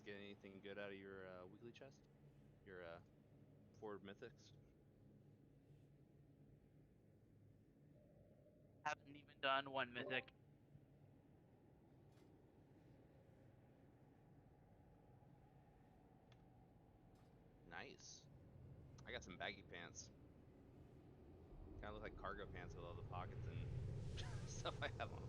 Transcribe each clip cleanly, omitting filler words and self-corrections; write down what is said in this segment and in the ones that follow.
guys get anything good out of your weekly chest? Your forward mythics? Haven't even done one mythic. Nice. I got some baggy pants. Kind of look like cargo pants with all the pockets and stuff I have on them.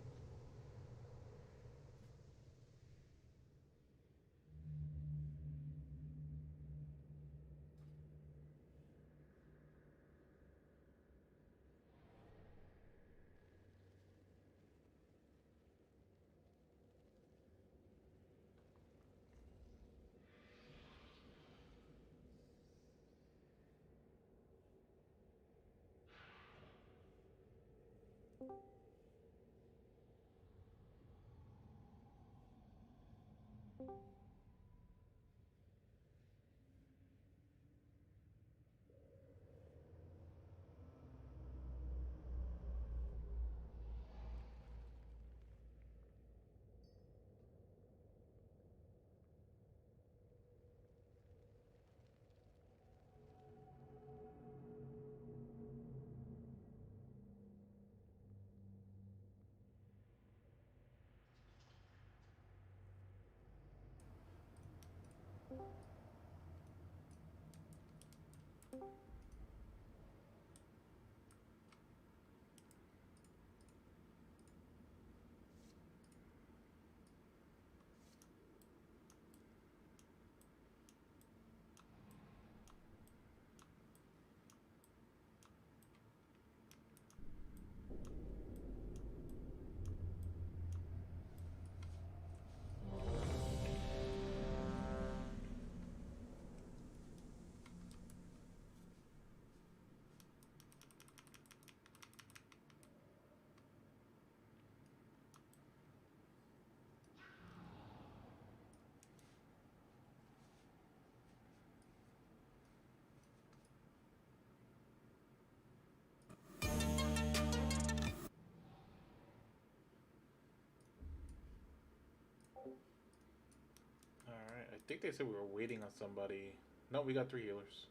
Alright, I think they said we were waiting on somebody. No, we got 3 healers.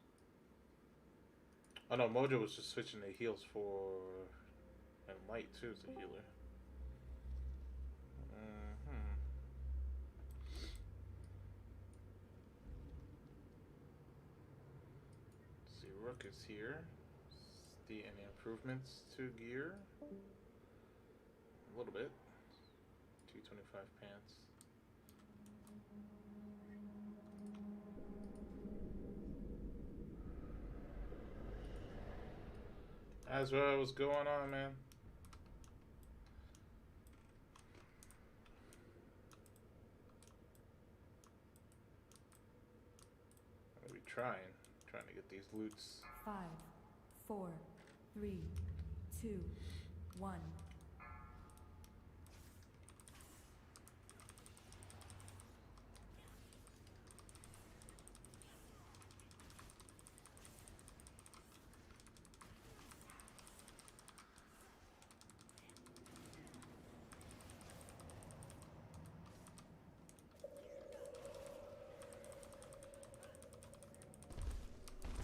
Oh no, Mojo was just switching the heals for. And Light too is a healer. Hmm. See, Rook is here. See any improvements to gear? A little bit. 225 pants. Azra, what's going on, man? What are we trying? Trying to get these loots. 5, 4, 3, 2, 1.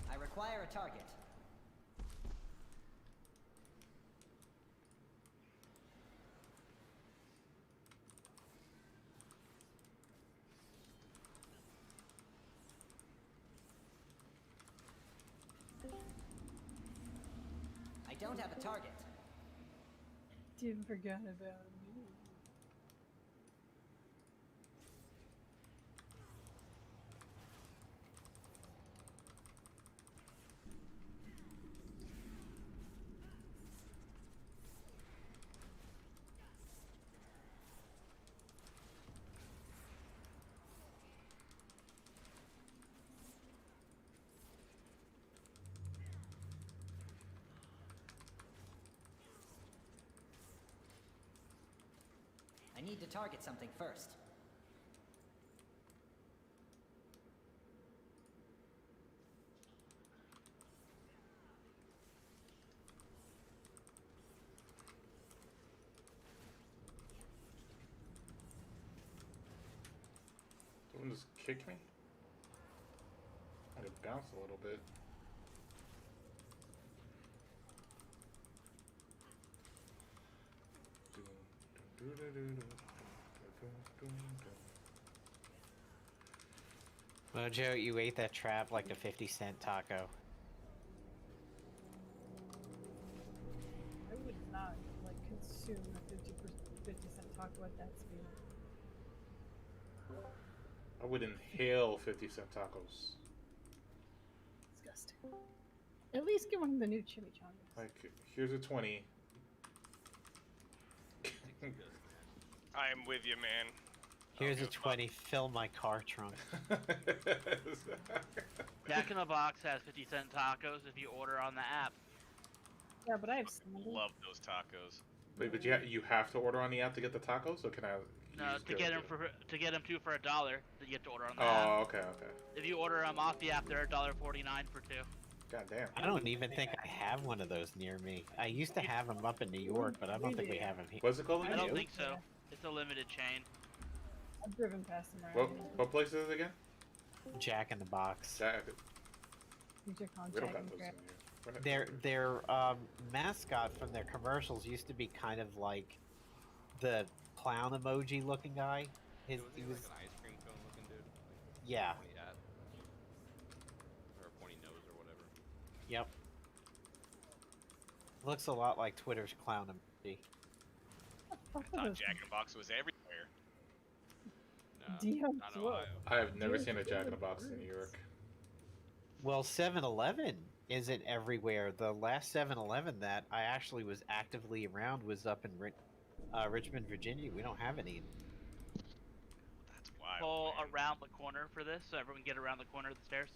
I require a target. I don't have a target. Didn't forget about me. I need to target something first. Someone just kicked me? It bounced a little bit. Mojo, you ate that trap like a 50-cent taco. I would not like consume a 50-cent taco at that speed. I would inhale 50-cent tacos. Disgusting. At least get one of the new chimichangas. Like, here's a 20. I am with you, man. Here's a 20, fill my car trunk. Jack in the Box has 50-cent tacos if you order on the app. Yeah, but I have standard. Love those tacos. Wait, but you have to order on the app to get the tacos, or can I? No, just to go get them do it? to get them two for $1, that you have to order on the app. Oh, okay. If you order them off the app, they're $1.49 for two. God damn. I don't even think I have one of those near me. I used to have them up in New York, but I don't think we have them here. What's it called I again? don't think so. It's a limited chain. I've driven past them around. What place is it again? Jack in the Box. Use your We don't contact got and those grab. in here. Their mascot from their commercials used to be kind of like the clown emoji looking guy. He was like an ice cream cone looking dude. Like, yeah. pointy hat. Or a pointy nose or whatever. Yep. Looks a lot like Twitter's clown emoji. What I thought Jack in the Box was everywhere. No, Dios not in Lord. Ohio. I have never seen a Jack in the Box in New York. Well, 7-Eleven isn't everywhere. The last 7-Eleven that I actually was actively around was up in Richmond, Virginia. We don't have any. That's wild. Pull man. around the corner for this, so everyone get around the corner of the stairs.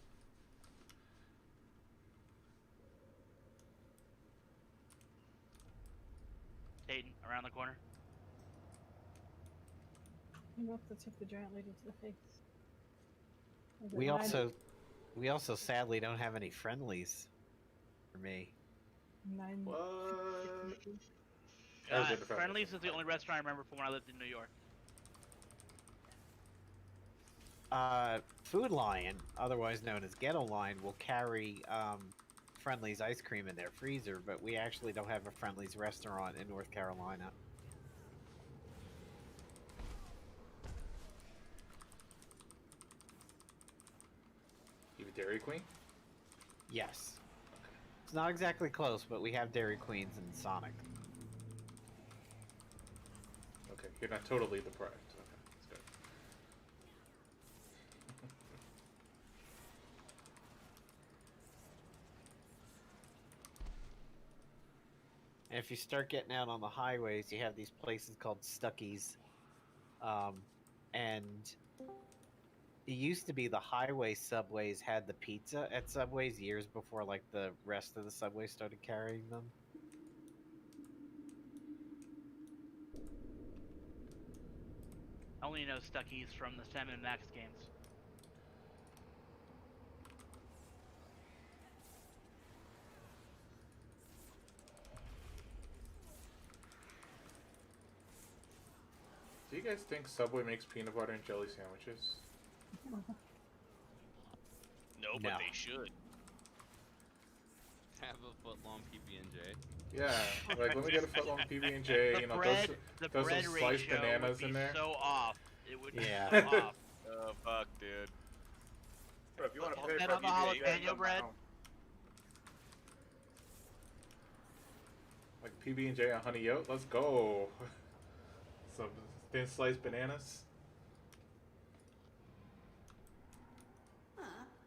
Dayton, around the corner. You have to take the giant lady to the face. Is it We also sadly don't have any friendlies for me. nine? What? Uh, I've been to Friendly's is the only restaurant I remember from when I lived in New York. Food Lion, otherwise known as Ghetto Line, will carry Friendly's ice cream in their freezer, but we actually don't have a Friendly's restaurant in North Carolina. You have a Dairy Queen? Yes. It's not exactly close, but we have Dairy Queens and Sonic. Okay, you're not totally deprived. Okay, that's good. And if you start getting out on the highways, you have these places called Stuckey's. And it used to be the highway subways had the pizza at Subways years before like the rest of the subways started carrying them. I only know Stuckey's from the Sam and Max games. Do you guys think Subway makes peanut butter and jelly sandwiches? No, but No. they should. Have a foot long PB&J. Yeah, like let me get a foot long PB and J. The You know, bread, throw the bread some sliced ratio bananas would in be there. so off. It would be Yeah. so off. Oh fuck, dude. Bro, if you want to Oh, pay that for on the PB&J, jalapeno come bread? on. Like PB and J on honey oat. Let's go. Some thin sliced bananas.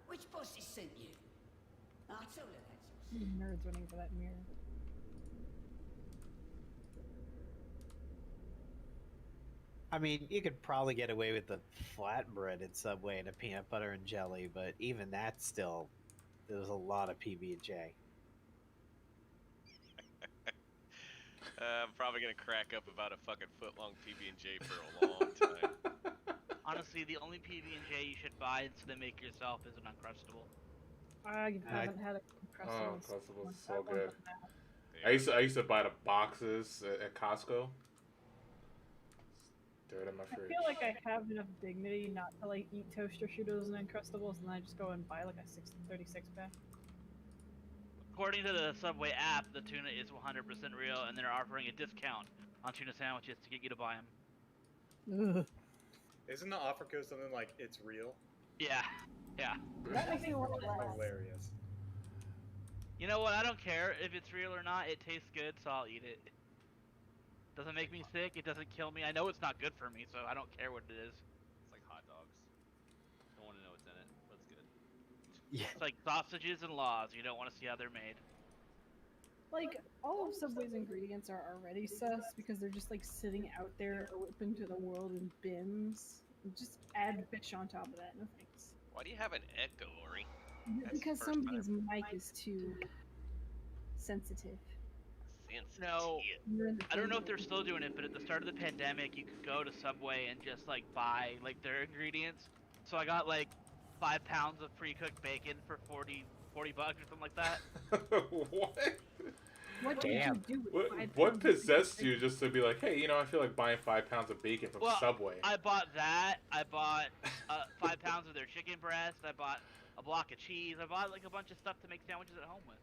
Which boss has sent you? Artola, that's You nerds running for that mirror. I mean, you could probably get away with the flatbread at Subway and a peanut butter and jelly, but even that still, there's a lot of PB&J. I'm probably gonna crack up about a fucking foot long PB&J for a long time. Honestly, the only PB&J you should buy instead of make yourself is an Uncrustable. I haven't had a Oh, Uncrustables. Uncrustables is I so want good. them now. I used to buy the boxes at Costco. throw it in my I fridge. feel like I have enough dignity not to like eat toaster strudels and Uncrustables, and then I just go and buy like a 36 pack. According to the Subway app, the tuna is 100% real, and they're offering a discount on tuna sandwiches to get you to buy them. Ugh. Isn't the offer code something like it's real? Yeah, yeah. That makes me want to laugh. Hilarious. You know what? I don't care if it's real or not. It tastes good, so I'll eat it. Doesn't make me sick. It doesn't kill me. I know it's not good for me, so I don't care what it is. It's like hot dogs. Don't want to know what's in it, but it's good. Yeah. It's like sausages and laws. You don't want to see how they're made. Like, all of Subway's ingredients are already sus because they're just like sitting out there open to the world in bins. Just add fish on top of that, no thanks. Why do you have an echo, Ori? That's Because the first somebody's mic is too sensitive. No, You're in the I don't know if phone they're booth. still doing it, but at the start of the pandemic, you could go to Subway and just like buy like their ingredients. So I got like 5 pounds of pre-cooked bacon for 40 bucks or something like that. What? What did Damn. you do with What, 5 what pounds of possessed bacon? you just to be like, hey, you know, I feel like buying 5 pounds of bacon from Well, Subway? I bought that. I bought 5 pounds of their chicken breast. I bought a block of cheese. I bought like a bunch of stuff to make sandwiches at home with.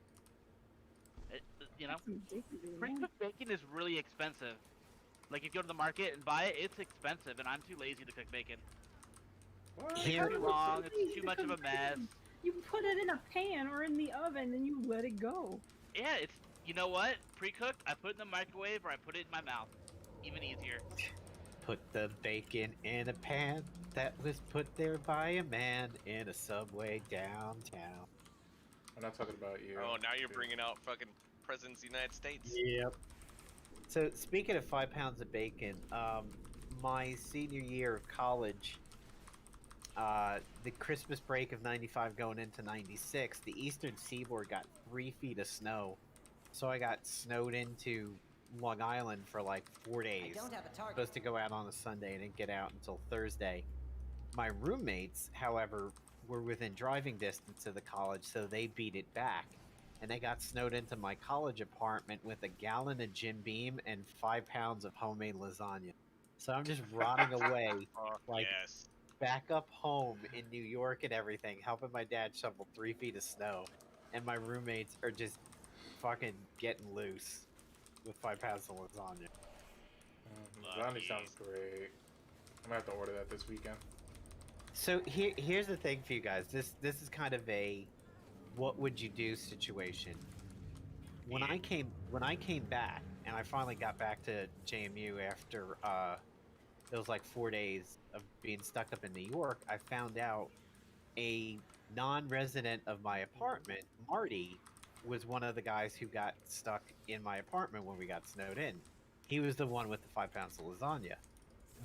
You know, Some bacon, man. pre-cooked bacon is really expensive. Like if you go to the market and buy it, it's expensive, and I'm too lazy to cook bacon. What? Here- It's too long. It's too much of a mess. You put it in a pan or in the oven and you let it go. Yeah, it's, you know what? Pre-cooked, I put it in the microwave or I put it in my mouth. Even easier. Put the bacon in a pan that was put there by a man in a Subway downtown. I'm not talking about you. Oh, now you're dude. bringing out fucking presidents of the United States. Yep. So speaking of 5 pounds of bacon, my senior year of college, the Christmas break of '95 going into '96, the Eastern Seaboard got 3 feet of snow, so I got snowed into Long Island for like 4 I days. don't have a target. Supposed to go out on a Sunday and didn't get out until Thursday. My roommates, however, were within driving distance of the college, so they beat it back. And they got snowed into my college apartment with a gallon of Jim Beam and 5 pounds of homemade lasagna. So I'm just rotting away, Oh, like yes. back up home in New York and everything, helping my dad shovel 3 feet of snow. And my roommates are just fucking getting loose with 5 pounds of lasagna. Lasagna Lucky. sounds great. I'm gonna have to order that this weekend. So here's the thing for you guys. This is kind of a what would you do situation. When I came back and I finally got back to JMU after it was like 4 days of being stuck up in New York, I found out a non-resident of my apartment, Marty, was one of the guys who got stuck in my apartment when we got snowed in. He was the one with the 5 pounds of lasagna.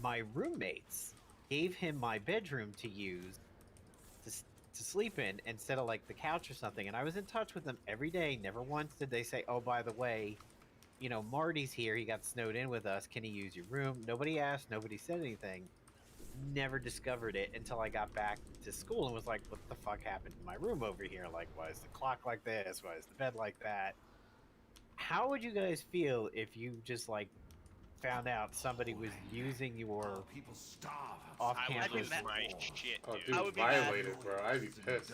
My roommates gave him my bedroom to use to sleep in instead of like the couch or something, and I was in touch with them every day. Never once did they say, oh, by the way, you know, Marty's here, he got snowed in with us, can he use your room? Nobody asked, nobody said anything. Never discovered it until I got back to school and was like, what the fuck happened to my room over here? Like, why is the clock like this? Why is the bed like that? How would you guys feel if you just like found out somebody was using your People starve. I off-campus? would lose my shit, Oh, dude. dude, I would be mad. violated, bro. I'd be pissed.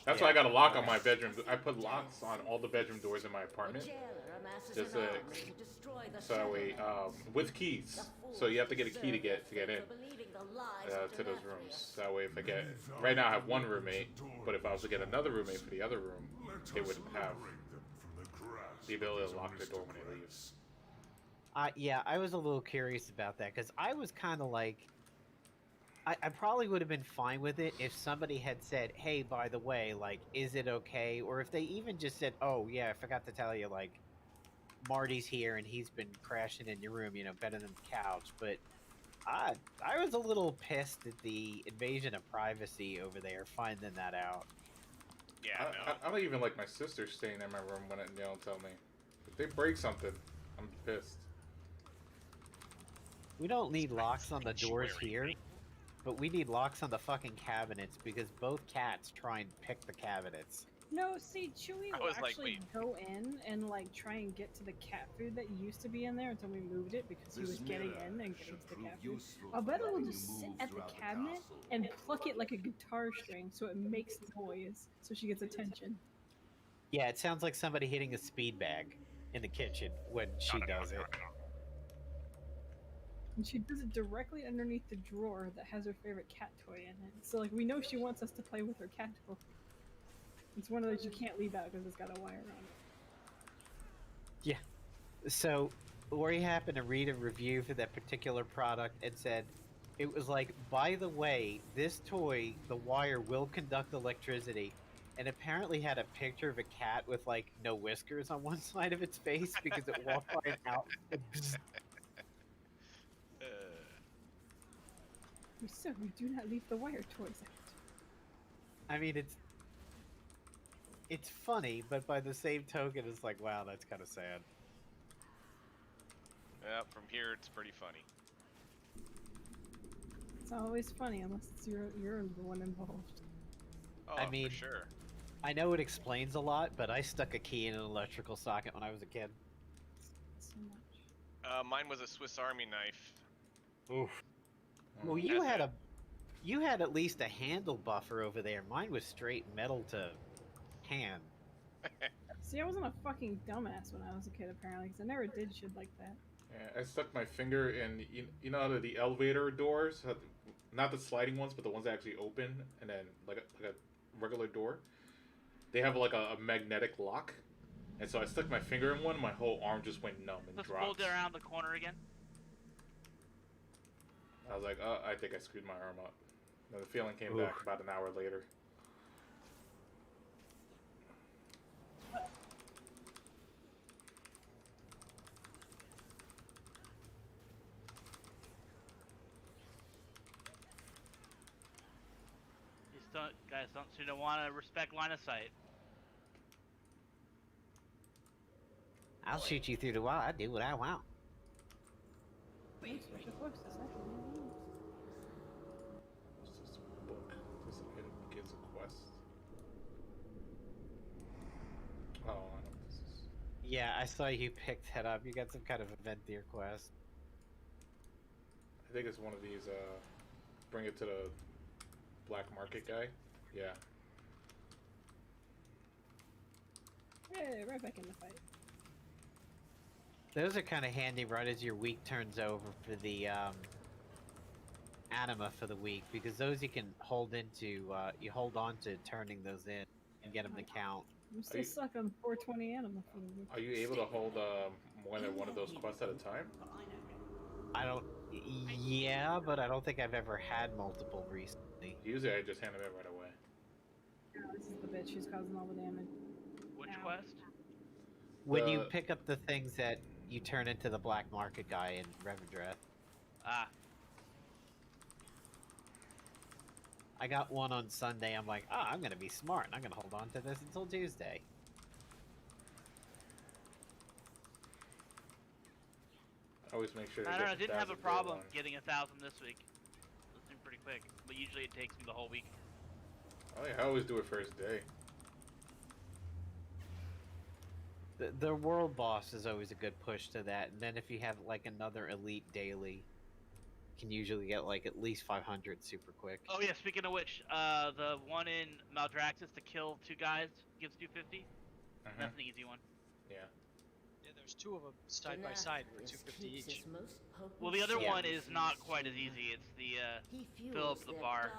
That's why I got a lock on my bedroom. I put locks on all the bedroom doors in my apartment. Just so that way, with keys. So you have to get a key to get in to those rooms. That way, if I get right now I have one roommate, but if I was to get another roommate for the other room, they would have the ability to lock the door when they leave. Yeah, I was a little curious about that because I was kind of like, I probably would have been fine with it if somebody had said, hey, by the way, like, is it okay? Or if they even just said, oh, yeah, I forgot to tell you, like, Marty's here and he's been crashing in your room, you know, better than the couch. But I was a little pissed at the invasion of privacy over there, finding that out. Yeah, no. I don't even like my sister staying in my room when they don't tell me. If they break something, I'm pissed. We don't need locks on the doors Sanctuary. here, but we need locks on the fucking cabinets because both cats try and pick the cabinets. No, see, Chewie I will was like, actually go in and like try and get to the cat food that used to be in there until we moved it because he was getting in and getting to the cat food. Alberta will just sit at the cabinet and pluck it like a guitar string so it makes noise so she gets attention. Yeah, it sounds like somebody hitting a speed bag in the kitchen when she does it. And she does it directly underneath the drawer that has her favorite cat toy in it. So like we know she wants us to play with her cat toy. It's one of those you can't leave out because it's got a wire on it. Yeah. So, Lori happened to read a review for that particular product and said, it was like, by the way, this toy, the wire will conduct electricity, and apparently had a picture of a cat with like no whiskers on one side of its face because it walked by an out. So we do not leave the wire toys out. I mean, it's funny, but by the same token, it's like, wow, that's kind of sad. Yeah, from here it's pretty funny. It's always funny unless it's you're the one involved. Oh, I mean, for sure. I know it explains a lot, but I stuck a key in an electrical socket when I was a kid. So much. Mine was a Swiss Army knife. Oof. Well, you had at least a handle buffer over there. Mine was straight metal to hand. See, I wasn't a fucking dumbass when I was a kid, apparently, because I never did shit like that. Yeah, I stuck my finger in, you know, the elevator doors, not the sliding ones, but the ones that actually open, and then like a regular door. They have like a magnetic lock, and so I stuck my finger in one, my whole arm just went numb and Let's dropped. fold it around the corner again. I was like, oh, I think I screwed my arm up. And the feeling came Oof. back about an hour later. Guys don't seem to want to respect line of sight. I'll shoot you through the wall. I do what I want. What's the forces, actually? What's this book? This item begins a quest. Oh, I know what this is. Yeah, I saw you pick that up. You got some kind of event there quest. I think it's one of these, bring it to the black market guy. Yeah. Yeah, right back in the fight. Those are kind of handy right as your week turns over for the anima for the week, because those you can hold into, you hold on to turning those in and get them to count. I'm still stuck on 420 anima for the week. Are you able to hold more than one of those quests at a time? I don't. Yeah, but I don't think I've ever had multiple recently. Usually I just hand them in right away. This is the bitch who's causing all the damage. Which Ow. quest? When you pick up the things that you turn into the black market guy in Revendreth. Ah, I got one on Sunday. I'm like, oh, I'm gonna be smart and I'm gonna hold on to this until Tuesday. Always make sure. I don't know. I didn't have a problem one. getting 1,000 this week. It seemed pretty quick, but usually it takes me the whole week. Oh yeah, I always do it first day. The world boss is always a good push to that, and then if you have like another elite daily, you can usually get like at least 500 super quick. Oh yeah, speaking of which, the one in Maldraxxus to kill 2 guys gives 250. That's an easy one. Yeah. Yeah, there's 2 of them side by side for 250 each. Well, the other Yeah. one is not quite as easy. It's the fill up the bar.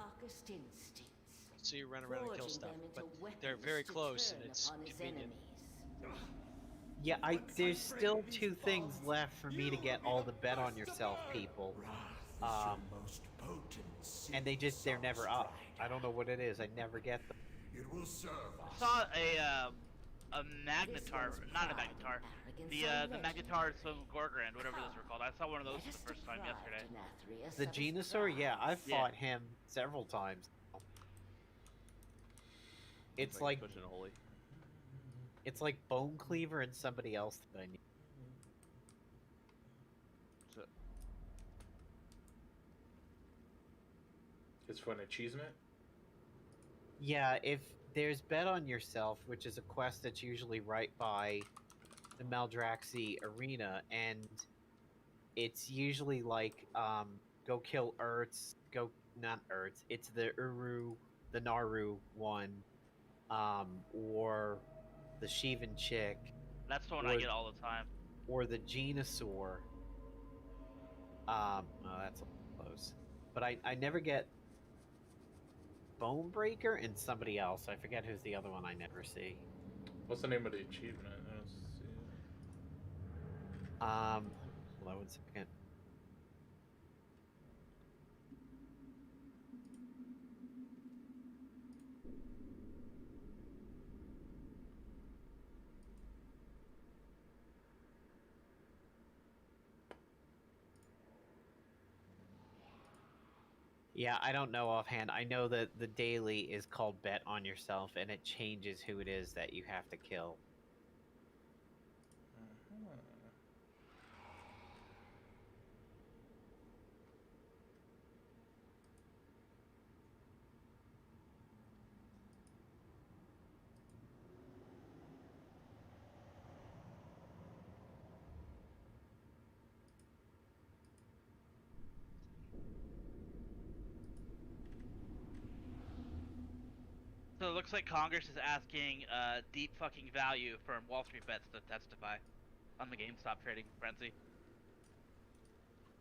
So you run around and kill stuff, but they're very close and it's convenient. Yeah, there's still 2 things left for me to get all the bet on yourself people. And they're never up. I don't know what it is. I never get them. I saw a Magnetar, not a Magnetar, the Magnetars from Gorgrand, whatever those were called. I saw one of those for the first time yesterday. The Venusaur? Yeah, I've fought him several times. It's like pushing a holy. It's like Bone Cleaver and somebody else that I need. It's for an achievement. Yeah, if there's Bet on Yourself, which is a quest that's usually right by the Maldraxi arena, and it's usually like go kill Ertz, go not Ertz, it's the the Naru one, or the Shivan chick, That's the one I or get all the time. or the Venusaur. Oh, that's a little close. But I never get Bonebreaker and somebody else. I forget who's the other one I never see. What's the name of the achievement? Let's see. Hold on 1 second. Yeah, I don't know offhand. I know that the daily is called Bet on Yourself, and it changes who it is that you have to kill. So it looks like Congress is asking deep fucking value from Wall Street Bets to testify on the GameStop trading frenzy.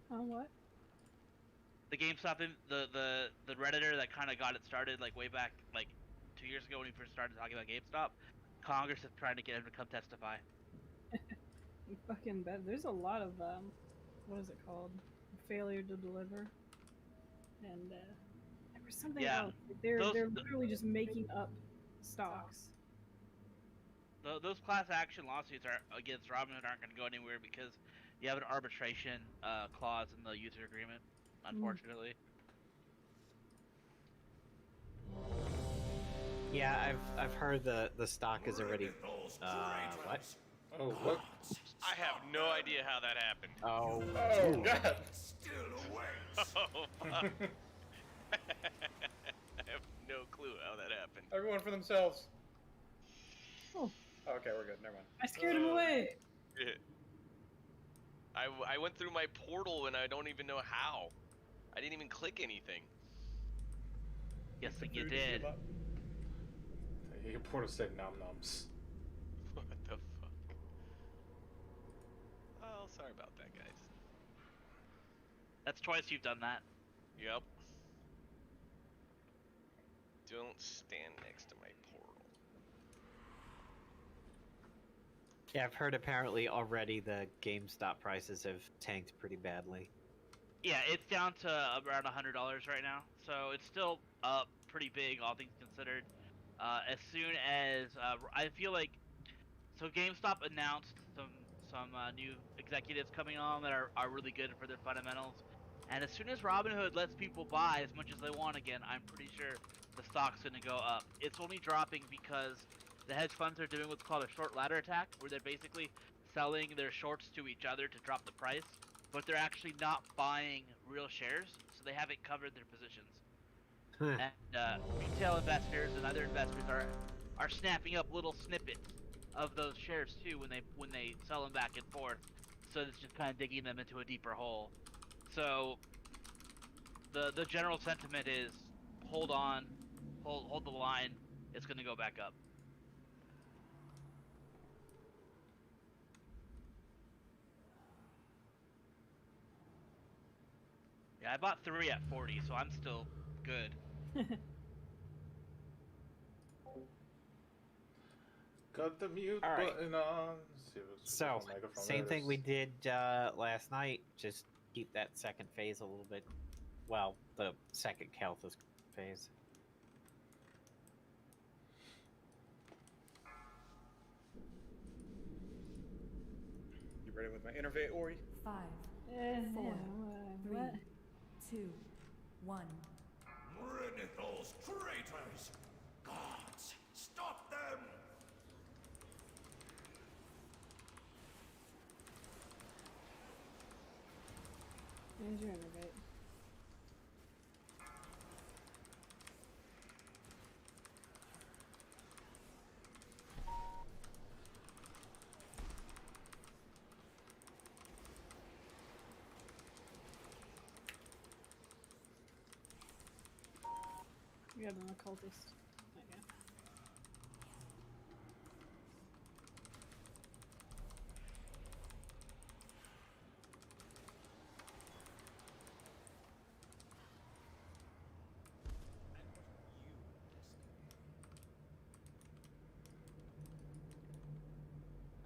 On what? The GameStop, the Redditor that kind of got it started like way back like 2 years ago when he first started talking about GameStop, Congress is trying to get him to come testify. You fucking bet. There's a lot of what is it called? Failure to deliver. And there was something else. They're literally just making up stocks. Those class action lawsuits are against Robinhood aren't going to go anywhere because you have an arbitration clause in the user agreement, unfortunately. Yeah, I've heard the stock is already what? Oh, what? I have no idea how that happened. Oh, God. Oh, fuck. I have no clue how that happened. Everyone for themselves. Oh. Okay, we're good. Never mind. I scared him away. Yeah. I went through my portal and I don't even know how. I didn't even click anything. Yes, you did. Your portal said nom noms. What the fuck? Oh, sorry about that, guys. That's twice you've done that. Yep. Don't stand next to my portal. Yeah, I've heard apparently already the GameStop prices have tanked pretty badly. Yeah, it's down to around $100 right now, so it's still up pretty big, all things considered. As soon as I feel like, so GameStop announced some new executives coming on that are really good for their fundamentals, and as soon as Robinhood lets people buy as much as they want again, I'm pretty sure the stock's going to go up. It's only dropping because the hedge funds are doing what's called a short ladder attack, where they're basically selling their shorts to each other to drop the price, but they're actually not buying real shares, so they haven't covered their positions. And retail investors and other investors are snapping up little snippets of those shares too when they sell them back and forth, so it's just kind of digging them into a deeper hole. So the general sentiment is hold on, hold the line. It's going to go back up. Yeah, I bought 3 at 40, so I'm still good. Got the mute button on. So, same thing we did last night. Just keep that second phase a little bit. Well, the second Kalthus phase. You ready with my innervate, Ori? 5, 4, 3, 2, 1. Renithal's traitors! Gods, stop them! There's your innervate. We got an occultist. Okay.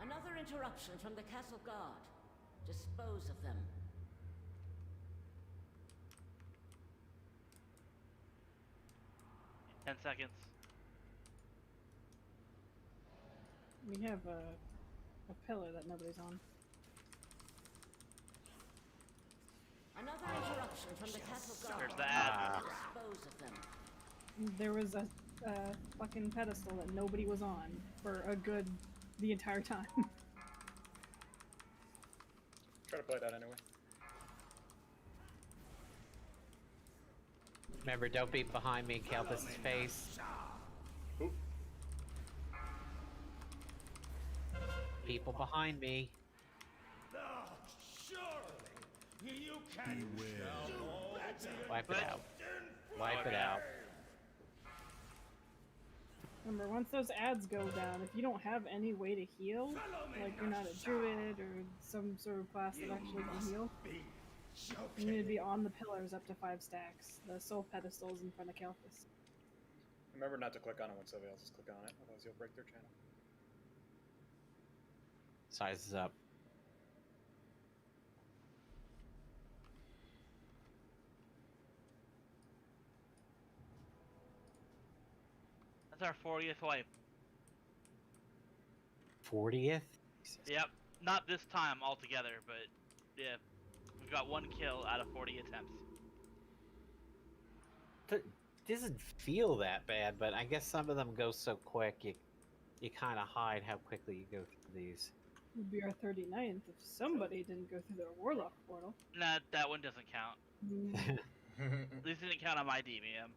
Another interruption from the castle guard. Dispose of them. Ten seconds. We have a pillar that nobody's on. Another interruption from the castle guard. There's the ad. Dispose of them. There was a fucking pedestal that nobody was on for the entire time. Try to play that anyway. Remember, don't be behind me, Kelpis' face. Oop. People behind me. Surely you can do better. Wipe it out. Wipe it out. Remember, once those ads go down, if you don't have any way to heal, like you're not a druid or some sort of class that actually can heal, you need to be on the pillars up to 5 stacks. The soul pedestals in front of Kelpis. Remember not to click on it when somebody else is clicking on it, otherwise you'll break their channel. Sizes up. That's our 40th wipe. 40th? Yep. Not this time altogether, but yeah. We've got 1 kill out of 40 attempts. Doesn't feel that bad, but I guess some of them go so quick you kind of hide how quickly you go through these. It would be our 39th if somebody didn't go through their warlock portal. Nah, that one doesn't count. At least it didn't count on my DVM.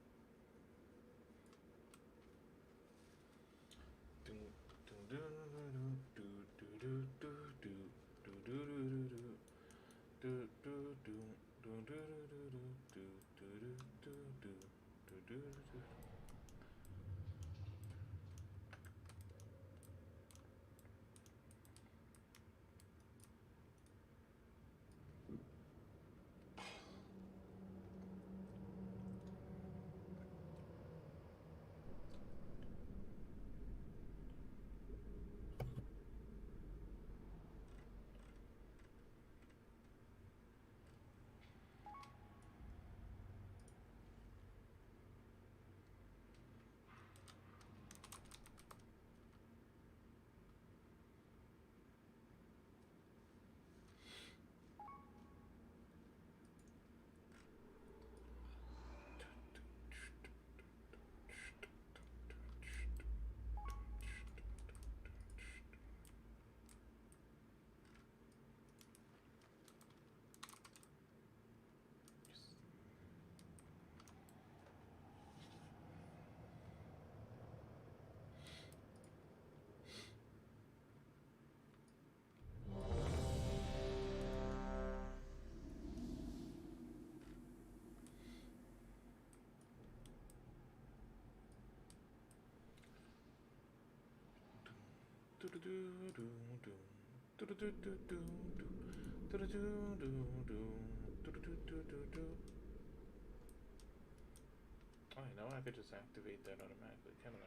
Oh, you know, I could just activate that automatically, can't I?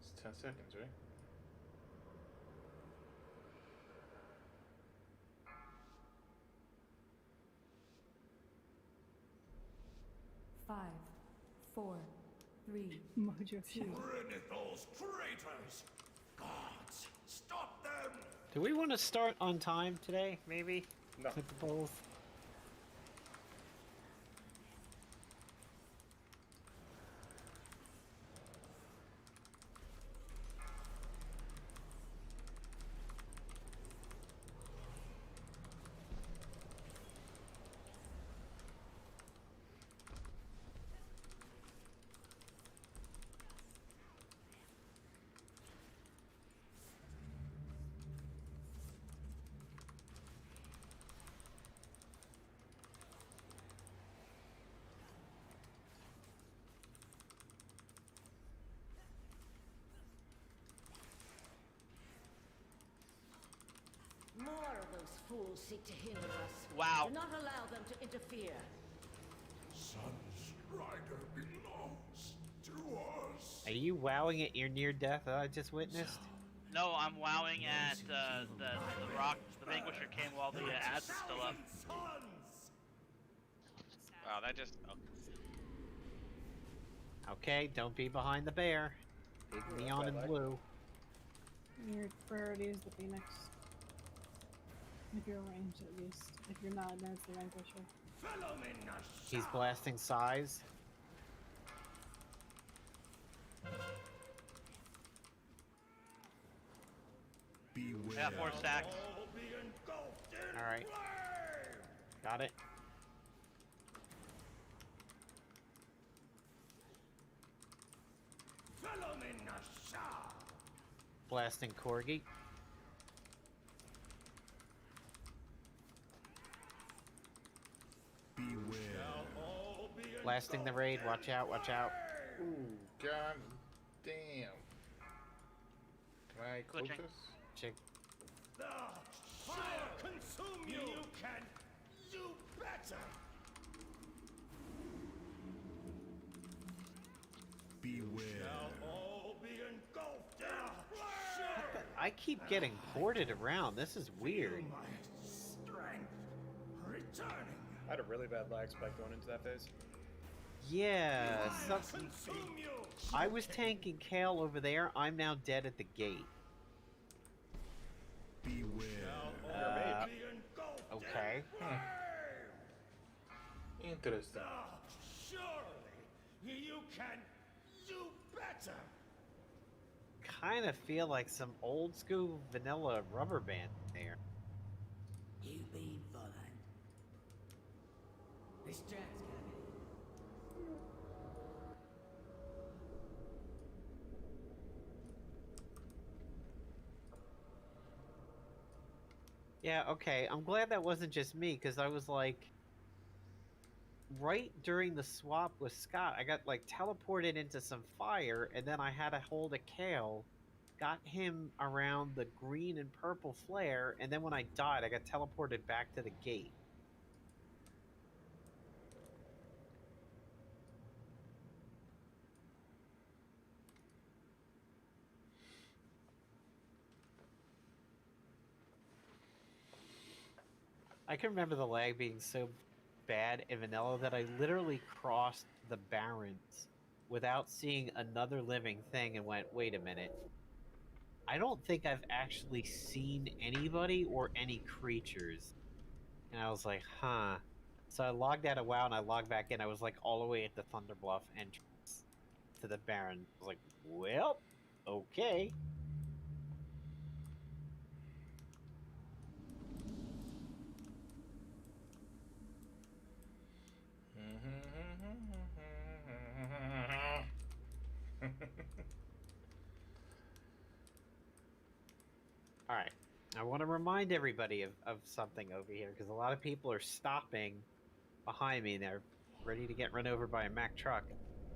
It's 10 seconds, right? Five, four, three, Mojo two. Renithal's traitors! Gods, stop them! Do we want to start on time today, maybe? No. With the polls? fools seek to hinder us. Wow. Do not allow them to interfere. Sunstrider belongs to us. Are you wowing at your near death that I just witnessed? No, I'm wowing at the rock. The Vanquisher came while the ads were still up. Wow, that just. Oh. Okay, don't be behind the bear. Big neon and blue. Your priority is the Phoenix. If you're ranged, at least. If you're not, then it's the Vanquisher. He's blasting size. I got 4 stacks. Alright. Got it. Blasting Corgi. Blasting the raid. Watch out, watch out. Ooh, god damn. Can I close Glitching. this? Check. The fire consume you. You can do better. Beware. Shall all be engulfed in flame. I keep getting ported around. This is weird. My strength returning. I had a really bad lag spike going into that phase. Yeah, Fire consume you. I was tanking Kale over there. I'm now dead at the gate. Beware. Uh, Be engulfed okay. in flame. Interesting. Surely you can do better. Kind of feel like some old school vanilla rubber band there. You've been followed. This jazz coming. Yeah, okay. I'm glad that wasn't just me, because I was like, right during the swap with Scott, I got like teleported into some fire, and then I had a hold of Kale, got him around the green and purple flare, and then when I died, I got teleported back to the gate. I can remember the lag being so bad in vanilla that I literally crossed the Barrens without seeing another living thing and went, wait a minute. I don't think I've actually seen anybody or any creatures. And I was like, huh. So I logged out of WoW and I logged back in. I was like all the way at the Thunderbluff entrance to the Barren. I was like, well, okay. Alright, I want to remind everybody of something over here, because a lot of people are stopping behind me and they're ready to get run over by a Mack truck.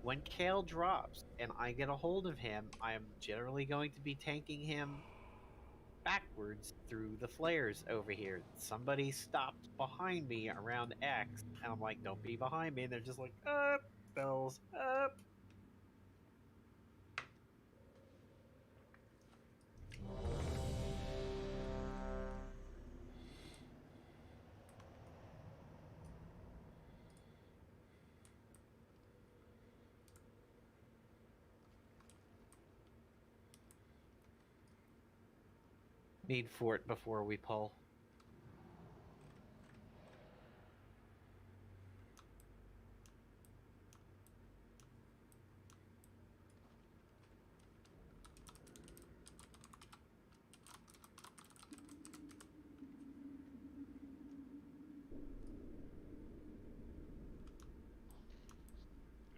When Kale drops and I get a hold of him, I am generally going to be tanking him backwards through the flares over here. Somebody stopped behind me around X, and I'm like, don't be behind me, and they're just like, up, bells, up. Need fort before we pull.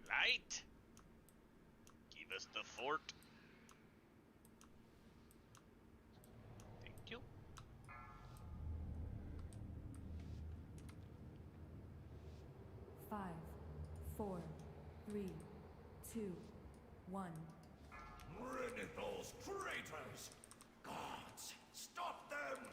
Light. Give us the fort. Thank you. Five, 4, 3, 2, 1. Renethos traitors! Gods, stop them!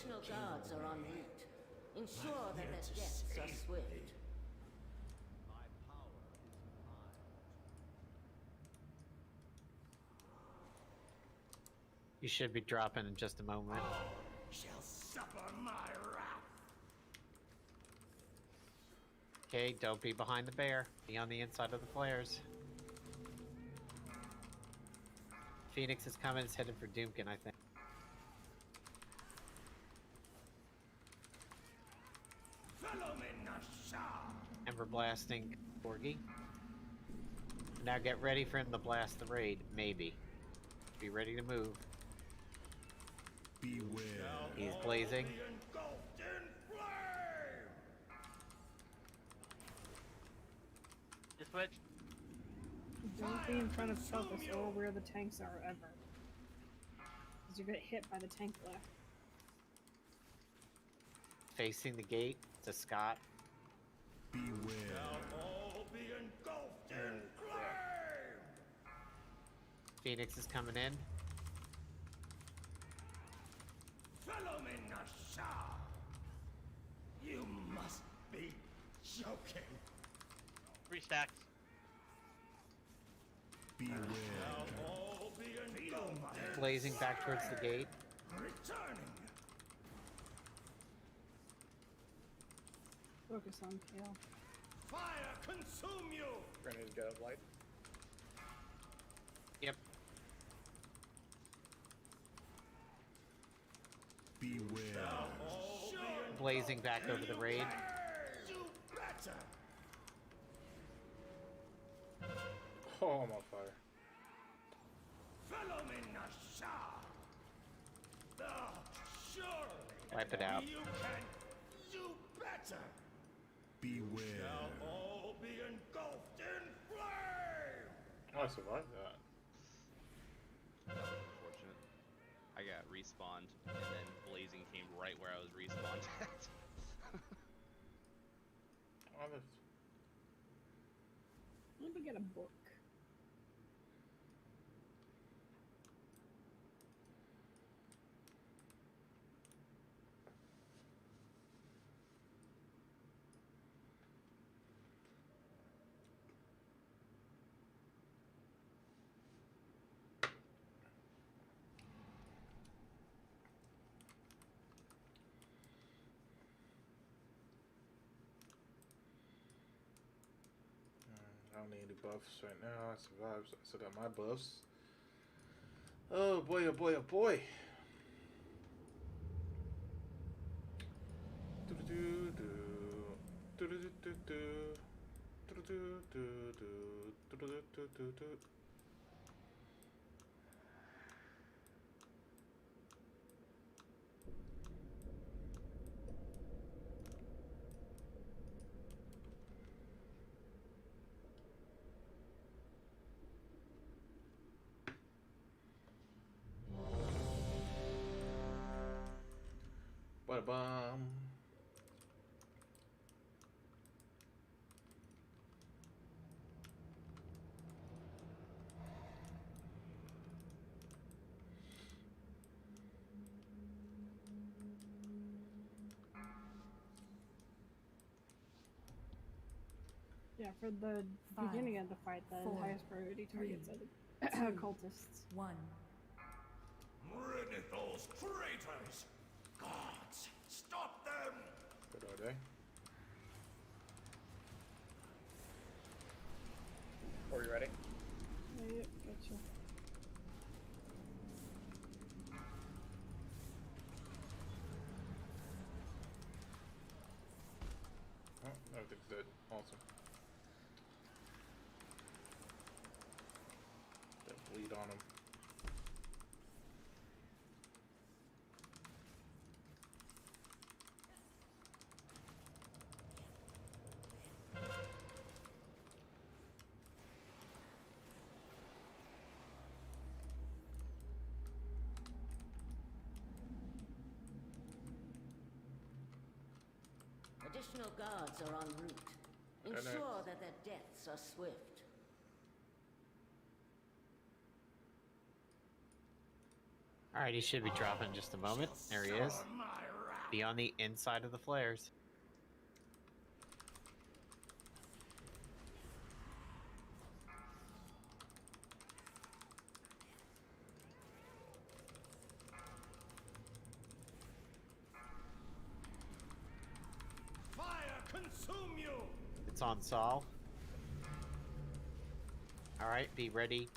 Additional guards are en route. Ensure that their deaths are swift. You should be dropping in just a moment. Shall suffer my wrath. Okay, don't be behind the bear. Be on the inside of the flares. Phoenix is coming. It's headed for Doomkin, I think. Follow me, Nasha. And we're blasting Corgi. Now get ready for him to blast the raid. Maybe. Be ready to move. Beware. He's blazing. Be engulfed in flame. Just switch. Don't be in front of Focus or where the tanks are ever. Because you get hit by the tank left. Facing the gate to Scott. Beware. Shall all be engulfed in flame. Phoenix is coming in. Follow me, Nasha. You must be joking. 3 stacks. Beware. Shall all be engulfed in Blazing back towards the gate. returning. Focus on kill. Fire consume you. Grenade get up light. Yep. Beware. Blazing back over the raid. Do better. Oh, I'm on fire. Follow me, Nasha. Surely Wipe it out. you can do better. Beware. Shall all be engulfed in flame. Oh, I survived that. That was unfortunate. I got respawned, and then blazing came right where I was respawned at. Oh, that's... Let me get a book. I don't need any buffs right now. I survived, so I still got my buffs. Oh boy, oh boy, oh boy. What a bomb. Yeah, for the 5, beginning of the fight, the 4, highest priority 3, targets are the cultists. 1. Renethos traitors. Gods, stop them. Good are they? Are you ready? Yep, gotcha. Oh, everything's dead. Awesome. That bleed on him. Additional guards are en route. Ensure that their deaths are swift. Alright, he should be dropping in just a moment. There he is. My Be on the inside of the flares. Fire consume you! It's on Saul. Alright, be ready.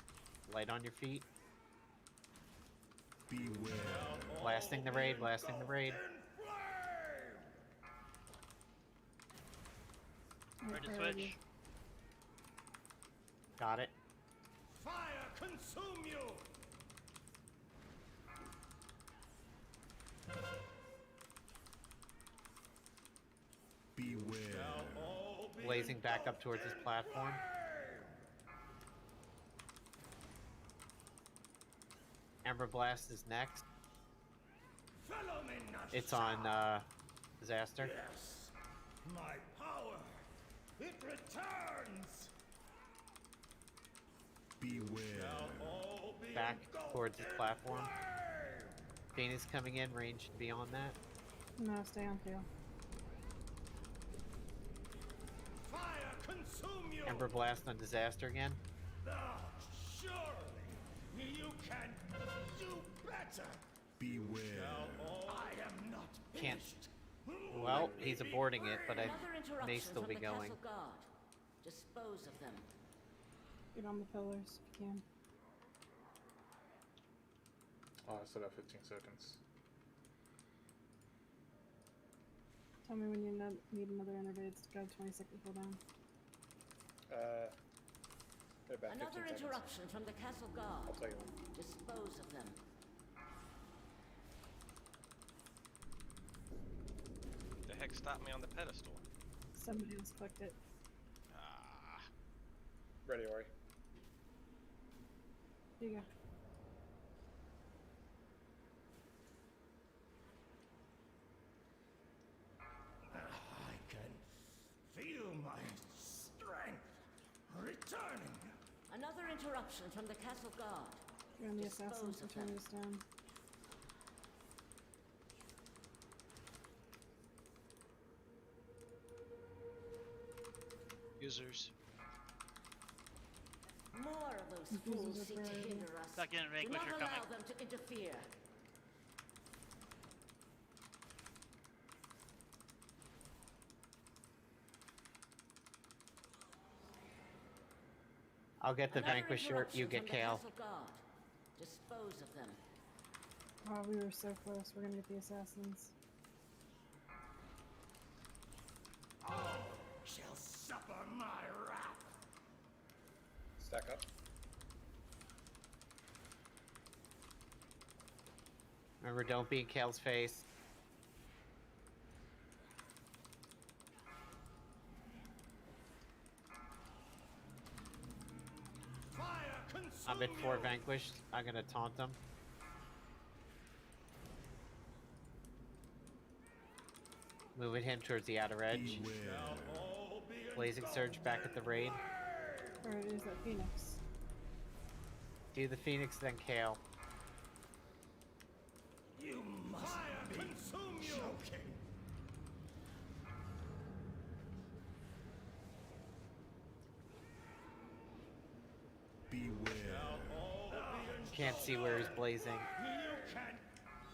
Light on your feet. Beware. Blasting the raid, blasting the raid. Ready to switch. Got it. Fire consume you! Beware. Blazing back up towards his platform. Ember Blast is next. It's on Disaster. Yes, my power, it returns. Beware. Back towards his platform. Phoenix coming in, range beyond that. No, stay on field. Fire consume you! Ember Blast on Disaster again. Surely you can do better. Beware. I am not Can't. finished. Well, he's aborting it, but Another I interruption may still from be the going. Castle Guard. Dispose of them. Get on the pillars if you can. Oh, I still got 15 seconds. Tell me when you need another innervades to go 20-second cooldown. About 15 Another seconds. interruption from the Castle Guard. I'll tell you when. Dispose of them. The heck stopped me on the pedestal? Somebody else clicked it. Ah. Ready, Ori. Here you go. I can feel my strength returning. Another interruption from the Castle Guard. You're on the Dispose assassins, of so turn them. this down. Users. More of those fools seek to hinder us. Second Do Vanquisher not allow coming. them to interfere. I'll get the Another Vanquisher, you interruption get from the Kale. Castle Guard. Dispose of them. Oh, we were so close. We're gonna get the assassins. All shall suffer my wrath. Stack up. Remember, don't be in Kale's face. Fire consume I'm at 4 you. Vanquished. I'm gonna taunt them. Moving him towards the outer edge. Blazing Surge back at the raid. Or is that Phoenix? Do the Phoenix, then Kale. You must be consume you. Joking. Beware. Can't see where he's blazing. You can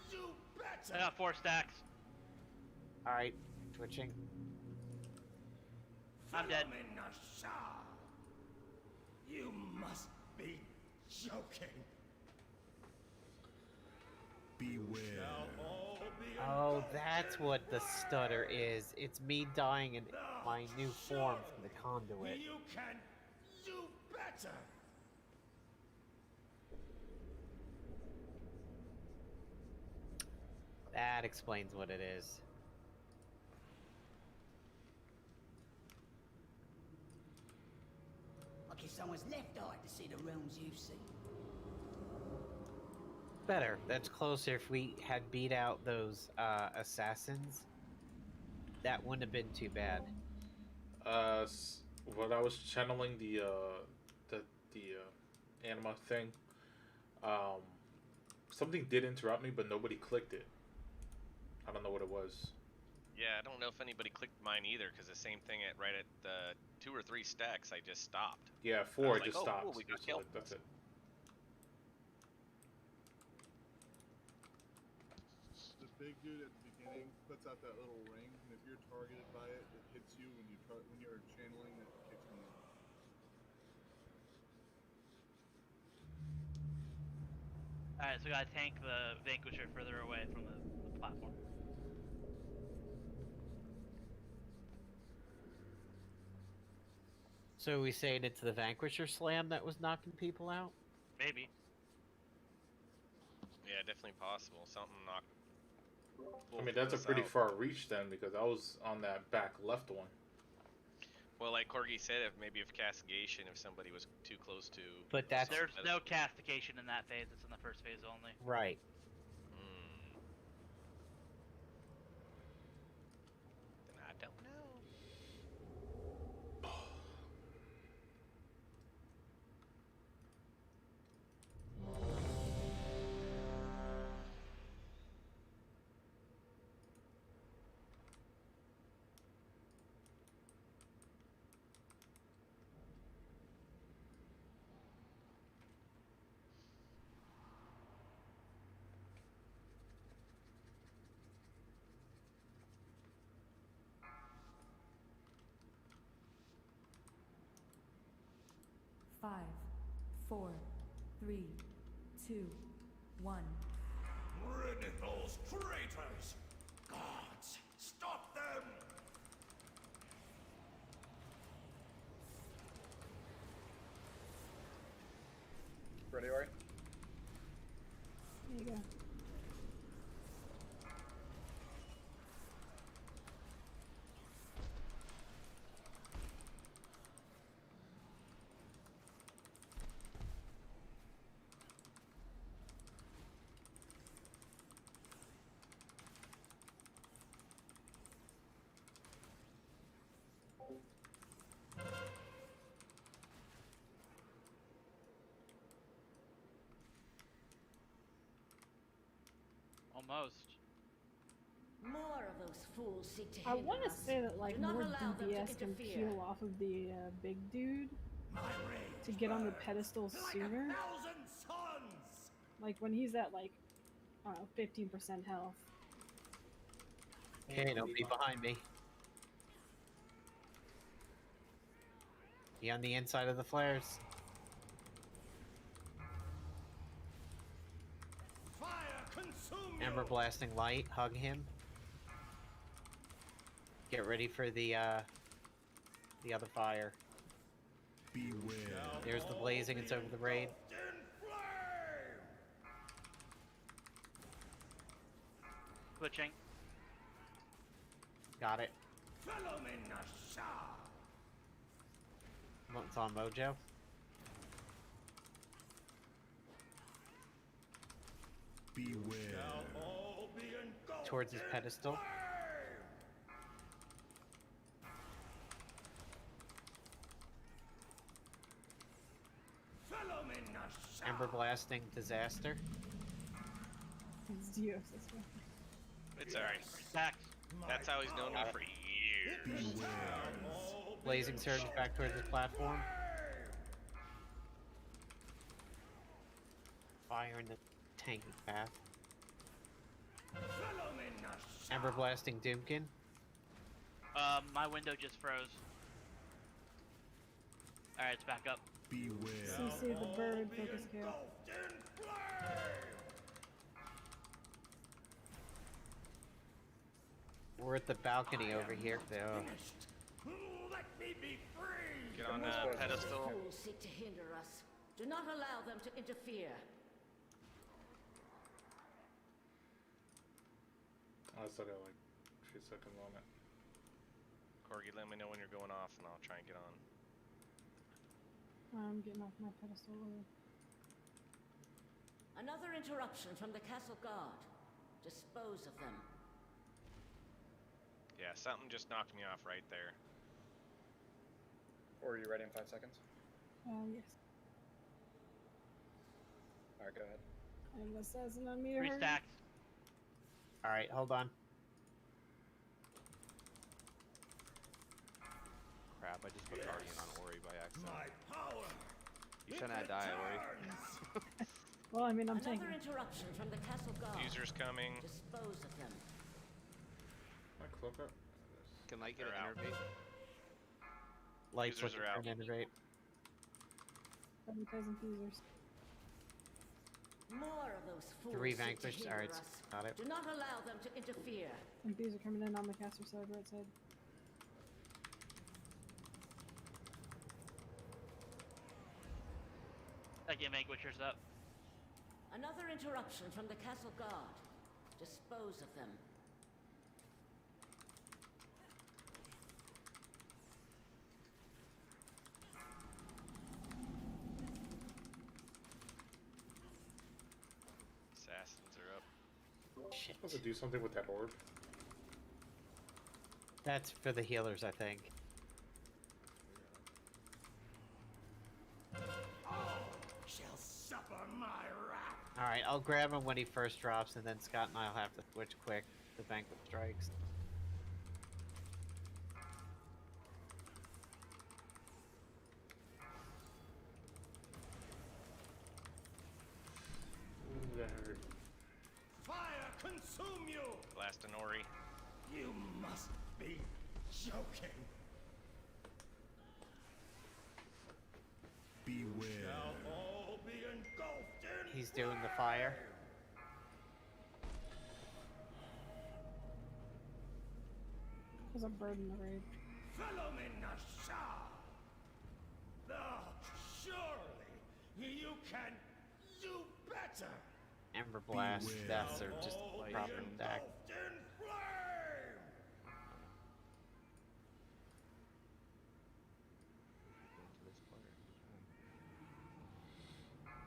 do I better. got 4 stacks. Alright, twitching. I'm dead. Phenomenasha. You must be joking. Beware. Oh, that's what the stutter is. It's me dying in my new form from the conduit. You can do better. That explains what it is. Like if someone's left eye to see the realms you see. Better. That's closer. If we had beat out those assassins, that wouldn't have been too bad. When I was channeling the anima thing, something did interrupt me, but nobody clicked it. I don't know what it was. Yeah, I don't know if anybody clicked mine either, because the same thing right at the 2 or 3 stacks, I just stopped. Yeah, I 4 was just like, oh, stopped. cool, we got killed. That's it. The big dude at the beginning puts out that little ring, and if you're targeted by it, it hits you when you're channeling. It kicks me in. Alright, so we gotta tank the Vanquisher further away from the platform. So are we saying it's the Vanquisher slam that was knocking people out? Maybe. Yeah, definitely possible. Something knocked. I mean, that's a us pretty out. far reach then, because I was on that back left one. Well, like Corgi said, if castigation, if somebody was too close to. But that's There's no castication in that phase. It's in the first phase only. right. Then I don't know. Five, 4, 3, 2, 1. Rid those traitors! Gods, stop them! Ready, Ori? There you go. Almost. More of those fools seek to I hinder want to us. say that like Do not more allow them to DPS can interfere. peel off of the big dude to get on the pedestal sooner. Like when he's at like, I don't know, 15% health. Okay, don't be behind me. Be on the inside of the flares. Fire consume Ember blasting light. Hug him. Get ready for the other fire. Beware. There's the blazing. It's over the raid. Switching. Got it. Phenomenasha. It's on Mojo. Beware. Towards his pedestal. Ember blasting disaster. It's Dios this way. It's alright. That's how he's known me for years. Blazing surge back towards his platform. Fire in the tanking path. Ember blasting Doomkin. My window just froze. Alright, it's back up. CC the bird, focus kill. We're at the balcony over here. Let me be free. Get on the pedestal. Fools seek to hinder us. Do not allow them to interfere. I still got like a few seconds on it. Corgi, let me know when you're going off, and I'll try and get on. I'm getting off my pedestal. Another interruption from the Castle Guard. Dispose of them. Yeah, something just knocked me off right there. Or are you ready in 5 seconds? Yes. Alright, go ahead. And this doesn't on me to 3 hurt. stacks. Alright, hold on. I just put Guardian on Ori by accident. My power. You shouldn't have died, Ori. Well, I mean, I'm Another taking. interruption from the castle guard. User's coming. Dispose of them. My cloak up. Can Light get They're an out. innervate? Lights Users looking are for out. an innervate. Advertising users. More of those fools. 3 seek to vanquished. hinder Alright, us. got it. Do not allow them to interfere. And these are coming in on the caster side, right side. Second Vanquisher's up. Another interruption from the castle guard. Dispose of them. Assassins are up. Shit. Supposed to do something with that orb. That's for the healers, I think. Shall suffer my wrath. Alright, I'll grab him when he first drops, and then Scott and I'll have to switch quick to Vanquish Strikes. Ooh, that hurt. Fire consume you. Blast an Ori. You must be joking. Beware. Shall all be engulfed in He's doing the fire. There's a bird in the raid. Follow me, Nasha. Thou surely you can do better. Ember Blast, Beware. deaths are just All be proper stack. engulfed in flame. Into this corner.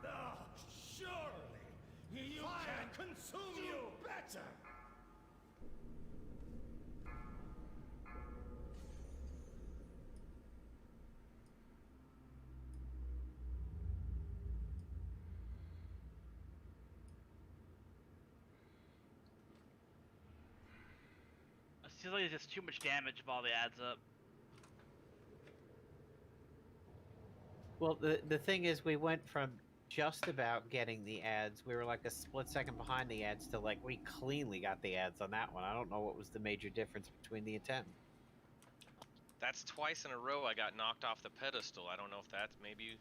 Thou surely you can consume you better. It seems like it's just too much damage if all the adds up. Well, the thing is, we went from just about getting the ads. We were like a split second behind the ads to like we cleanly got the ads on that one. I don't know what was the major difference between the attempt. That's twice in a row I got knocked off the pedestal. I don't know if that's maybe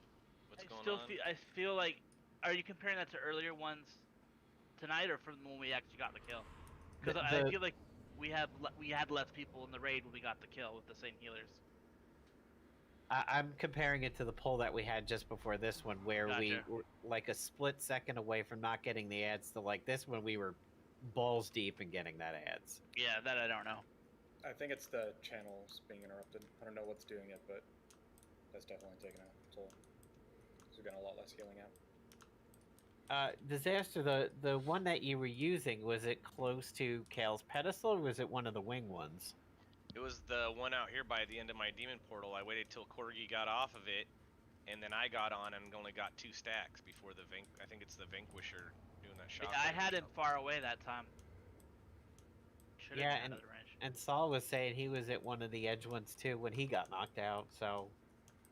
what's going on. I feel like, are you comparing that to earlier ones tonight, or from when we actually got the kill? Because I feel like we had less people in the raid when we got the kill with the same healers. I'm comparing it to the poll that we had just before this one, where we Gotcha. were like a split second away from not getting the ads to like this one, we were balls deep in getting that ads. Yeah, that I don't know. I think it's the channels being interrupted. I don't know what's doing it, but that's definitely taken a toll. So we've got a lot less healing out. Disaster, the one that you were using, was it close to Kale's pedestal, or was it one of the wing ones? It was the one out here by the end of my demon portal. I waited till Corgi got off of it, and then I got on and only got 2 stacks before the I think it's the Vanquisher doing that shot. Yeah, I had him far away that time. Should've Yeah, been and out of the range. and Saul was saying he was at one of the edge ones too when he got knocked out. So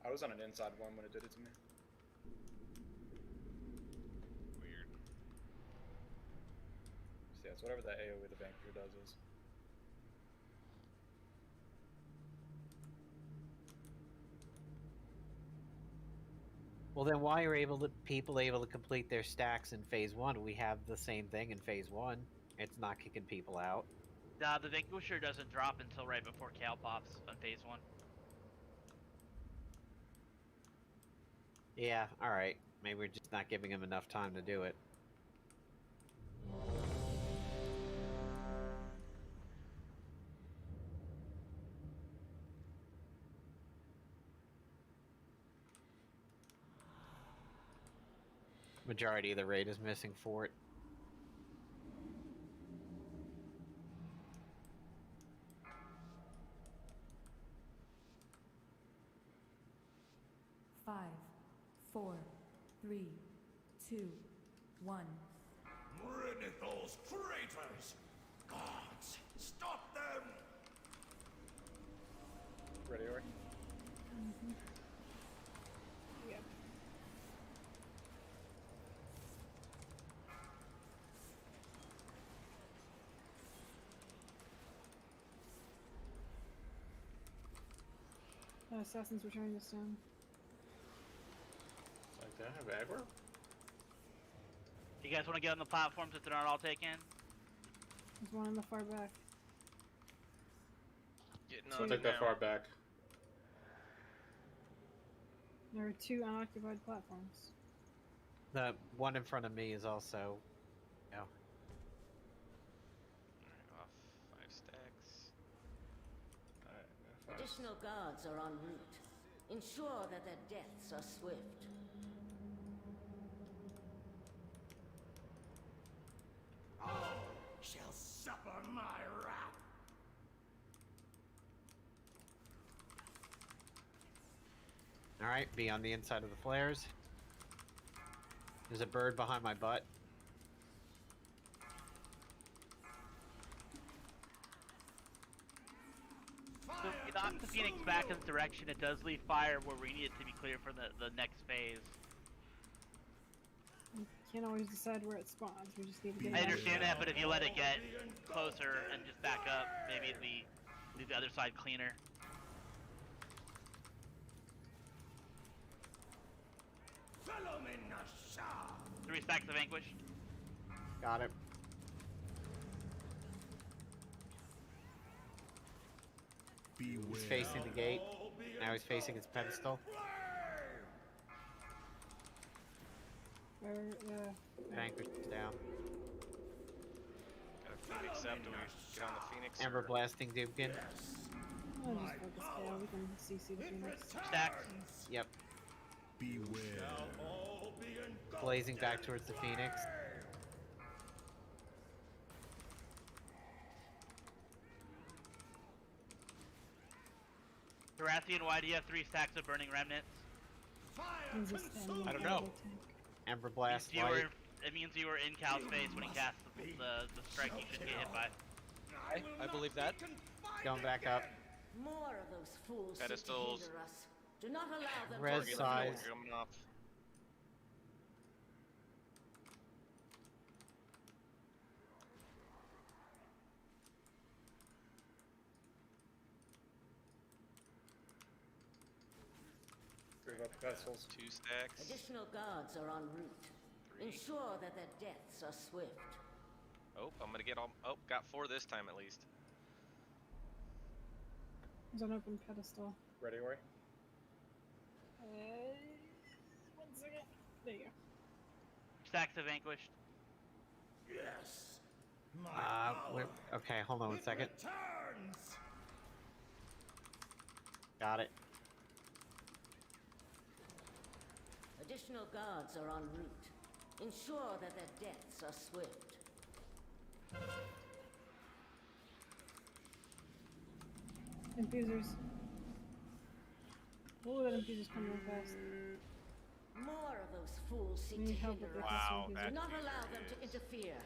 I was on an inside one when it did it to me. Weird. So yeah, it's whatever that AoE the Vanquisher does is. well, then why are people able to complete their stacks in phase 1? We have the same thing in phase 1. It's not kicking people out. Nah, the Vanquisher doesn't drop until right before Kale pops on phase 1. Yeah, all right. Maybe we're just not giving him enough time to do it. Majority of the raid is missing fort. Five, 4, 3, 2, 1. Renethos traitors! Gods, stop them! Ready, Ori? Assassins were trying this down. Like that, have aggro? You guys want to get on the platforms if they're not all taken? There's one in the far back. Getting I'll on take it that now. far back. There are 2 unoccupied platforms. The one in front of me is also. Yeah. Alright, off 5 stacks. Alright, Additional guards are en route. Ensure that their deaths are swift. All shall suffer my wrath. All right, be on the inside of the flares. There's a bird behind my butt. So if you knock the Phoenix back in the direction, it does leave fire where we need it to be clear for the next phase. You can't always decide where it spawns. We just need to get I it. understand that, but if you let it get closer and just back up, maybe it'd be leave the other side cleaner. Follow me, Nasha. 3 stacks of Vanquished. Got it. He's facing the gate. Now he's facing his pedestal. Where, Vanquish is down. Got a Phoenix up. Do we get on the Phoenix? Ember blasting Dubkin. I'll just focus scale. We can CC the Phoenix. Stacks. Yep. Beware. Blazing back towards the Phoenix. Tarathian, why do you have 3 stacks of Burning Remnants? He's just standing I don't on know. the tank. Ember blast You light. were, it means you were in Cal's face when he cast the strike you shouldn't get hit by. I believe that. Going back up. More of those fools seek to Pedestals. hinder us. Do not allow them Res to size. Coming off. Three about the pedestals. 2 stacks. Additional guards are en route. 3. Ensure that their deaths are swift. Oh, I'm gonna get all. Oh, got 4 this time at least. There's an open pedestal. Ready, Ori? 1 second. There you go. Stacks of Vanquished. Yes. Okay, hold on 1 second. Returns. Got it. Additional guards are en route. Ensure that their deaths are swift. Infusers. Oh, that infuser's coming in fast. More of those fools seek to Need help hinder with us. Wow, this that Do not dude allow them to is interfere.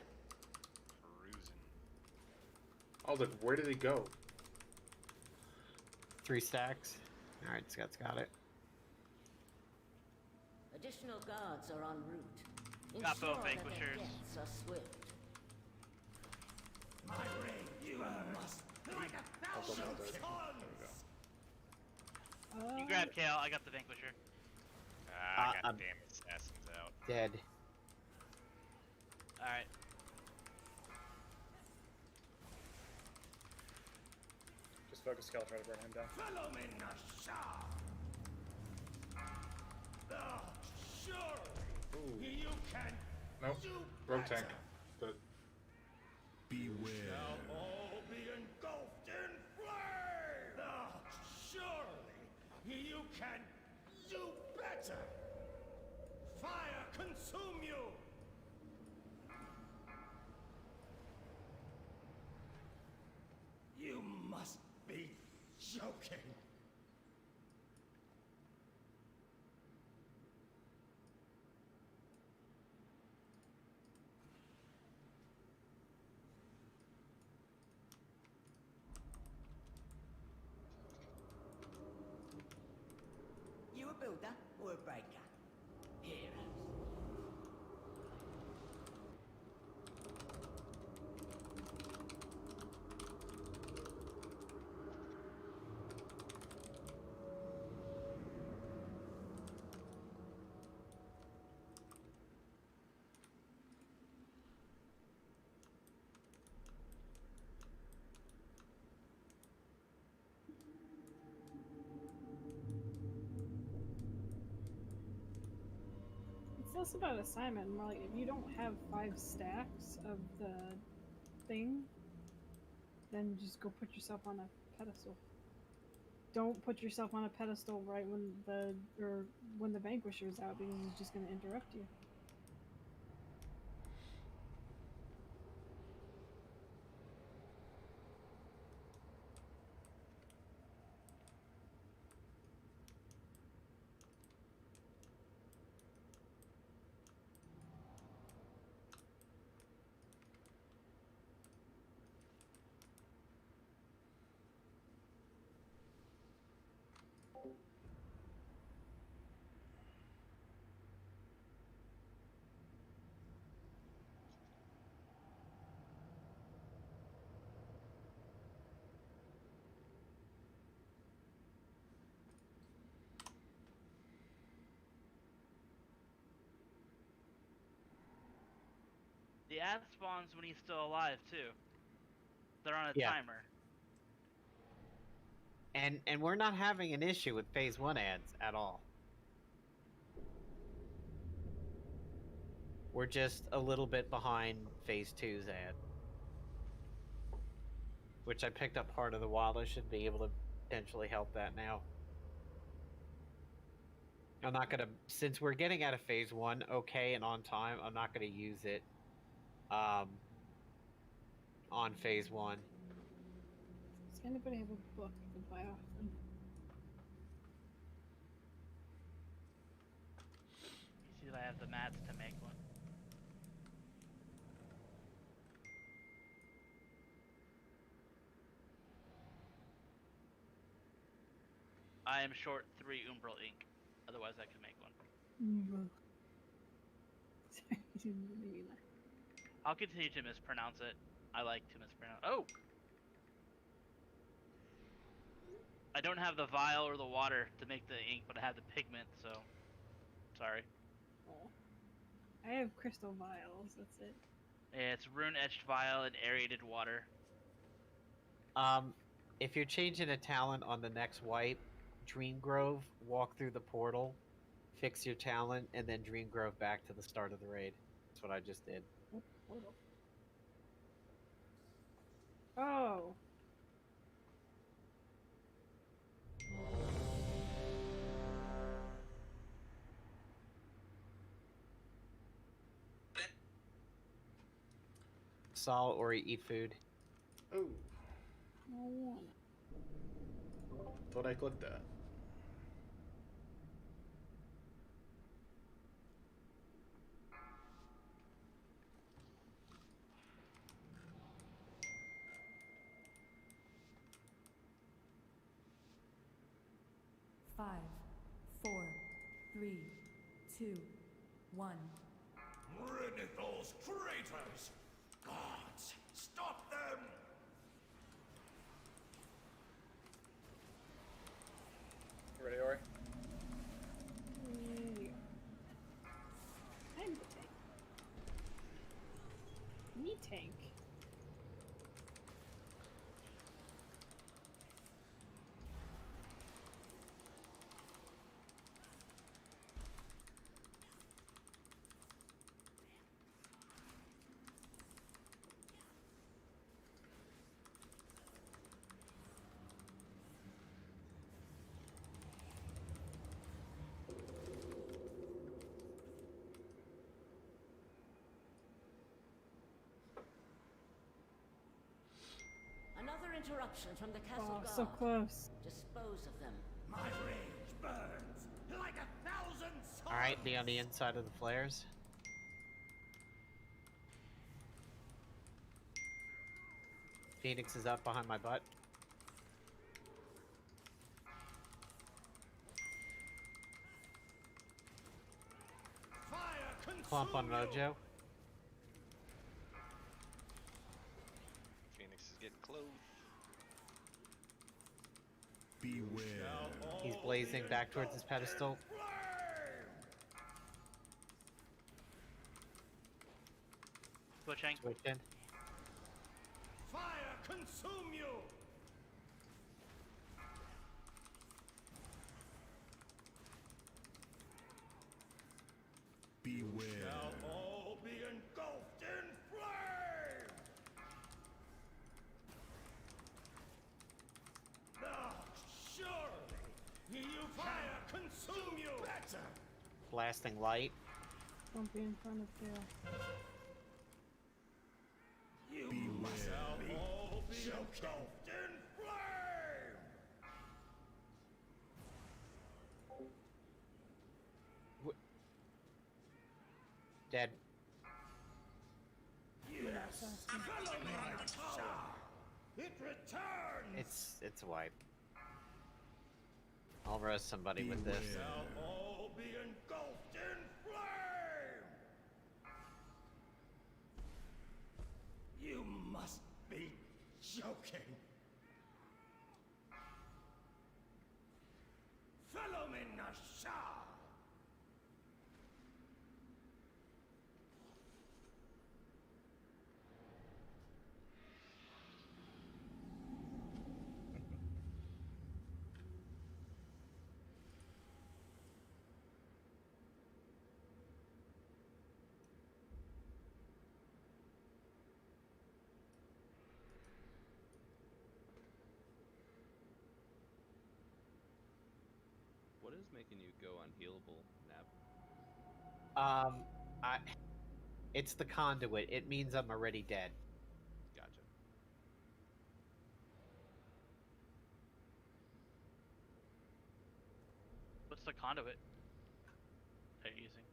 Cruising. I was like, where did he go? 3 stacks. All right, Scott's got it. Additional guards are en route. Got both Ensure that their Vanquishers. deaths are swift. My ring, you must like a Also thousand not dead. tons. You grab Kale, I got the Vanquisher. Ah, I'm goddamn assassins out. Dead. Alright. Just focus scale, try to burn him down. Follow me, Nasha. Sure. You can Nope. do Rogue better. tank. But Beware. Shall all be engulfed in flame. Surely you can do better. Fire consume you. You must be joking. You a builder or a breaker? Heroes. It's less about assignment, more like if you don't have 5 stacks of the thing, then just go put yourself on a pedestal. Don't put yourself on a pedestal right when the Vanquisher's out, because it's just going to interrupt you. The ad spawns when he's still alive too. They're on a Yeah. timer. And we're not having an issue with Phase 1 ads at all. We're just a little bit behind Phase 2's ad. Which I picked up Heart of the Wild. I should be able to potentially help that now. I'm not gonna, since we're getting out of Phase 1 okay and on time, I'm not gonna use it on Phase 1. Does anybody have a book I could buy off them? See if I have the mats to make one. I am short 3 Umbral ink. Otherwise, I can make one. Sorry, I didn't really mean that. I'll continue to mispronounce it. I like to mispronounce. Oh! I don't have the vial or the water to make the ink, but I have the pigment, so... Sorry. Oh. I have crystal vials, that's it. Yeah, it's rune-etched vial and aerated water. If you're changing a talent on the next wipe, Dreamgrove, walk through the portal, fix your talent, and then Dreamgrove back to the start of the raid. That's what I just did. Oh. Sol or eat food. Oh, Oh. thought I clicked that. Five, 4, 3, 2, 1. Rinithal's traitors! Guards, stop them! You ready, Ori? Yeah. I'm the tank. Me tank. Another interruption from the castle guard. So close. Dispose of them. My rage burns like 1,000 swords! Alright, be on the inside of the flares. Phoenix is up behind my butt. Clump on Mojo. Phoenix is getting close. Beware. He's blazing back towards his pedestal. Switching. Switching. Fire consume you! Beware. fire consume you better. Blasting light. Don't be in front of Phil. You must all be engulfed in flame. Dead. Yes, follow me, my tower. It returns. It's a wipe. I'll roast somebody with this. Shall all be engulfed in flame. You must be joking. Follow me, Nashar. What is making you go unhealable, Nab? It's the conduit. It means I'm already dead. Gotcha. What's the conduit they're using?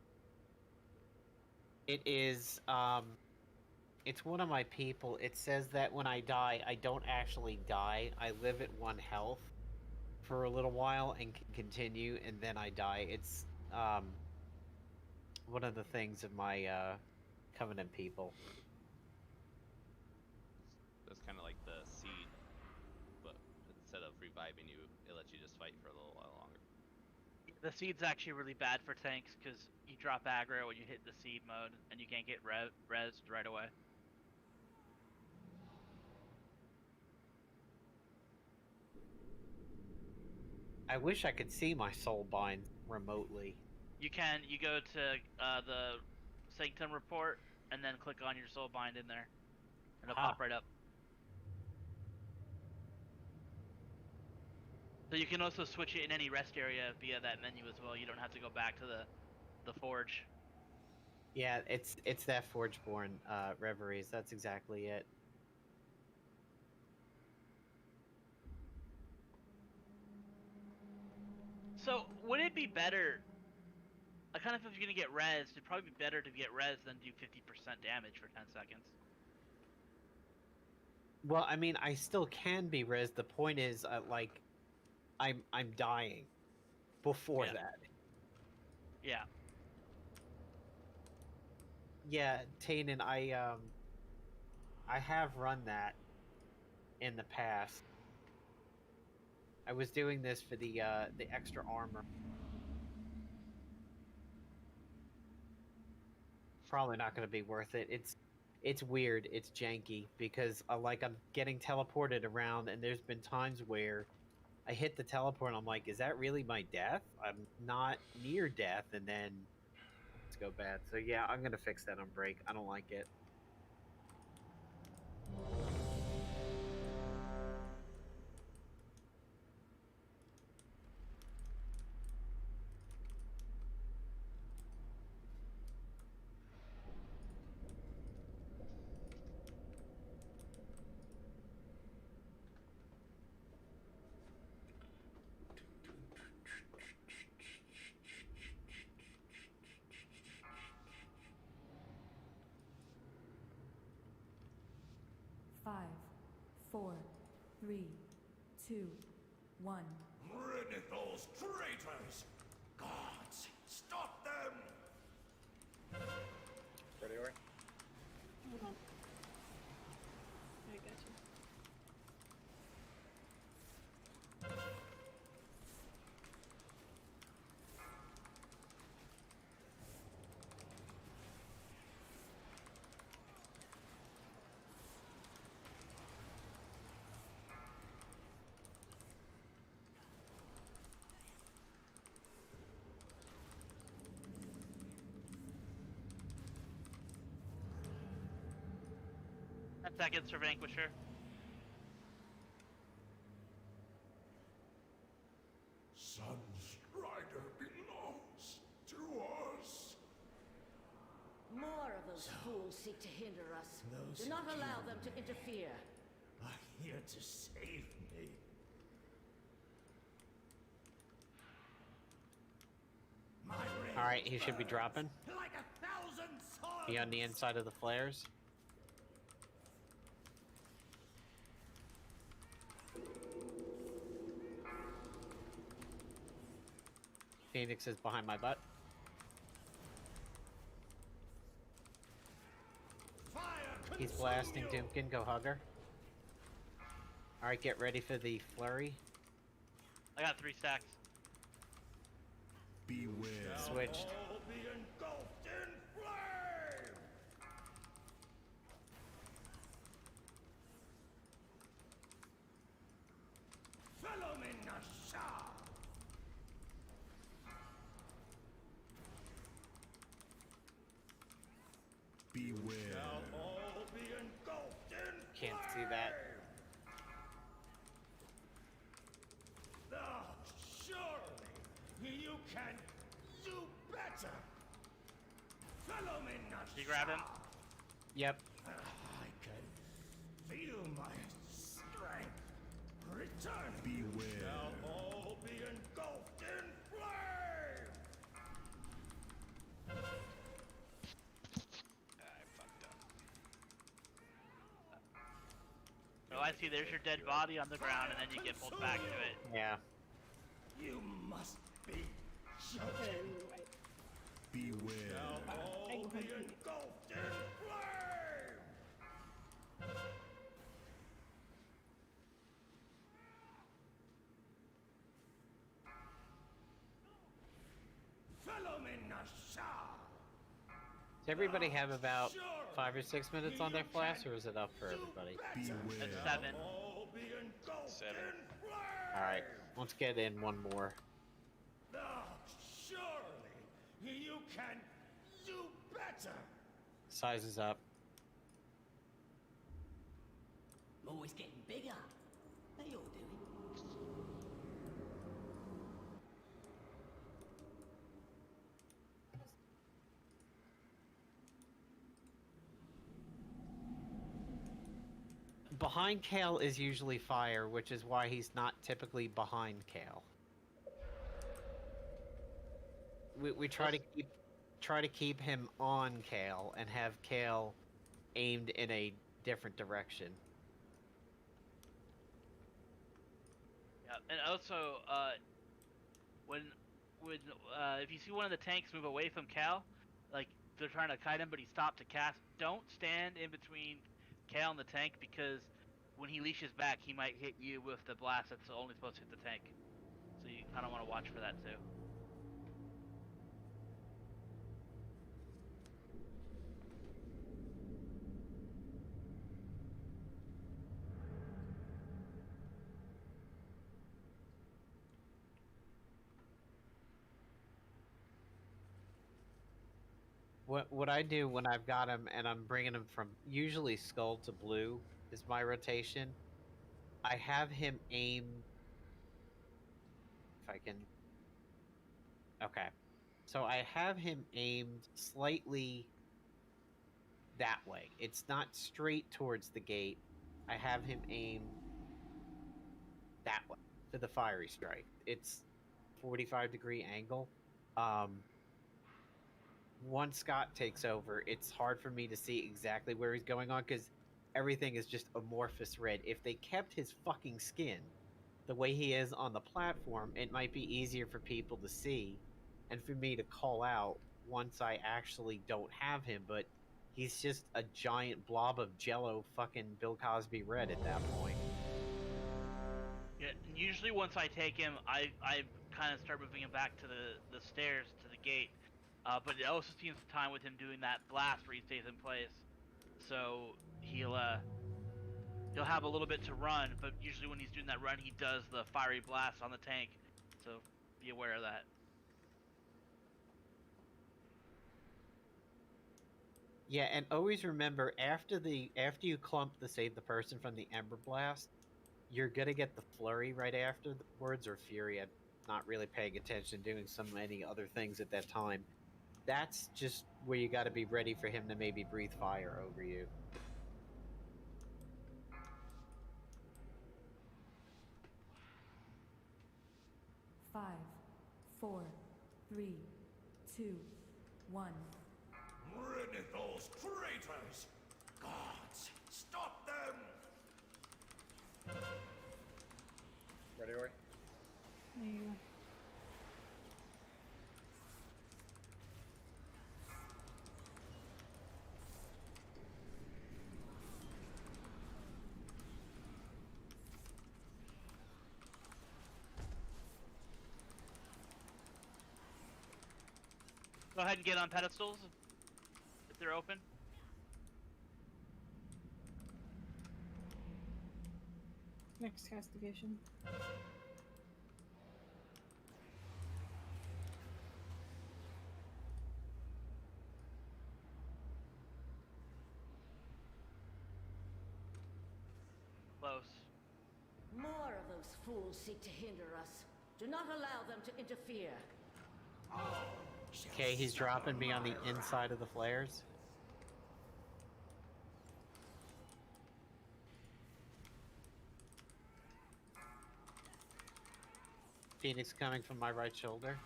It is, it's one of my people. It says that when I die, I don't actually die. I live at 1 health for a little while and can continue, and then I die. It's, one of the things of my, Covenant people. That's kind of like the seed, but instead of reviving you, it lets you just fight for a little while longer. The seed's actually really bad for tanks because you drop aggro when you hit the seed mode, and you can't get rezzed right away. I wish I could see my soul bind remotely. You can. You go to the Sanctum report, and then click on your soul bind in there, and it'll pop right up. So you can also switch it in any rest area via that menu as well. You don't have to go back to the forge. Yeah, it's that Forgeborn Reveries. That's exactly it. So would it be better? I kind of, if you're gonna get rezzed, it'd probably be better to get rezzed than do 50% damage for 10 seconds. Well, I mean, I still can be res. The point is, like, I'm dying before that. Yeah. Yeah, Tainen, I have run that in the past. I was doing this for the extra armor. Probably not going to be worth it. It's weird. It's janky because like I'm getting teleported around, and there's been times where I hit the teleport and I'm like, is that really my death? I'm not near death, and then it's go bad. So yeah, I'm gonna fix that on break. I don't like it. Five, 4, 3, 2, 1. Rid of those traitors! Gods, stop them! Ready, Ori? Hold on. I got you. Seconds for Vanquisher. Sons Those fools seek to hinder us. Those Do not who allow kill them to me interfere. are here to save me. My All right, he should be dropping. like 1,000 swords. Be on the inside of the flares. Phoenix is behind my butt. He's blasting Doomkin, go hug her. Alright, get ready for the flurry. I got 3 stacks. Beware. Switched. All be engulfed in flame. Follow me, Nasha. Beware. Shall all be engulfed in Can't see that. Ah, surely you can do better. Follow me, Nasha. You grab him? Yep. I can feel my strength return. Beware. Shall all be engulfed in flame. I fucked up. Oh, I see. There's your dead body on the ground, and then you get pulled back to it. Yeah. You must be shut. Beware. Shall all be engulfed in flame. Follow me, Nasha. Does everybody have about 5 or 6 minutes on their flash, or is it up for everybody? Beware. That's 7. All be engulfed 7. in flame. Alright, let's get in one more. Ah, surely you can do better. Size is up. Always getting bigger. How you all doing? Behind Kale is usually fire, which is why he's not typically behind Kale. We try to keep him on Kale and have Kale aimed in a different direction. Yeah, and also, when if you see one of the tanks move away from Cal, like they're trying to kite him, but he stopped to cast. Don't stand in between Cal and the tank, because when he leashes back, he might hit you with the blast that's only supposed to hit the tank. So you kind of want to watch for that too. What I do when I've got him and I'm bringing him from usually skull to blue is my rotation. I have him aim. If I can. Okay. So I have him aimed slightly that way. It's not straight towards the gate. I have him aimed that way to the fiery strike. It's 45-degree angle. Once Scott takes over, it's hard for me to see exactly where he's going on because everything is just amorphous red. If they kept his fucking skin the way he is on the platform, it might be easier for people to see and for me to call out once I actually don't have him, but he's just a giant blob of jello fucking Bill Cosby red at that point. Yeah, and usually once I take him, I kind of start moving him back to the stairs to the gate. But it also seems the time with him doing that blast where he stays in place. So he'll have a little bit to run, but usually when he's doing that run, he does the fiery blast on the tank. So be aware of that. Yeah, and always remember after you clump to save the person from the Ember Blast, you're gonna get the flurry right afterwards, or fury. I'm not really paying attention, doing so many other things at that time. that's just where you got to be ready for him to maybe breathe fire over you. Five, 4, 3, 2, 1. Rid of those traitors! Gods, stop them! Ready, Ori? There you go. Go ahead and get on pedestals if they're open. Next castigation. Close. More of those fools seek to hinder us. Do not allow them to interfere. Okay, he's dropping me on the inside of the flares. Phoenix coming from my right shoulder.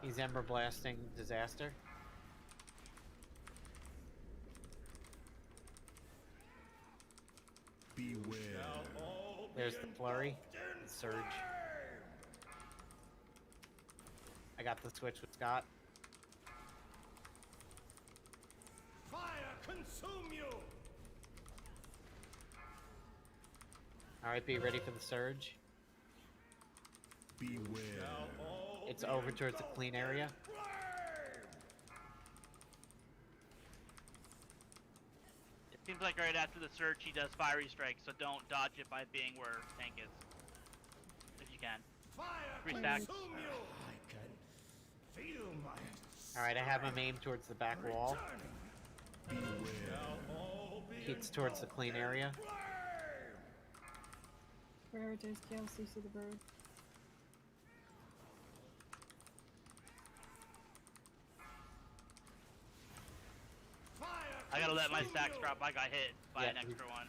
He's Ember Blasting Disaster. Beware. There's the flurry, the surge. I got the switch with Scott. Fire consume you! Alright, be ready for the surge. Beware. It's over towards the clean area. It seems like right after the surge he does fiery strike, so don't dodge it by being where tank is. If you can. 3 stacks. Alright, I have him aimed towards the back wall. Keeps towards the clean area. Prioritize kill, CC the bird. I gotta let my stacks drop. I got hit by an extra one.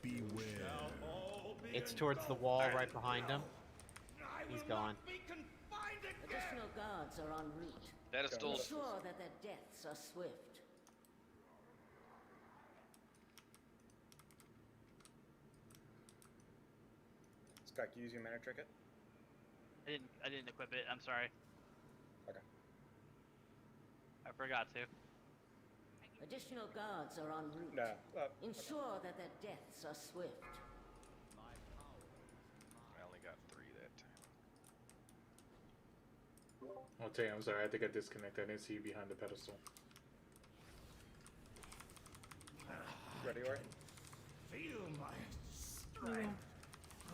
Beware. It's towards the wall right behind him. He's gone. Additional guards are en route. Pedestals. Ensure that their deaths are swift. Scott, can you use your mana trinket? I didn't equip it. I'm sorry. Okay. I forgot to. Additional guards are en route. No. Ensure that their deaths are swift. I only got 3 that time. I'll tell you, I'm sorry, I think I disconnected. I didn't see you behind the pedestal. Ready, Ori? Feel my strength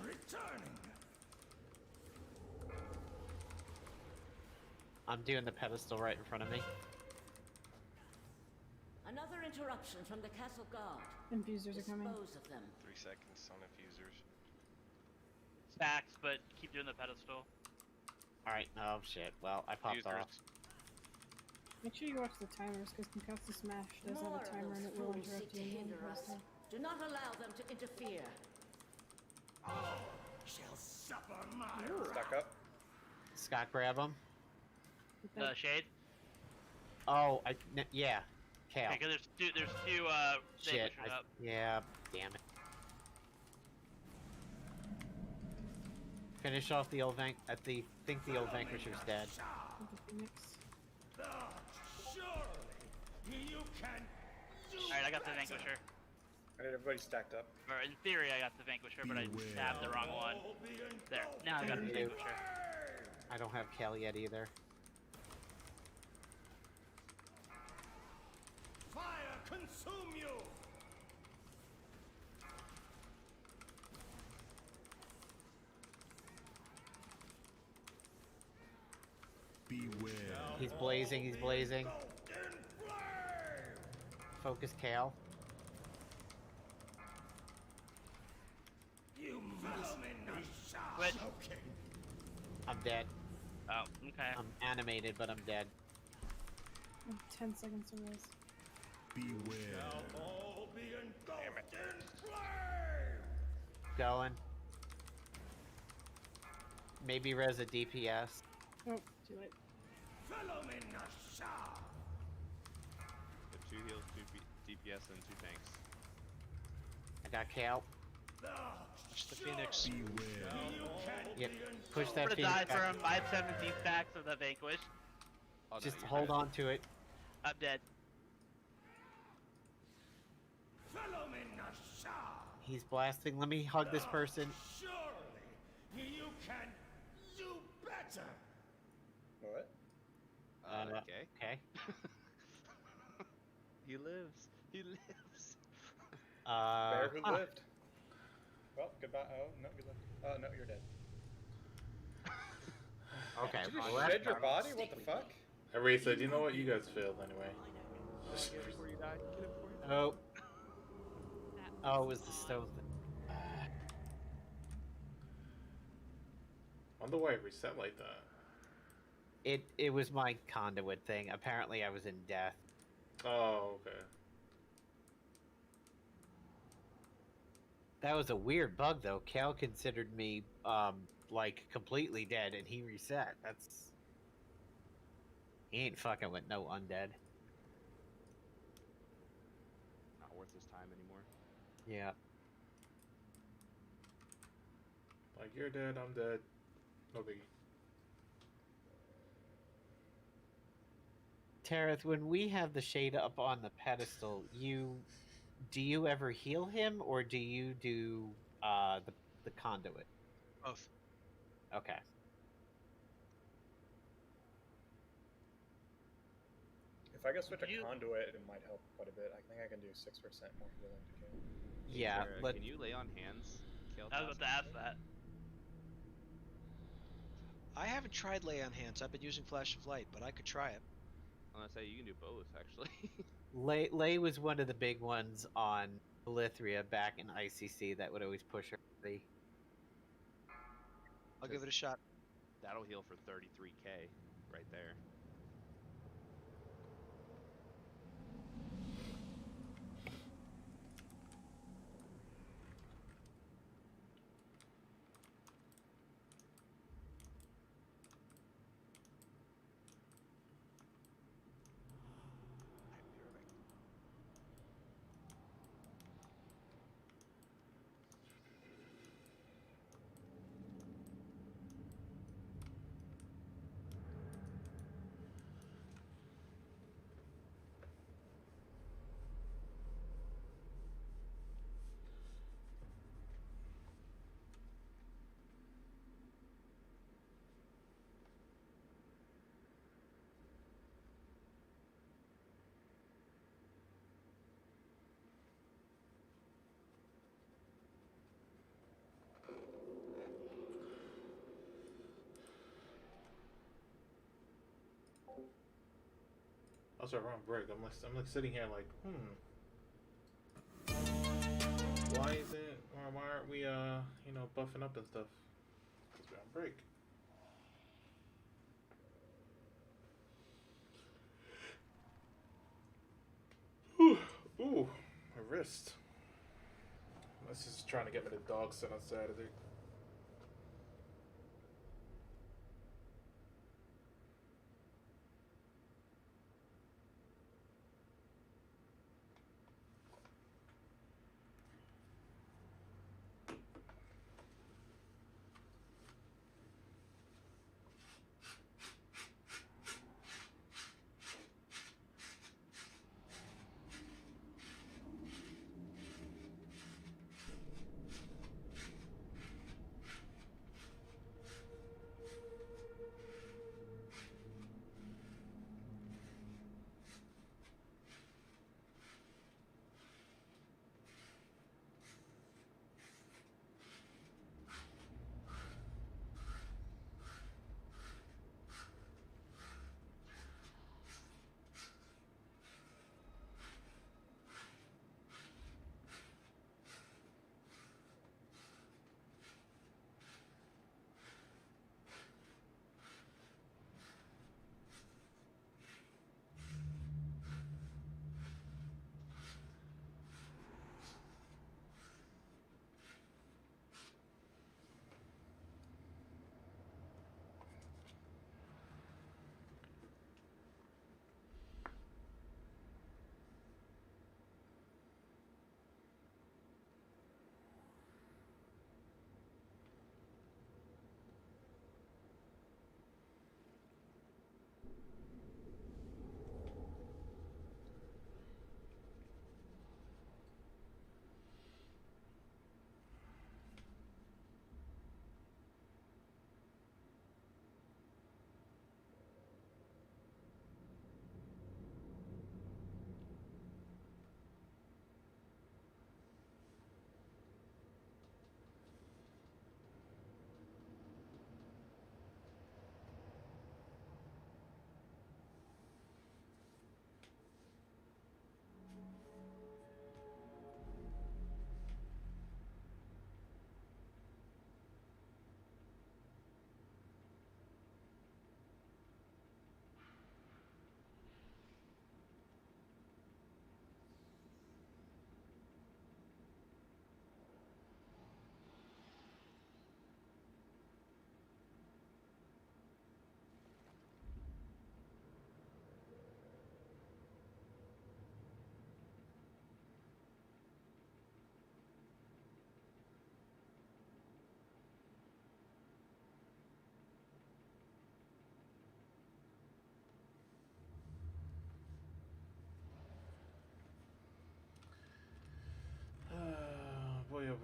returning. I'm doing the pedestal right in front of me. Another interruption from the castle guard. Infusers are coming. Dispose of them. 3 seconds on infusers. Stacks, but keep doing the pedestal. Alright, oh shit. Well, I popped off. Make sure you watch the timers, because Concussive Smash does have a timer and it will interrupt you. Do not allow them to interfere. Shall suffer my Stack up. Scott, grab him. The shade. Oh, yeah. Kale. Okay, 'cause there's two Shit. vanquishers up. Yeah, damn it. Finish off the old think the old Vanquisher's dead. Alright, I got the Vanquisher. Alright, everybody stacked up. Or in theory, I got the Vanquisher, but I stabbed the wrong one. There. Now I got the Vanquisher. I don't have Kel yet either. fire consume you! Beware. He's blazing, he's blazing. Focus Kale. Quit. I'm dead. Oh, okay. I'm animated, but I'm dead. 10 seconds to res. Beware. All be engulfed in flame. Going. Maybe res a DPS. Oh, too late. Follow me, Nasha. The 2 heals, 2 DPS, and 2 tanks. I got Kale. Push the Phoenix. Yep. Push I'm that gonna Phoenix die back. from. I have 17 stacks of the Vanquish. Oh, no, Just you're hold dead. on to it. I'm dead. Follow me, Nasha. He's blasting. Let me hug this person. Surely you can do better. What? Okay. Okay. He lives. He lives. Bear who Huh. lived. Well, goodbye. Oh, no, you lived. Oh, no, you're dead. Okay. Did you well, just that's shed your not- body? What the fuck? Everybody said, you know what? You guys failed anyway. Get it before you die. Get it before you die. Oh. Oh, it was the stone thing. Wonder why it reset like that. It was my conduit thing. Apparently, I was in death. Oh, okay. That was a weird bug, though. Cal considered me like completely dead, and he reset. That's he ain't fucking with no undead. Not worth his time anymore. Yeah. Like, you're dead, I'm dead. No biggie. Tareth, when we have the shade up on the pedestal, do you ever heal him, or do you do the conduit? Both. Okay. If I could switch a You- conduit, it might help quite a bit. I think I can do 6% more healing to kill. Yeah. Sarah, can you lay on hands? Kill I was about to ask that. I haven't tried lay on hands. I've been using flash of light, but I could try it. I'm gonna say you can do both, actually. Lay was one of the big ones on Elithria back in ICC that would always push her. I'll give it a shot. That'll heal for 33k right there. That's a wrong break. I'm like sitting here like, why isn't, or why aren't we, you know, buffing up and stuff? Because we're on break. Ooh, my wrist. This is trying to get me the dog sit on Saturday.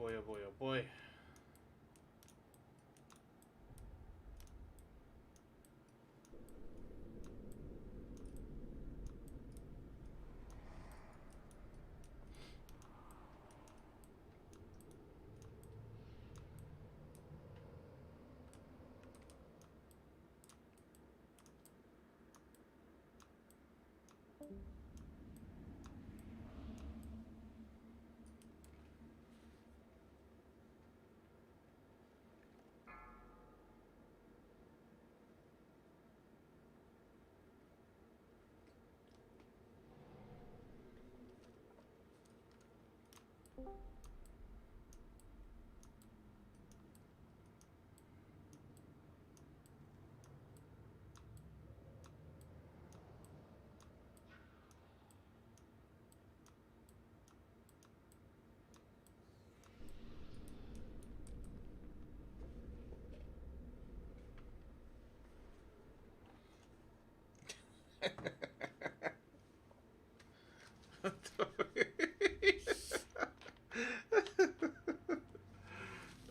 boy, oh boy, oh boy.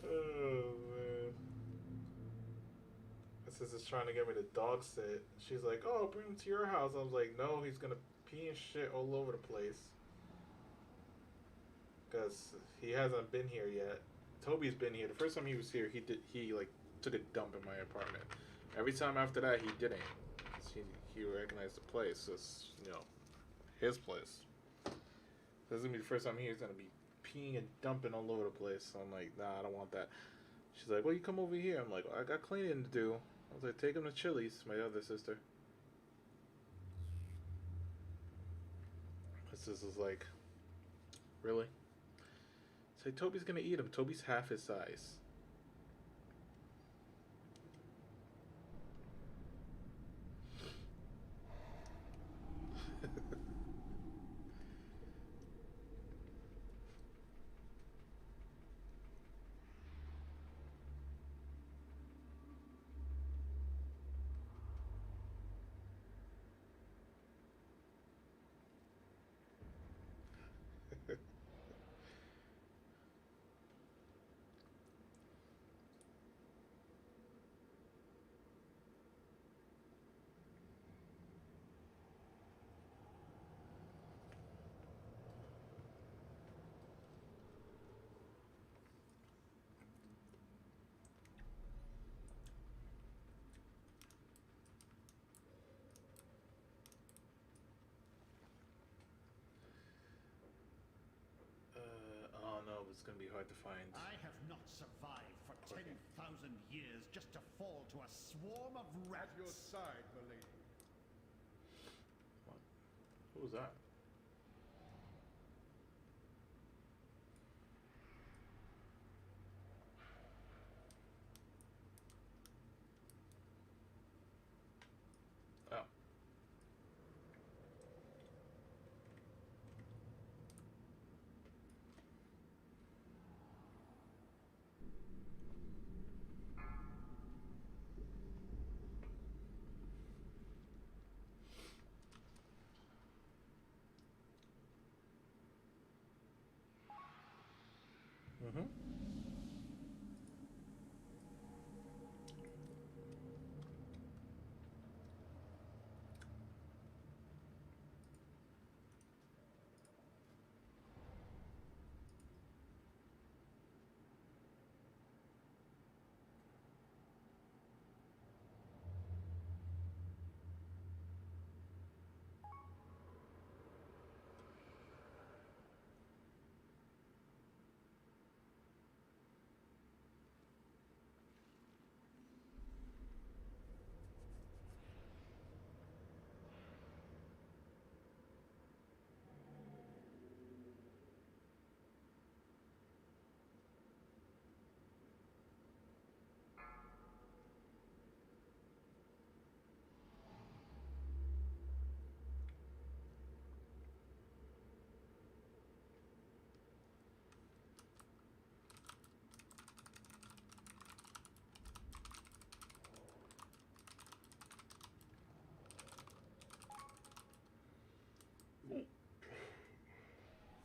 Oh man. This is trying to get me to dog sit. She's like, "Oh, bring him to your house." I was like, "No, he's gonna pee and shit all over the place." Cause he hasn't been here yet. Toby's been here. The first time he was here, he like took a dump in my apartment. Every time after that, he didn't. He recognized the place as, you know, his place. This is gonna be the first time he's gonna be peeing and dumping all over the place. So I'm like, nah, I don't want that. She's like, well, you come over here. I'm like, well, I got cleaning to do. I was like, take him to Chili's, my other sister. My sister's like, really? Say, Toby's gonna eat him. Toby's half his size. Oh no, it's gonna be hard to find. I have not survived for 10,000 years just to fall to a swarm of rats. At your side, milady. What? Who was that? Oh. Mm-hmm.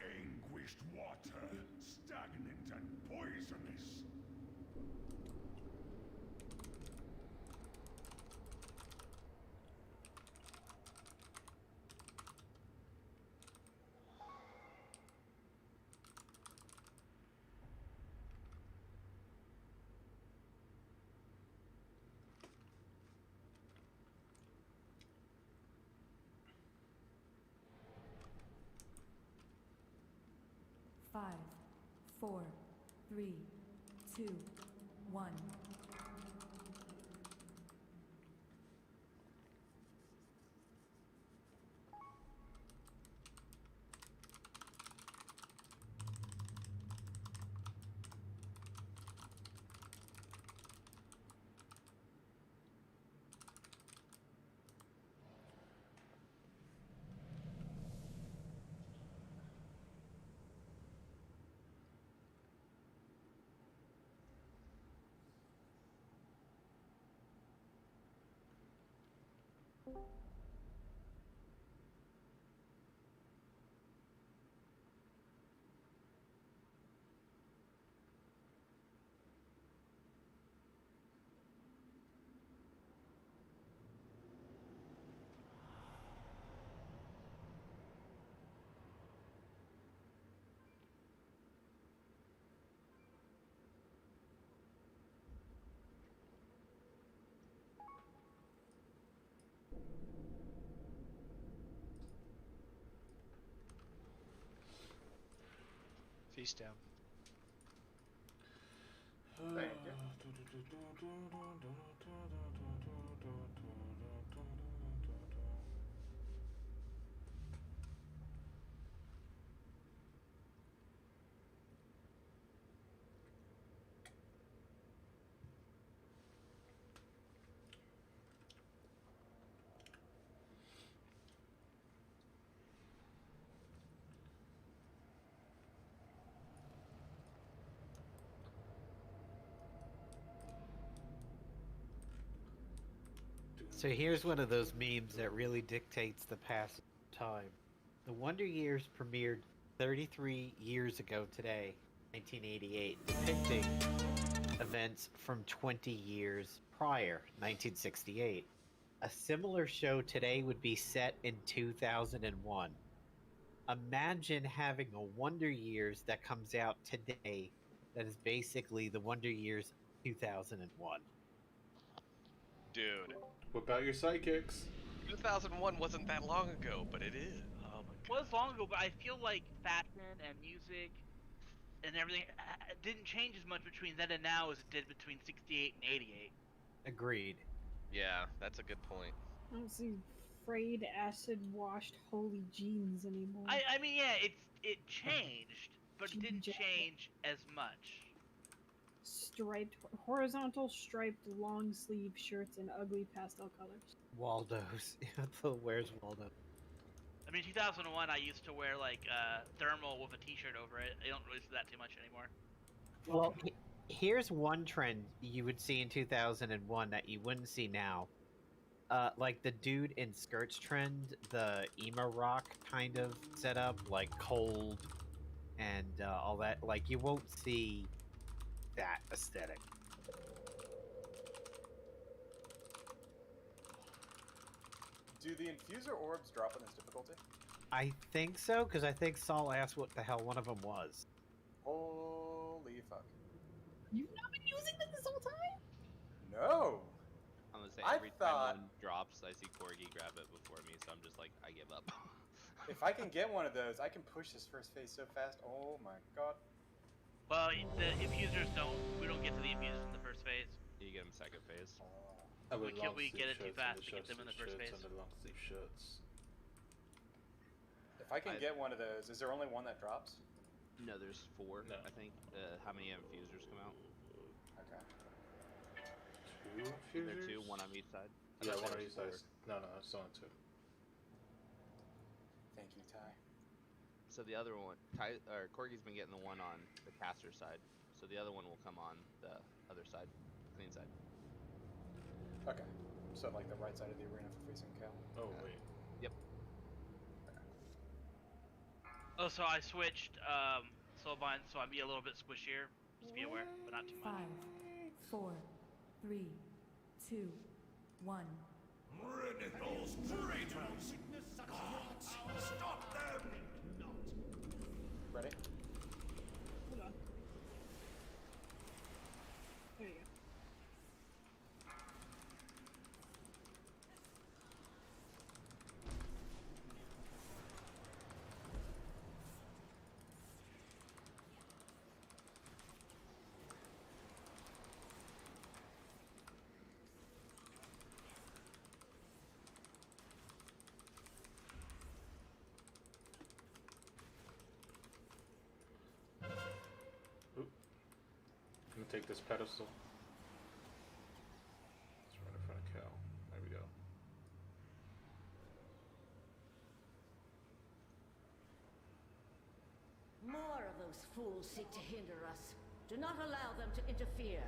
Anguished water, stagnant and 5, 4, 3, 2, 1. Feast down. Thank you. So here's one of those memes that really dictates the passage of time. The Wonder Years premiered 33 years ago today, 1988, depicting events from 20 years prior, 1968. A similar show today would be set in 2001. Imagine having a Wonder Years that comes out today that is basically the Wonder Years 2001. Dude. Whip out your sidekicks. 2001 wasn't that long ago, but it is. Oh my god. Was long ago, but I feel like fashion and music and everything didn't change as much between then and now as it did between 68 and 88. Agreed. Yeah, that's a good point. I don't see frayed acid-washed holy jeans anymore. I mean, yeah, it changed, but it didn't change as much. Striped, horizontal striped long sleeve shirts in ugly pastel colors. Waldo's. Where's Waldo? I mean, 2001, I used to wear like thermal with a t-shirt over it. I don't really see that too much anymore. Well, here's one trend you would see in 2001 that you wouldn't see now. Like the dude in skirts trend, the emo rock kind of setup, like Cold and all that. Like, you won't see that aesthetic. Do the infuser orbs drop on this difficulty? I think so, because I think Saul asked what the hell one of them was. Holy fuck. You've not been using them this whole time? No! I'm gonna say I every thought- time one drops, I see Corgi grab it before me, so I'm just like, I give up. If I can get one of those, I can push this first phase so fast. Oh my god. Well, the infusers we don't get to the infusers in the first phase. You get them second phase. We get it too fast to get them in the first phase. If I can get one of those, is there only one that drops? No, there's 4, I think. How many infusers come out? Okay. 2 There infusers? 2, one on each side. Yeah, one on each side. No, it's only 2. Thank you, Ty. So the other one, Corgi's been getting the one on the caster side, so the other one will come on the other side, clean side. Okay. So like the right side of the arena for facing Cal. Oh wait. Yep. Oh, so I switched Soulbind, so I'd be a little bit squishier. Just be aware, but not too much. 5, 4, 3, 2, 1. Rid those traitors! Gods, stop them! Ready? Hold on. There you go. I'm gonna take this pedestal. It's right in front of Cal. There we go. More of those fools seek to hinder us. Do not allow them to interfere.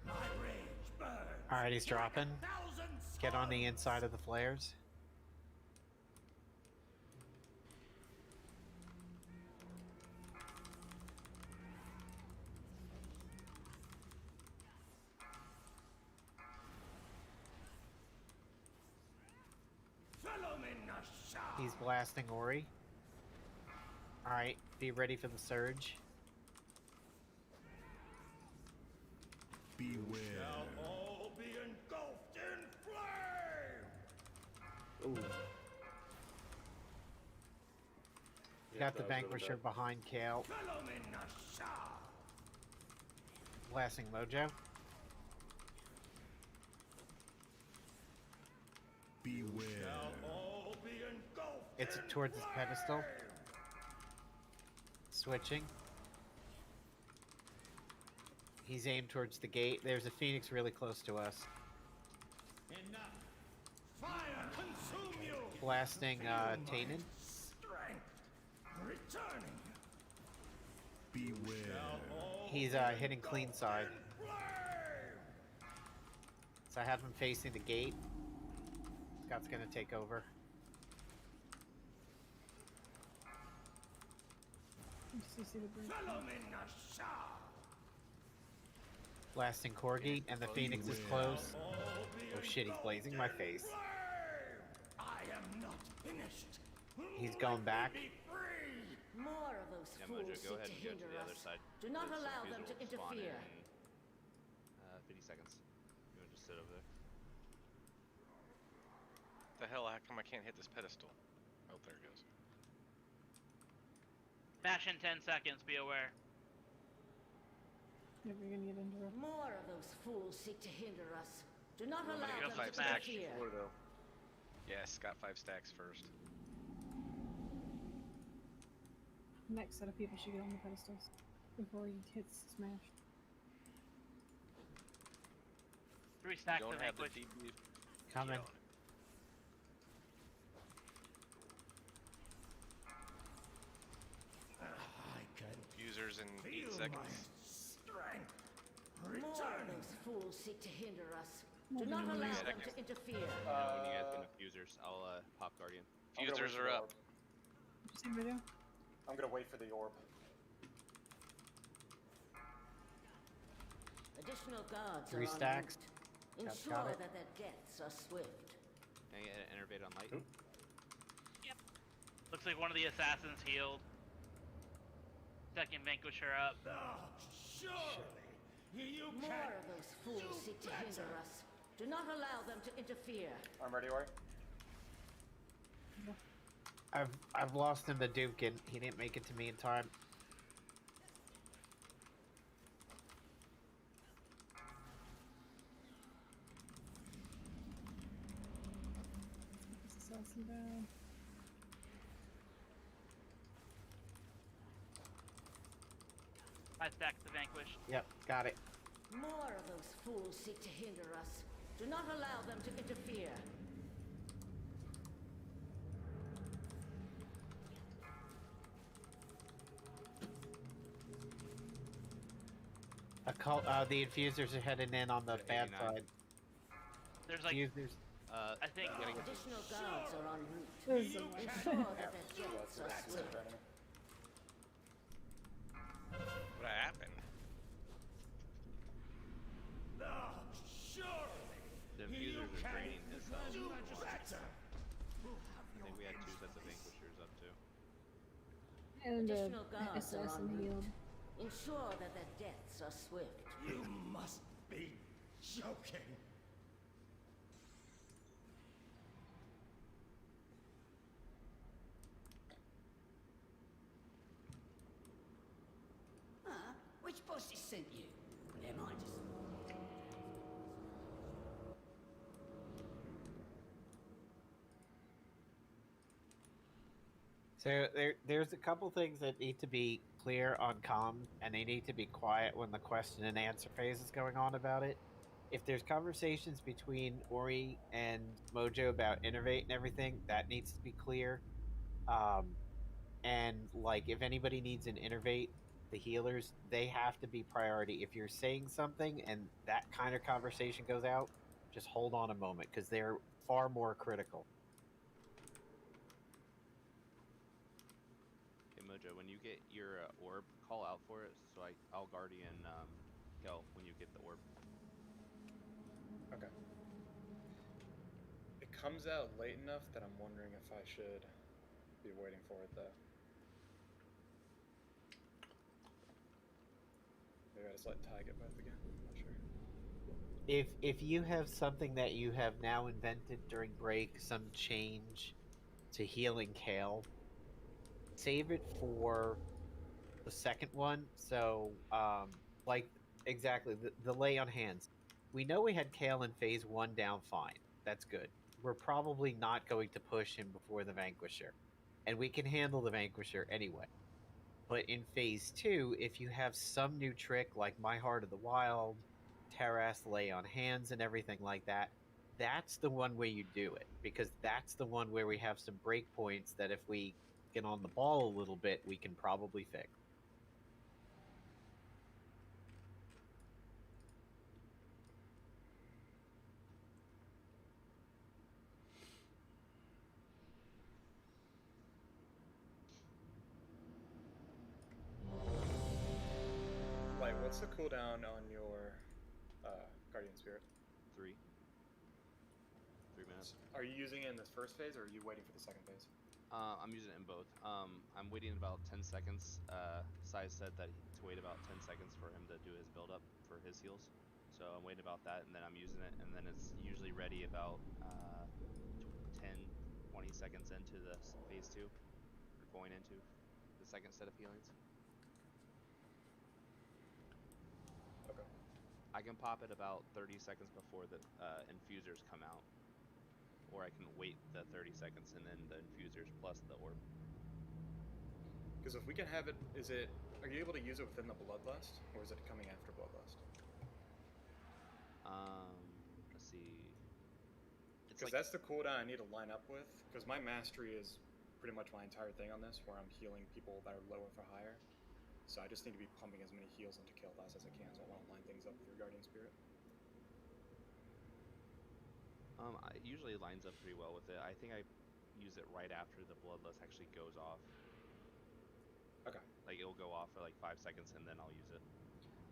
My rage burns. Alright, he's dropping. Thousand Get on the inside of the flares. He's blasting Ori. Alright, be ready for the surge. Beware. Shall all be engulfed in flame. Ooh. Got the Vanquisher behind Kale. Blasting Mojo. Beware. It's towards his pedestal. Switching. He's aimed towards the gate. There's a Phoenix really close to us. Enough. Fire consume you. Blasting Tainen. Strength returning. Beware. He's hitting clean side. So I have him facing the gate. Scott's gonna take over. Blasting Corgi, and the Phoenix is close. Oh shit, he's blazing my face. I am not finished. He's going back. More of those Yeah, fools Mojo, go seek ahead to and go to hinder the other us. side. Do not There's allow some them to fuse will spawn interfere. in, 50 seconds. You want to just sit over there? The hell? How come I can't hit this pedestal? Oh, there it goes. Smash in 10 seconds, be aware. Never gonna get into it. More of those fools seek to hinder us. Do not I'm gonna allow go them 5 to stacks interfere. before though. Yes, got 5 stacks first. Next set of people should get on the pedestals before he hits smash. 3 stacks Don't to have the Vanquish. debuff. Coming. I can Users in 8 feel seconds. my strength More of returning. those fools seek to hinder us. Do not allow them to interfere. You know, when you guys get fusers, I'll pop Guardian. Fusers are up. Did you see the video? I'm gonna wait for the orb. Additional guards 3 are en stacks. route. Got Ensure it. that their deaths are swift. Can I get an Enervate on light? Looks like one of the assassins healed. Second Vanquisher up. Surely, you More can of those fools seek to hinder us. Do not allow them to interfere. I'm ready, Ori. I've lost him to Duke, and he didn't make it to me in time. This assassin down. Five stacks to Vanquish. Yep, got it. More of those fools seek to hinder us. Do not allow them to interfere. The infusers are heading in on the bad 89. side. There's like, Infusers. I think, Additional guards are en route. This is Ensure that their deaths are swift. What happened? And Additional guards are SS en and route. healed. Ensure that their deaths are swift. You must be joking. Huh? Which bosses sent you? Never mind, just... So there's a couple things that need to be clear on comm, and they need to be quiet when the question and answer phase is going on about it. If there's conversations between Ori and Mojo about Innervate and everything, that needs to be clear. And like, if anybody needs an Innervate, the healers, they have to be priority. If you're saying something and that kind of conversation goes out, just hold on a moment, because they're far more critical. Hey Mojo, when you get your orb, call out for it, so I'll Guardian Kel when you get the orb. Okay. It comes out late enough that I'm wondering if I should be waiting for it, though. Maybe I just let Ty get both again. I'm not sure. If you have something that you have now invented during break, some change to healing Kale, save it for the second one. So, like, exactly, the lay on hands. We know we had Kale in phase 1 down fine. That's good. We're probably not going to push him before the Vanquisher. And we can handle the Vanquisher anyway. But in phase 2, if you have some new trick like My Heart of the Wild, Terras, Lay on Hands, and everything like that, that's the one where you do it. Because that's the one where we have some breakpoints that if we get on the ball a little bit, we can probably fix. Like, what's the cooldown on your Guardian Spirit? 3 minutes. Are you using it in this first phase, or are you waiting for the second phase? I'm using it in both. I'm waiting about 10 seconds. Sai said that to wait about 10 seconds for him to do his build up for his heals. So I'm waiting about that, and then I'm using it, and then it's usually ready about 10-20 seconds into the phase 2, or going into the second set of healings. Okay. I can pop it about 30 seconds before the infusers come out, or I can wait the 30 seconds and then the infusers plus the orb. Because if we can have it, are you able to use it within the Bloodlust, or is it coming after Bloodlust? Let's see. Because that's the cooldown I need to line up with. Because my mastery is pretty much my entire thing on this, where I'm healing people that are lower for higher. So I just need to be pumping as many heals into Kael'thas as I can, so I want to line things up with your Guardian Spirit. It usually lines up pretty well with it. I think I use it right after the Bloodlust actually goes off. Okay. Like, it'll go off for like 5 seconds and then I'll use it.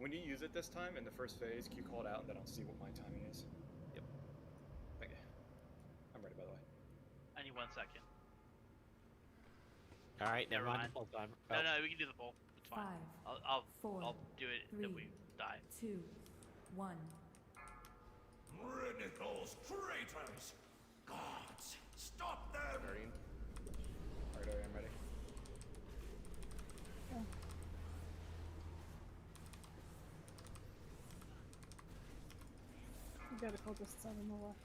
When you use it this time, in the first phase, can you call it out and then I'll see what my timing is? Yep. Okay. I'm ready, by the way. I need 1 second. Alright, never mind. mind. Full time. No, no, we can do the poll. It's fine. 5, I'll 4, I'll do it 3, if we die. 2, 1. Ridicles, traitors! Gods, stop them! Guardian. Alright, I'm ready. You got a cultist on the left.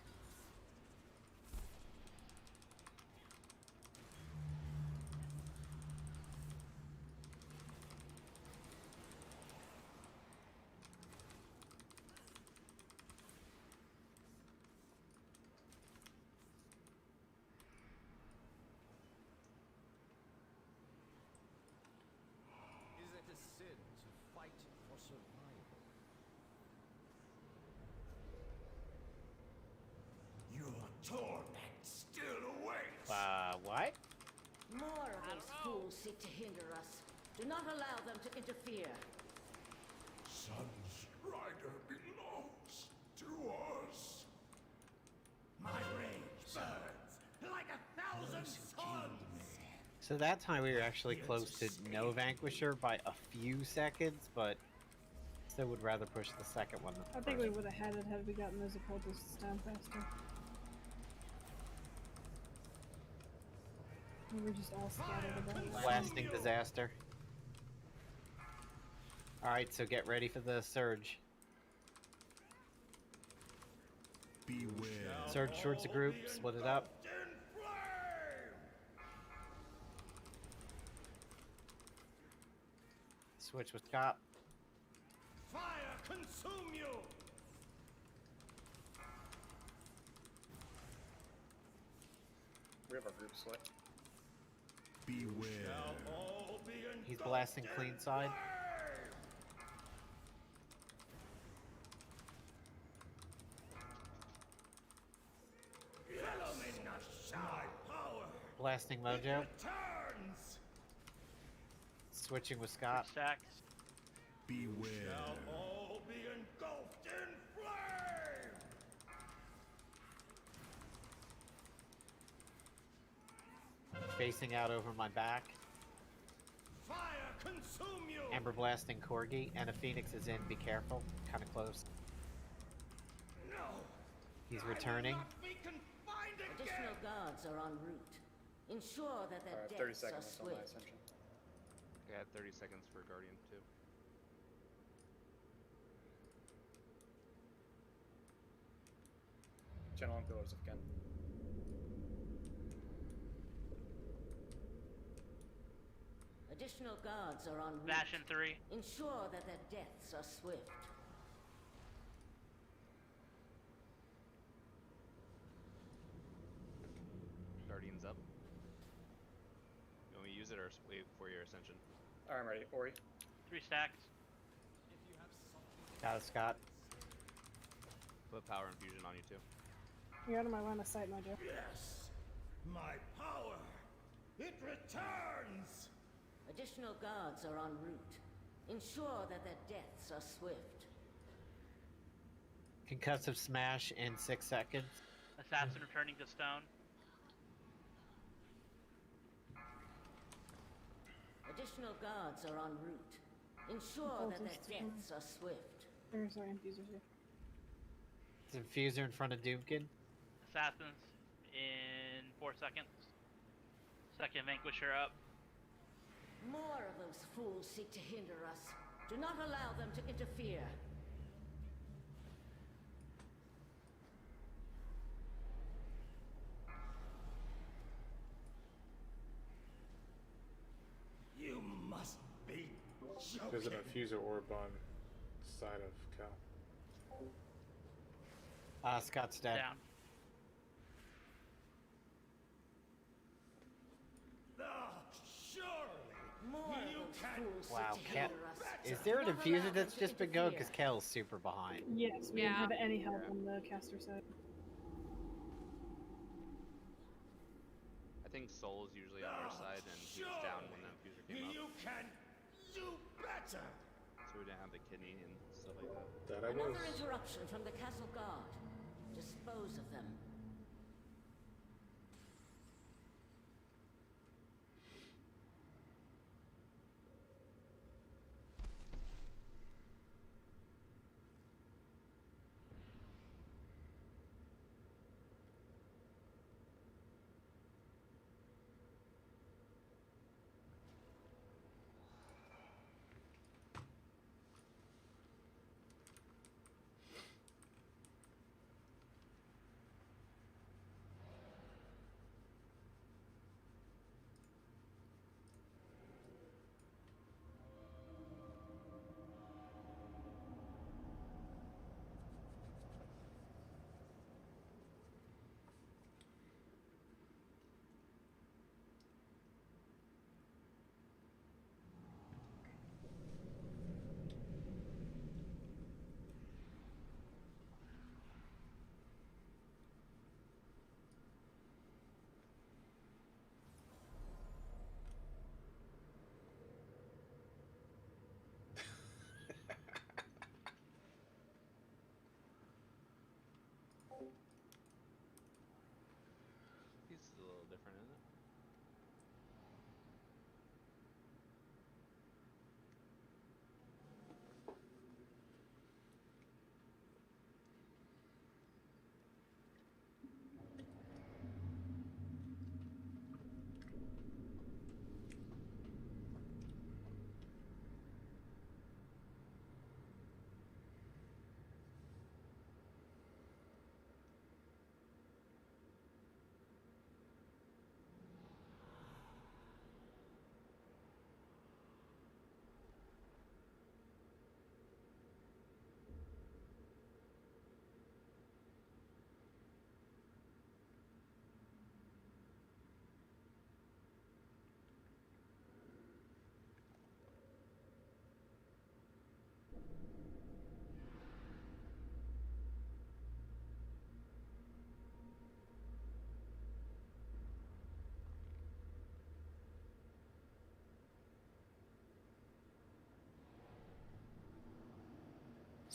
Is it a sin to fight for survival? Your torment still awaits! What? More of these fools seek to hinder us. Do not allow them to interfere. Sunstrider belongs to us. My rage burns like 1,000 suns. So that time we were actually close to no Vanquisher by a few seconds, but still would rather push the second one. I think we would have had it had we gotten those occultists down faster. We were just all scattered about. Blasting disaster. Alright, so get ready for the surge. Beware. Surge towards the group, split it up. Switch with Cop. Fire consume you. We have our group split. Beware. He's blasting clean side. Blasting Mojo. Switching with Scott. Stacks. Beware. All be engulfed in flame. Facing out over my back. Fire consume you. Amber blasting Corgi, and a Phoenix is in. Be careful. Kind of close. No. He's returning. Additional guards are en route. Ensure that their 30 deaths are seconds on my swift. ascension. I had 30 seconds for Guardian too. Channel on Pillars of Ken. Additional guards are en route. Bastion 3. Ensure that their deaths are swift. Guardian's up. You want me to use it or wait for your ascension? Alright, I'm ready. Ori. 3 stacks. Got it, Scott. Put power infusion on you too. You're out of my line of sight, Mojo. Yes. My power. It returns. Additional guards are en route. Ensure that their deaths are swift. Concussive smash in 6 seconds. Assassin returning to stone. Additional guards are en route. Ensure that their deaths are swift. There's our infusers here. It's Infuser in front of Doomkin. Assassins in 4 seconds. Second Vanquisher up. More of those fools seek to hinder us. Do not allow them to interfere. You must be joking. There's an infuser orb on the side of Cal. Scott's dead. Down. Surely. More of those fools Wow, seek to Kel. hinder us. Is there an Do not infuser allow that's them to just been going? Because interfere. Kel's super behind. Yes, we didn't Yeah. have any help on the caster side. I think Soul is usually on our side, and he was down when the infuser came You up, can do better. so we didn't have the kidney and stuff like that. That I Another was. interruption from the castle guard. Dispose of them.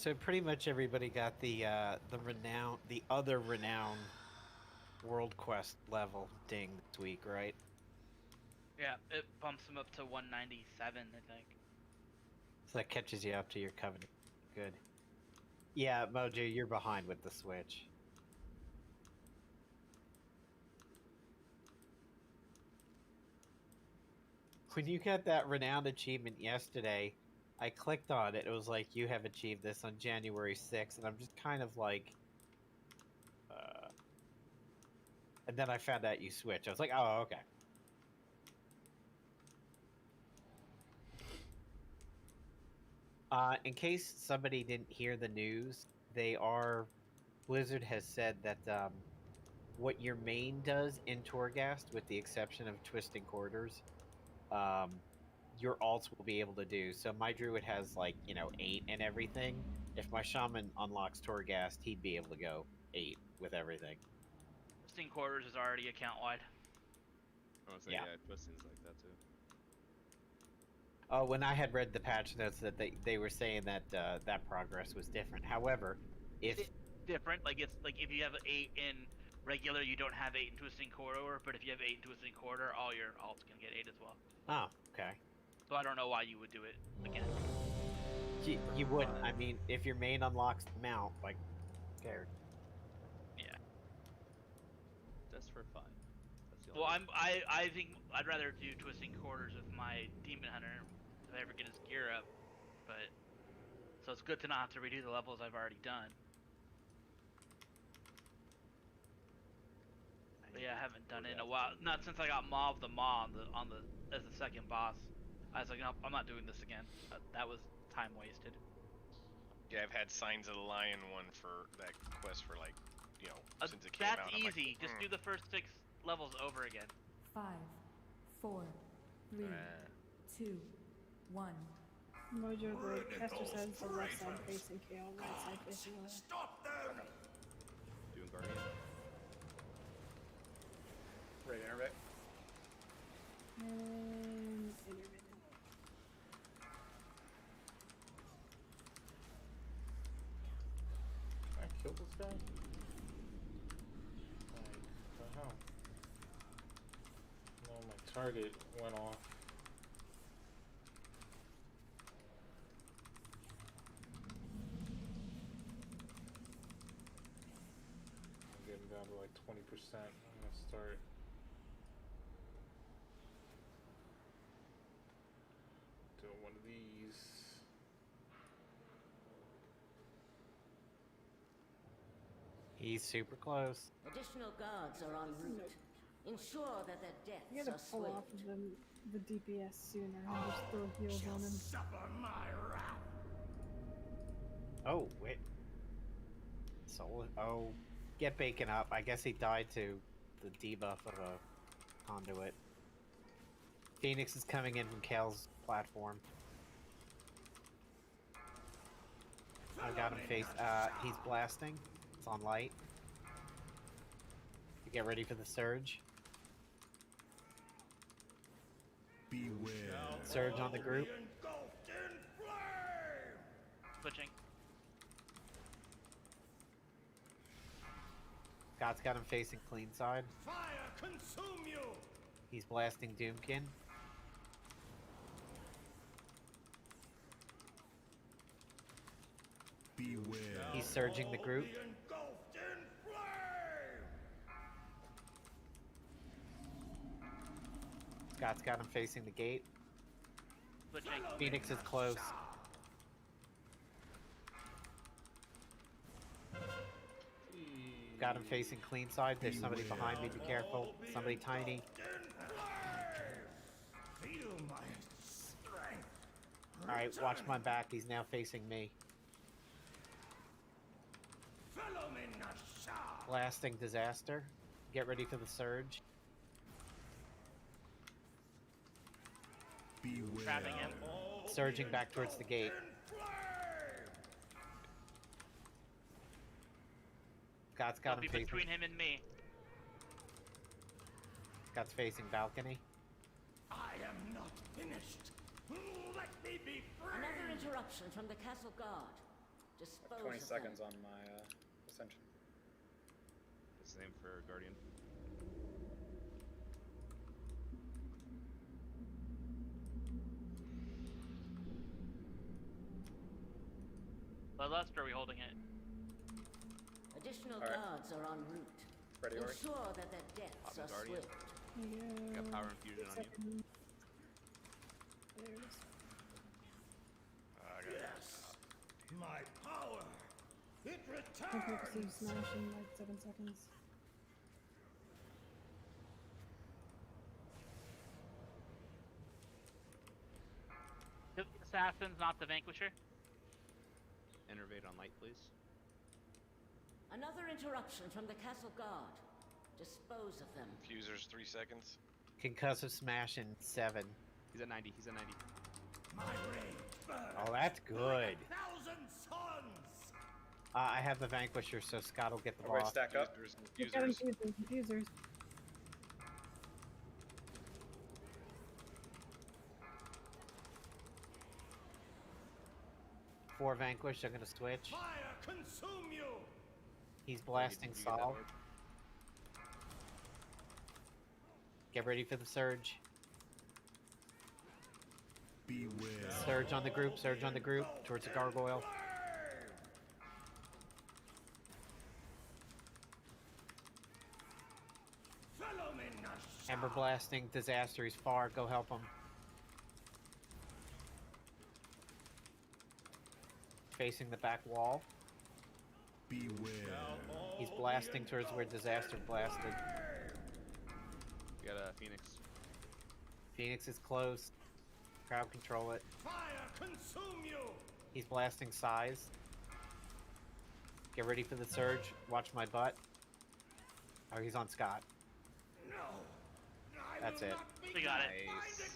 So pretty much everybody got the other renown world quest level ding this week, right? Yeah, it bumps them up to 197, I think. So that catches you up to your covenant. Good. Yeah, Mojo, you're behind with the Switch. When you got that renowned achievement yesterday, I clicked on it. It was like, you have achieved this on January 6th, and I'm just kind of like... And then I found out you switch. I was like, oh, okay. In case somebody didn't hear the news, Blizzard has said that what your main does in Torghast, with the exception of Twisting Corridors, your alts will be able to do. So my druid has 8 and everything. If my shaman unlocks Torghast, he'd be able to go 8 with everything. Twisting Quarters is already account-wide. I was yeah, Twisting's like that too. Oh, when I had read the patch notes, that they were saying that that progress was different. However, if it's different, like it's like if you have 8 in regular, you don't have 8 in Twisting Corridor, but if you have 8 in Twisting Corridor, all your alts can get 8 as well. Oh, okay. So I don't know why you would do it again. You wouldn't. I mean, if your main unlocks the mount, like, scared. Yeah. Just for fun. Well, I think I'd rather do Twisting Quarters with my Demon Hunter if I ever get his gear up, but so it's good to not have to redo the levels I've already done. But yeah, I haven't done it in a while. Not since I got Maw of the Maw as the second boss. I was like, no, I'm not doing this again. That was time wasted. Yeah, I've had Signs of the Lion one for that quest for since it came that's out. That's easy. Just do the first 6 levels over again. 5, 4, 3, 2, 1. Mojo, the caster says the left side facing KO, right side facing away. Stop them! Doing Guardian. Right, internet. And intermittent. Can I kill this guy? What the hell? No, my target went off. I'm getting down to like 20%. I'm gonna start. Doing one of these. He's super close. Additional guards are en route. Ensure that their You deaths gotta are pull swift. off of the DPS sooner and just throw heals on him. Suffer my wrath. Oh, wait. Oh, get Bacon up. I guess he died to the debuff of a conduit. Phoenix is coming in from Kale's platform. I got him face. He's blasting. It's on light. You get ready for the surge. Beware. Surge on the group. Switching. Scott's got him facing clean side. Fire consume you. He's blasting Doomkin. Beware. He's surging the group. Scott's got him facing the gate. Switching. Phoenix is close. Got him facing clean side. There's somebody behind me. Be careful. Somebody tiny. Feel my strength. Alright, watch my back. He's now facing me. Follow me, Nasha. Blasting disaster. Get ready for the surge. Beware. Trapping him. Surging back towards the gate. Scott's got him Be facing. between him and me. Scott's facing balcony. I am not finished. Let me be free. Another interruption from the castle guard. Dispose 20 of seconds them. on my ascension. It's the same for Guardian. Bloodlust, or are we holding it? Additional All right. guards are en route. Ready, Ori? Ensure that their deaths Popping are Guardian. swift. Yeah. Got power infusion on you. There it is. I got Yes, my power. It Don't focus you returns. smash in like 7 seconds. The assassins, not the Vanquisher. Innervate on light, please. Another interruption from the castle guard. Dispose of them. Fusers 3 seconds. Concussive smash in 7. He's at 90. He's at 90. My rage burns. Oh, that's good. 1,000 suns. I have the Vanquisher, so Scott will get the Everybody boss. stack up. Fusers and You've got fusers. infusers. 4 Vanquish, I'm gonna switch. Fire consume you. He's blasting Did you get that Saul. orb? Get ready for the surge. Beware. Surge on the group, surge on the group, towards the gargoyle. Follow me, Nasha. Ember blasting, disaster, he's far, go help him. Facing the back wall. Beware. He's blasting towards where disaster blasted. We got a Phoenix. Phoenix is close. Crowd control it. Fire consume you. He's blasting size. Get ready for the surge. Watch my butt. Oh, he's on Scott. No. I That's will it. not be We got it. Nice.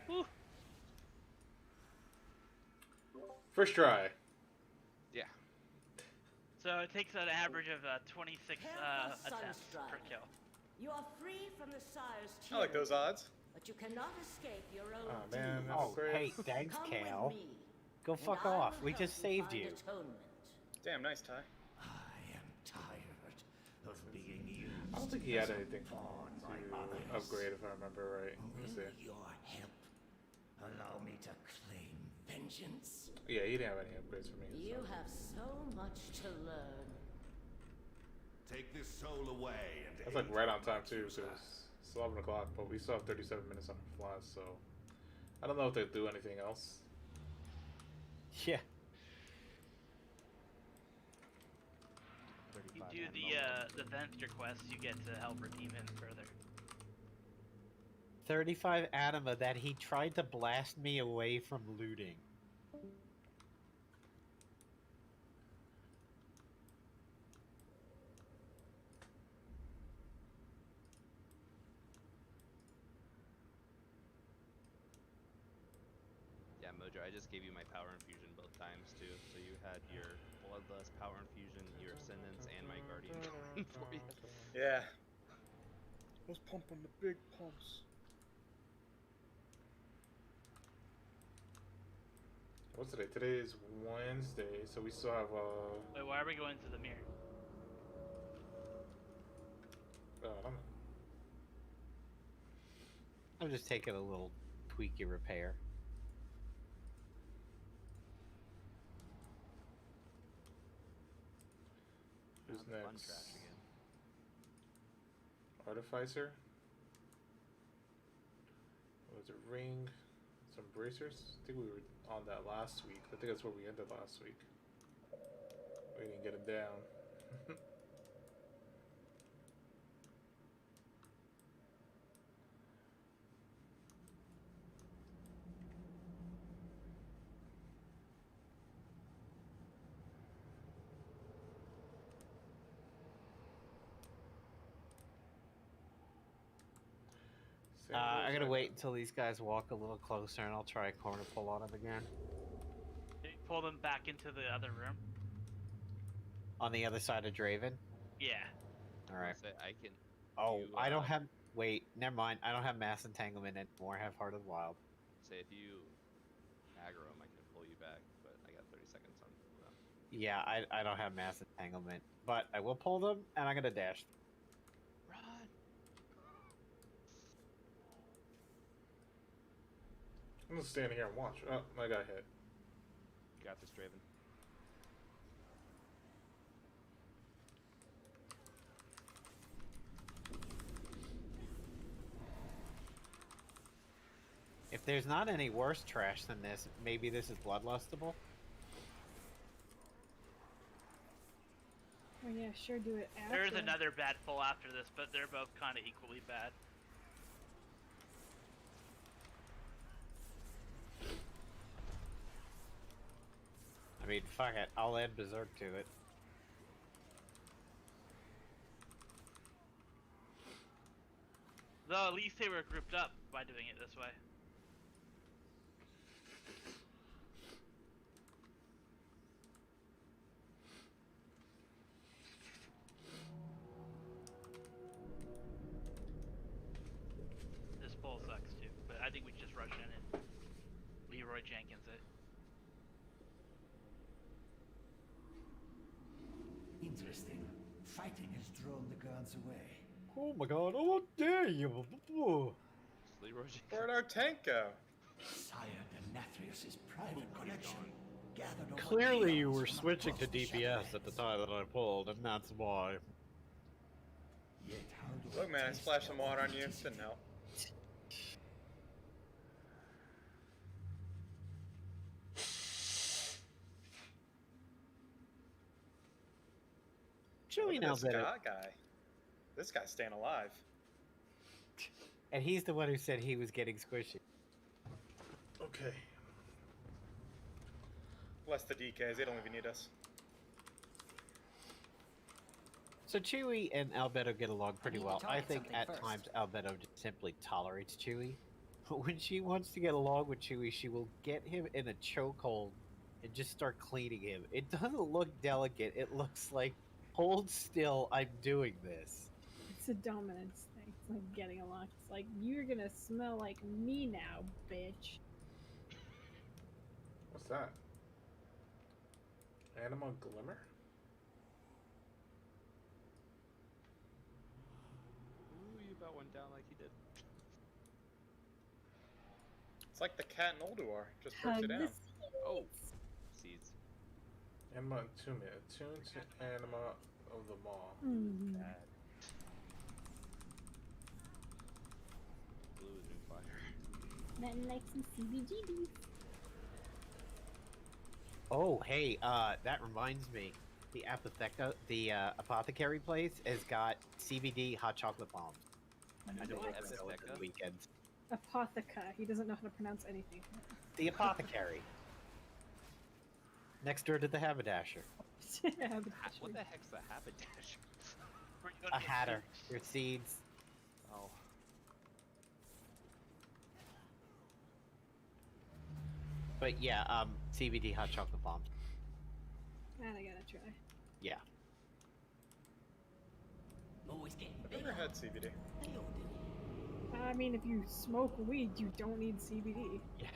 Whew. First try. Yeah. So it takes an average of 26 Careful, attempts Sunstride. per kill. You are free from the Sire's I like those tyranny, odds. but you cannot escape your own Oh man, doom. that's Oh, great. hey, thanks, Come Kale. with me, Go and fuck I off. will We help just saved find you. Atonement. Damn, nice, Ty. I am tired of being used. I don't think he had as a anything pawn by to others. upgrade, if I remember right. Let me With see. your help, allow me to claim vengeance. Yeah, he didn't have any upgrades for me. You so. have so much to learn. Take this soul away and That's like right on time too, because it's 11 o'clock, but we still have 37 minutes on the flash, so I don't know if they do anything else. Yeah. You do the Venster quest, you get to help redeem him further. 35 Anima that he tried to blast me away from looting. Yeah, Mojo, I just gave you my power infusion both times too. So you had your Bloodlust power infusion, your Ascendance, and my Guardian going for you. Yeah. Let's pump on the big pumps. What's today? Today is Wednesday, so we still have Wait, why are we going to the mirror? I don't know. I'm just taking a little tweaky repair. Who's Now the fun next? trash again. Artificer. What was it? Ring. Some bracers. I think we were on that last week. I think that's where we ended last week. We didn't get it down. I gotta wait until these guys walk a little closer and I'll try a corner pull on them again. Did you pull them back into the other room? On the other side of Draven? Yeah. Alright. Say I can. Oh, you, I don't have... Wait, never mind. I don't have Mass Entanglement anymore. I have Heart of the Wild. Say if you aggro him, I can pull you back, but I got 30 seconds on them. Yeah, I don't have mass entanglement, but I will pull them, and I'm gonna dash. Run! I'm just standing here and watch. Oh, I got hit. You got this, Draven. If there's not any worse trash than this, maybe this is bloodlustable. Oh yeah, sure, do it after. There's another bad pull after this, but they're both kind of equally bad. I mean, fuck it, I'll add Berserk to it. Though at least they were grouped up by doing it this way. This pull sucks too, but I think we just rush in and Leroy Jenkins it. Interesting. Fighting has drawn the guards away. Oh my god, oh dare you! Leroy Jenkins. Where'd our tank go? Sire Denathrius' private collection gathered over Clearly you eons were from switching across to the DPS at the time that I pulled, and that's why. Yet how do Look, man, I splashed some water on you. Didn't help. Chewie Look now at this better. guy. This guy's staying alive. And he's the one who said he was getting squishy. Okay. Bless the DKs. They don't even need us. So Chewie and Albedo get along pretty need to well. I target think something at first. times Albedo just simply tolerates Chewie. But when she wants to get along with Chewie, she will get him in a chokehold and just start cleaning him. It doesn't look delicate. It looks like, hold still, I'm doing this. It's a dominance thing. It's like getting along. It's like, you're gonna smell like me now, bitch. What's that? Anima Glimmer? Ooh, you about went down like he did. It's like the cat in Ulduar. Just burst it down. Oh, seeds. Anima Attunement. Attune to Anima of the Maw. Mm. Blue is new fire. Nothing like some CBGB. Oh, hey, that reminds me. The apothecary place has got CBD hot chocolate bombs. I know what Apotheca. Weekends. Apotheca. He doesn't know how to pronounce anything. The apothecary. Next door to the haberdasher. What the heck's the haberdasher? A hatter. Your seeds. Oh. But yeah, CBD hot chocolate bombs. And I gotta try. Yeah. Always getting I've bigger. never had CBD. They all do. I mean, if you smoke weed, you don't need CBD. Yeah.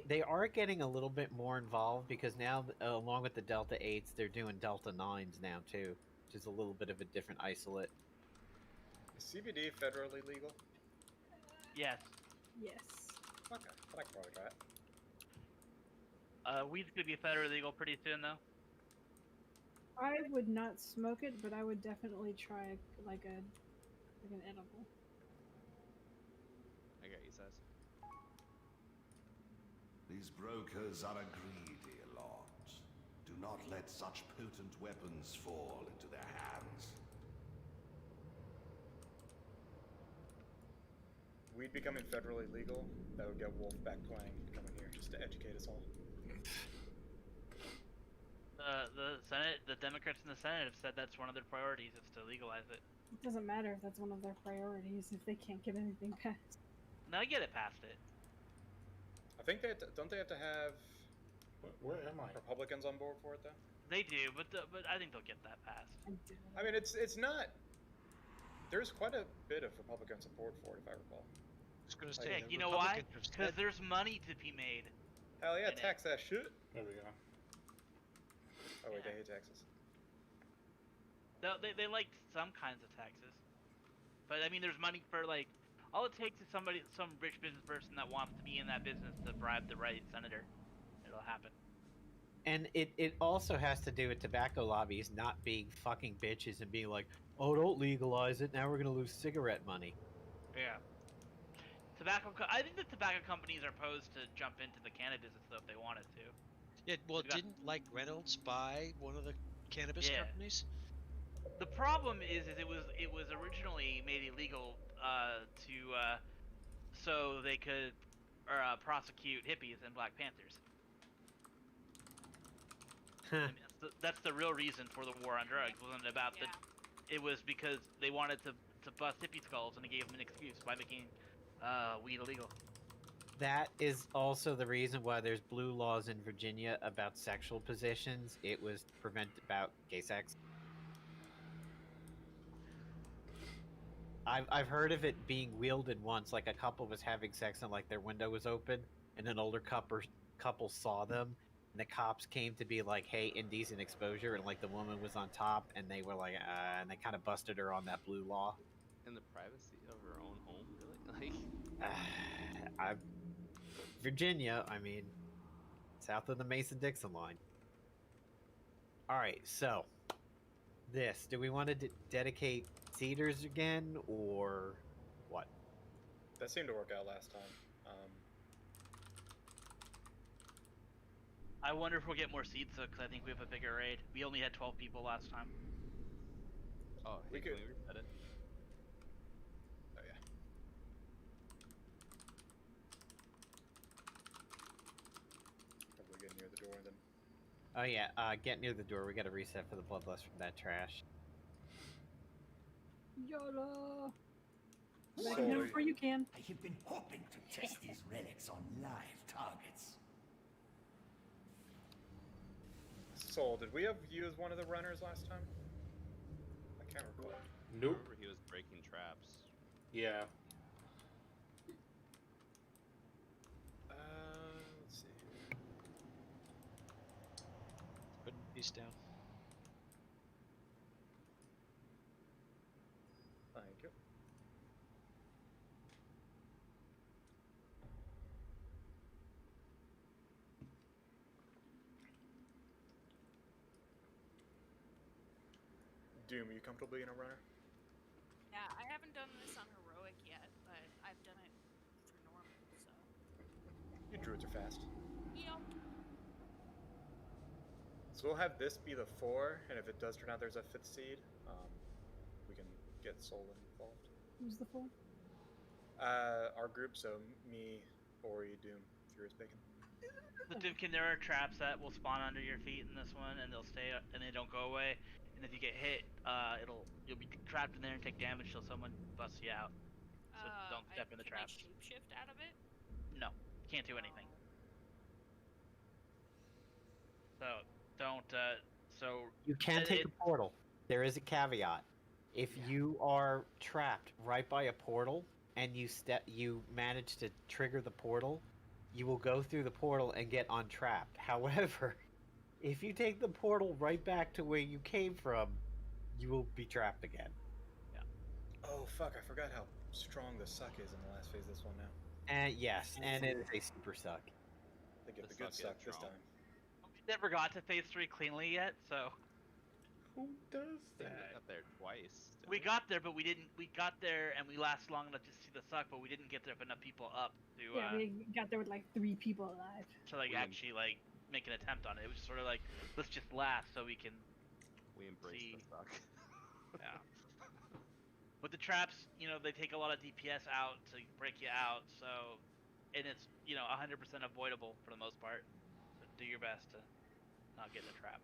They are getting a little bit more involved because now, along with the Delta 8s, they're doing Delta 9s now too, which is a little bit of a different isolate. Is CBD federally legal? Yes. Yes. Okay, but I can probably try it. Weed's gonna be federally legal pretty soon though. I would not smoke it, but I would definitely try like an edible. I got you, Saz. These brokers are a greedy lot. Do not let such potent weapons fall into their hands. Weed becoming federally legal, that would get Wolfpack Clan coming here just to educate us all. The Senate, the Democrats in the Senate have said that's one of their priorities is to legalize it. It doesn't matter if that's one of their priorities if they can't get anything passed. No, I get it past it. I think they don't they have to have Where am I? Republicans on board for it though? They do, but I think they'll get that passed. I mean, it's not. There's quite a bit of Republican support for it, if I recall. I was gonna Yeah, say, you know why? Republicans are Because steady. there's money to be made. Hell yeah, in it. tax that shit. There we go. Oh wait, Yeah. they hate taxes. No, they like some kinds of taxes, but I mean, there's money for like. All it takes is some rich business person that wants to be in that business to bribe the right senator. It'll happen. And it also has to do with tobacco lobbies not being fucking bitches and being like, oh, don't legalize it. Now we're gonna lose cigarette money. Yeah. I think the tobacco companies are posed to jump into the cannabis business though if they wanted to. Yeah, well, didn't like Reynolds buy one of the cannabis Yeah. companies? The problem is it was originally made illegal so they could prosecute hippies and Black Panthers. I mean, that's the real reason for the war on drugs. Wasn't about it was because they wanted to bust hippie skulls, and it gave them an excuse by making weed illegal. That is also the reason why there's blue laws in Virginia about sexual positions. It was to prevent about gay sex. I've heard of it being wielded once, like a couple was having sex and like their window was open, and an older couple saw them, and the cops came to be like, "Hey, indecent exposure," and like the woman was on top, and they were like, and they kind of busted her on that blue law. In the privacy of her own home, really? Like, Virginia, I mean, south of the Mason-Dixon line. All right, so do we want to dedicate Cedars again, or what? That seemed to work out last time. I wonder if we'll get more seeds though, because I think we have a bigger raid. We only had 12 people last time. oh, hey, can we reset it? Oh yeah. Probably get near the door then. Oh yeah, get near the door. We got to reset for the bloodlust from that trash. YOLO! Make it before you can. I have been hoping to test these relics on live targets. Soul, did we have you as one of the runners last time? I can't recall. I Nope. remember he was breaking traps. Yeah. Let's see. Putting a piece down. Thank you. Doom, are you comfortable being a runner? Yeah, I haven't done this on heroic yet, but I've done it for normal, so. You druids are fast. Yep. So we'll have this be the 4, and if it does turn out there's a 5th seed, we can get Soul involved. Who's the 4? Our group, so me, Ori, Doom, Furious Bacon. The Dimkin, there are traps that will spawn under your feet in this one, and they'll stay and they don't go away. And if you get hit, you'll be trapped in there and take damage till someone busts you out. So don't step in the Can I traps. shapeshift out of it? No, can't do anything. So don't. So You can take a portal. There is a caveat. If you are trapped right by a portal and you manage to trigger the portal, you will go through the portal and get untrapped. However, if you take the portal right back to where you came from, you will be trapped again. Yeah. Oh fuck, I forgot how strong the suck is in the last phase of this one now. And yes, and it is a super suck. They get the The good suck suck is this strong. time. We never got to phase 3 cleanly yet, so Who does We that? got there twice. didn't we got there, but we didn't. We got there and we lasted long enough to see the suck, but we didn't get there with enough people up to Yeah, we got there with like 3 people alive. to like actually like make an attempt on it. It was just sort of like, let's just last so we can. We embraced See. the suck. Yeah. With the traps, they take a lot of DPS out to break you out, so, and it's 100% avoidable for the most part. So do your best to not get in a trap.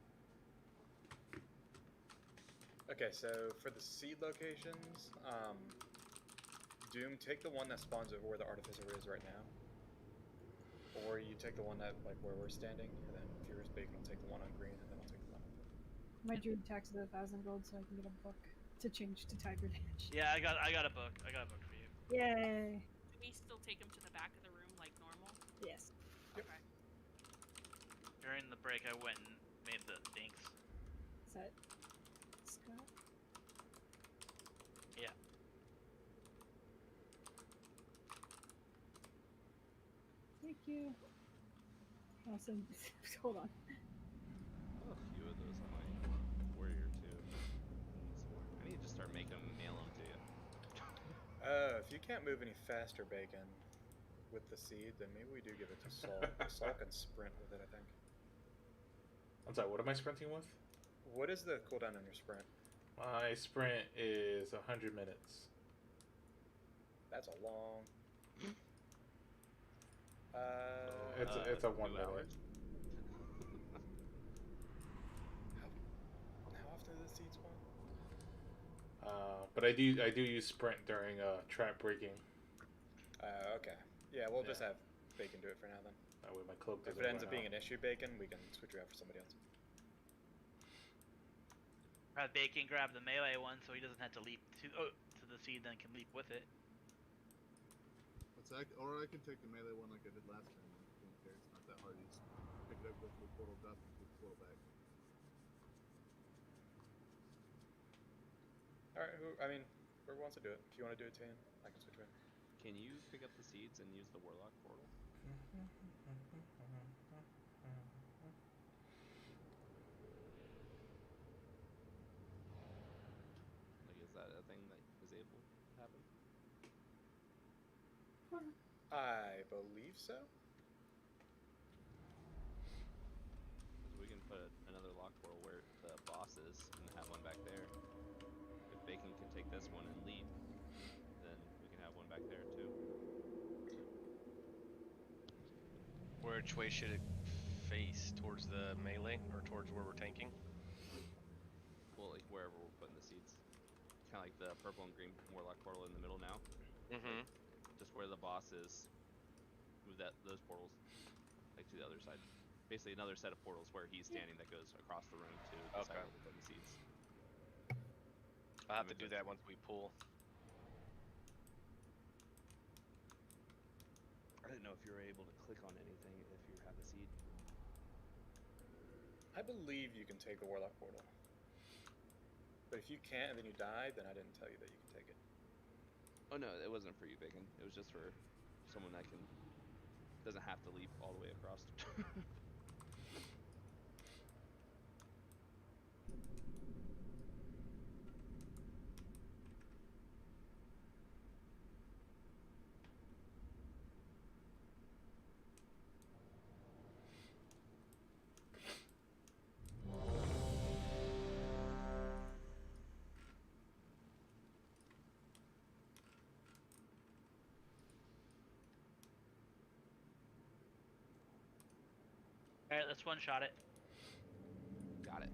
Okay, so for the seed locations, Doom, take the one that spawns over where the Artificer is right now. Or you take the one that, like, where we're standing, and then Furious Bacon will take the one on green, and then I'll take the one on blue. My druid taxes 1,000 gold so I can get a book to change to Tiger Dash. Yeah, I got a book. I got a book for you. Yay! Do we still take him to the back of the room like normal? Yes. Okay. During the break, I went and made the things. Is that Scott? Yeah. Thank you. Awesome. Hold on. A few of those on my warrior too. I need to just start making them mail them to you. If you can't move any faster, Bacon, with the seed, then maybe we do give it to Saul. Saul can sprint with it, I think. I'm sorry, what am I sprinting with? What is the cooldown on your sprint? My sprint is 100 minutes. That's a long. It's a 1 minute. How often does the seed spawn? But I do use sprint during trap breaking. Okay. Yeah, we'll just have Bacon do it for now then. That way my cloak doesn't If it ends run up being out. an issue, Bacon, we can switch you out for somebody else. Have Bacon grab the melee one so he doesn't have to leap to the seed, then can leap with it. Or I can take the melee one like I did last time. I don't care. It's not that hard. You just pick it up, go through the portal, drop it, and portal back. Alright, whoever wants to do it. If you want to do it, Tan, I can switch you out. Can you pick up the seeds and use the warlock portal? Like, is that a thing that is able to happen? I believe so. 'Cause we can put another lock portal where the boss is and have one back there. If Bacon can take this one and leap, then we can have one back there too. Which way should it face? Towards the melee or towards where we're tanking? Well, like wherever we're putting the seeds. Kind of like the purple and green warlock portal in the middle now. Mm-hmm. Just where the boss is. Move those portals like to the other side. Basically another set of portals where he's standing that goes across the room to the side where we're putting the seeds. I'll have to do that once we pull. I didn't know if you were able to click on anything if you have a seed. I believe you can take the Warlock portal. But if you can't and then you die, then I didn't tell you that you can take it. Oh no, it wasn't for you, Bacon. It was just for someone that doesn't have to leap all the way across. Alright, let's one-shot it. Got it.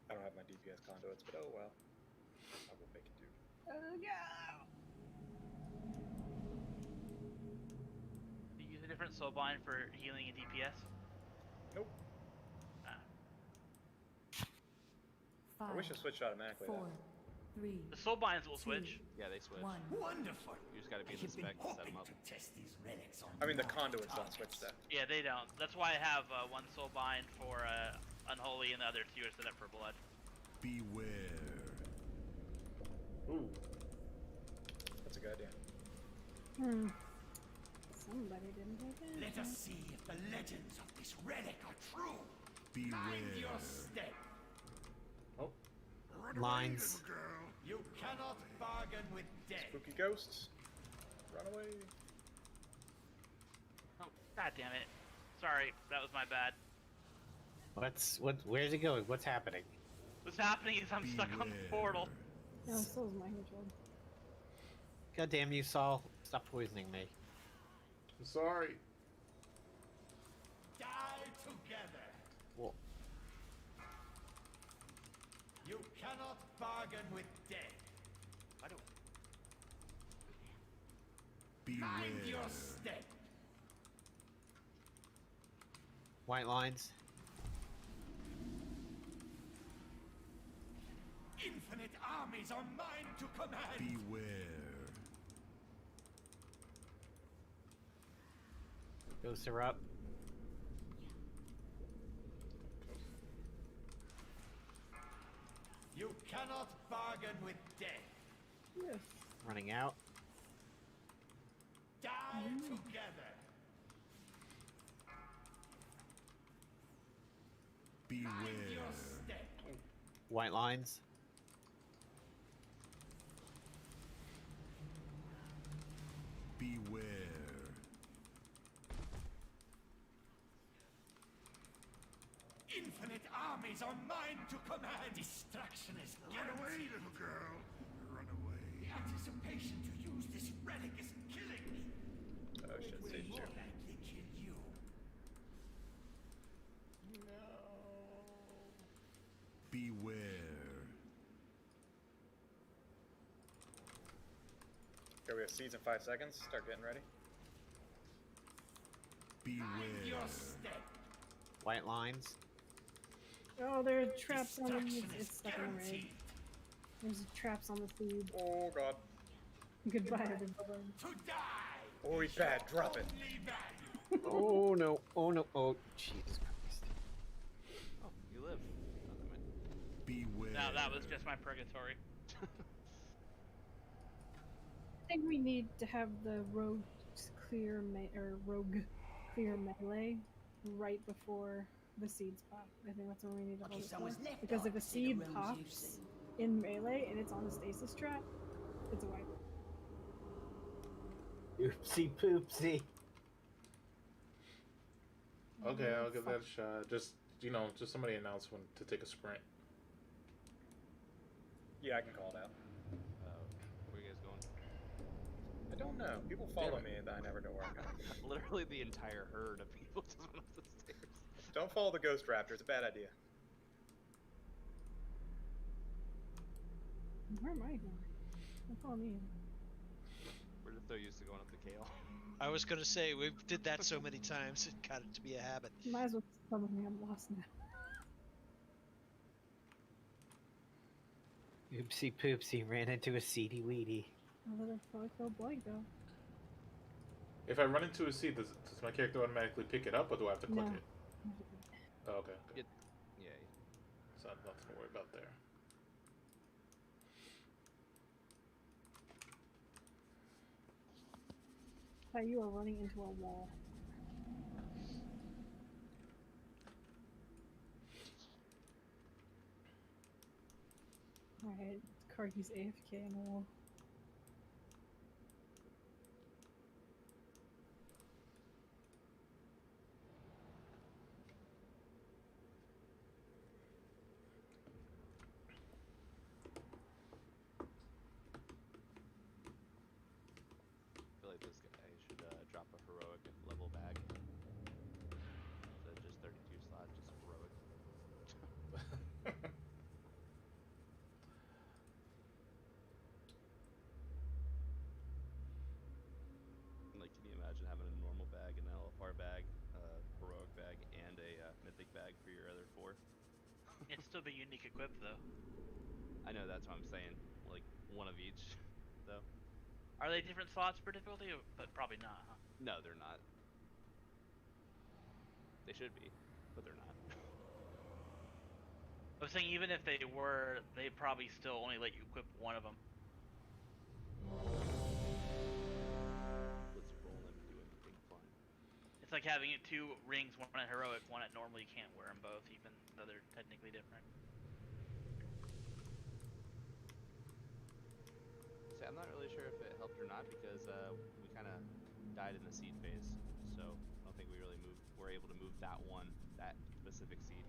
I don't have my DPS conduits, but oh well. I will make it do. Oh no! Do you use a different soulbind for healing and DPS? Nope. I wish it switched automatically. 4, 3. The soulbinds will switch. Yeah, they switch. 1. Wonderful. You just gotta be in the spec to set them up. I mean, the conduits don't switch that. Yeah, they don't. That's why I have one soulbind for Unholy and the other two are set up for Blood. Beware. Ooh. That's a good idea. Somebody didn't take it. Let us see if the legends of this relic are true. Beware. Mind your step. Lines. You cannot bargain with death. Spooky ghosts. Run away. Oh, god damn it. Sorry, that was my bad. Where's it going? What's happening? What's happening is I'm stuck on the portal. No, so is my control. God damn you, Saul. Stop poisoning me. I'm sorry. Die together. Well, You cannot bargain with death. Why do Mind your Beware. step. white lines. Infinite armies are mine to command. Beware. Ghosts are up. You cannot bargain with death. Yes. Running out. Die together. Beware. Mind your step. White lines. Beware. Infinite armies are mine to command. Destruction is Run away, little girl. Run away. The anticipation to use this relic is killing me. Oh shit, It will Sage more too. likely kill you. Beware. Okay, we have seeds in 5 seconds. Start getting ready. Mind your Beware. step. White lines. Oh, there are traps on the. Destruction It's is stuck in the raid. guaranteed. There's traps on the food. Oh god. Goodbye, everybody. To die. Oh, he's bad. Drop it. Only value. Oh no! Oh no! Oh Jesus Christ! Oh, you live. Beware. No, that was just my purgatory. I think we need to have the rogue clear rogue clear melee right before the seeds pop. I think that's what we need to Okay, hold it someone's for. left Because out if a to the seed rooms you've pops seen. in melee and it's on the stasis trap, it's a wipe. Oopsie poopsie. Okay, I'll give that a shot. Just somebody announce when to take a sprint. Yeah, I can call it out. Where you guys going? I don't know. People follow me and I never know where I'm going. Literally the entire herd of people just went up the stairs. Don't follow the Ghost Raptor. It's a bad idea. Where am I going? Don't follow me. We're just so used to going up the kale. I was gonna say we did that so many times it got it to be a habit. Might as well come with me. I'm lost now. Oopsie poopsie. Ran into a seedy weedy. I'll let her go blank though. If I run into a seed, does my character automatically pick it up, or do I have to click No. it? Oh, okay. Good. Yeah. So nothing to worry about there. You are running into a wall. Alright, Kargi's AFK in the wall. I feel like this guy should drop a heroic level bag. So just 32 slots, just heroic. Like, can you imagine having a normal bag, an LFR bag, a heroic bag, and a mythic bag for your other 4? It'd still be unique equipped though. I know, that's what I'm saying. Like, one of each, though. Are they different slots per difficulty? But probably not, huh? No, they're not. They should be, but they're not. I was saying even if they were, they probably still only let you equip one of them. Let's roll and do anything fun. It's like having it 2 rings, one at heroic, one at normal. You can't wear them both, even though they're technically different. See, I'm not really sure if it helped or not because we kind of died in the seed phase, so I don't think we really were able to move that specific seed.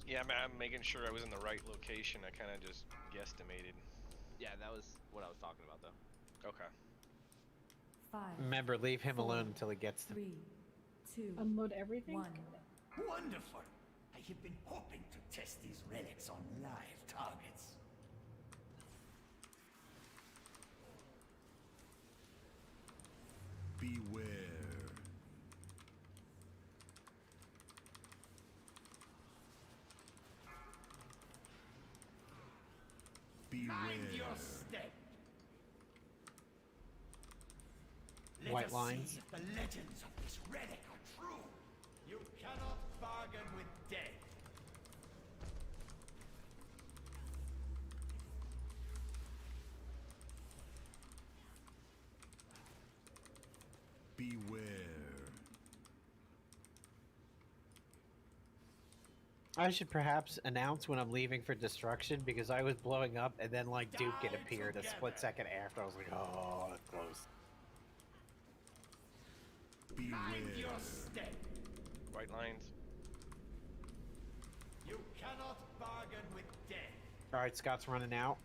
Yeah, I'm making sure I was in the right location. I kind of just guesstimated. Yeah, that was what I was talking about, though. Okay. 5. Remember, leave him 4, alone until he gets to 3, 2, Unload everything? 1. Wonderful. I have been hoping to test these relics on live targets. Beware. Mind your Beware. step. White lines. See if the legends of this relic are true. You cannot bargain with death. Beware. I should perhaps announce when I'm leaving for destruction because I was blowing up and then like Duke had appeared a split second after. I was like, oh, that's close. Mind your step. White lines. You cannot bargain with death. All right, Scott's running out.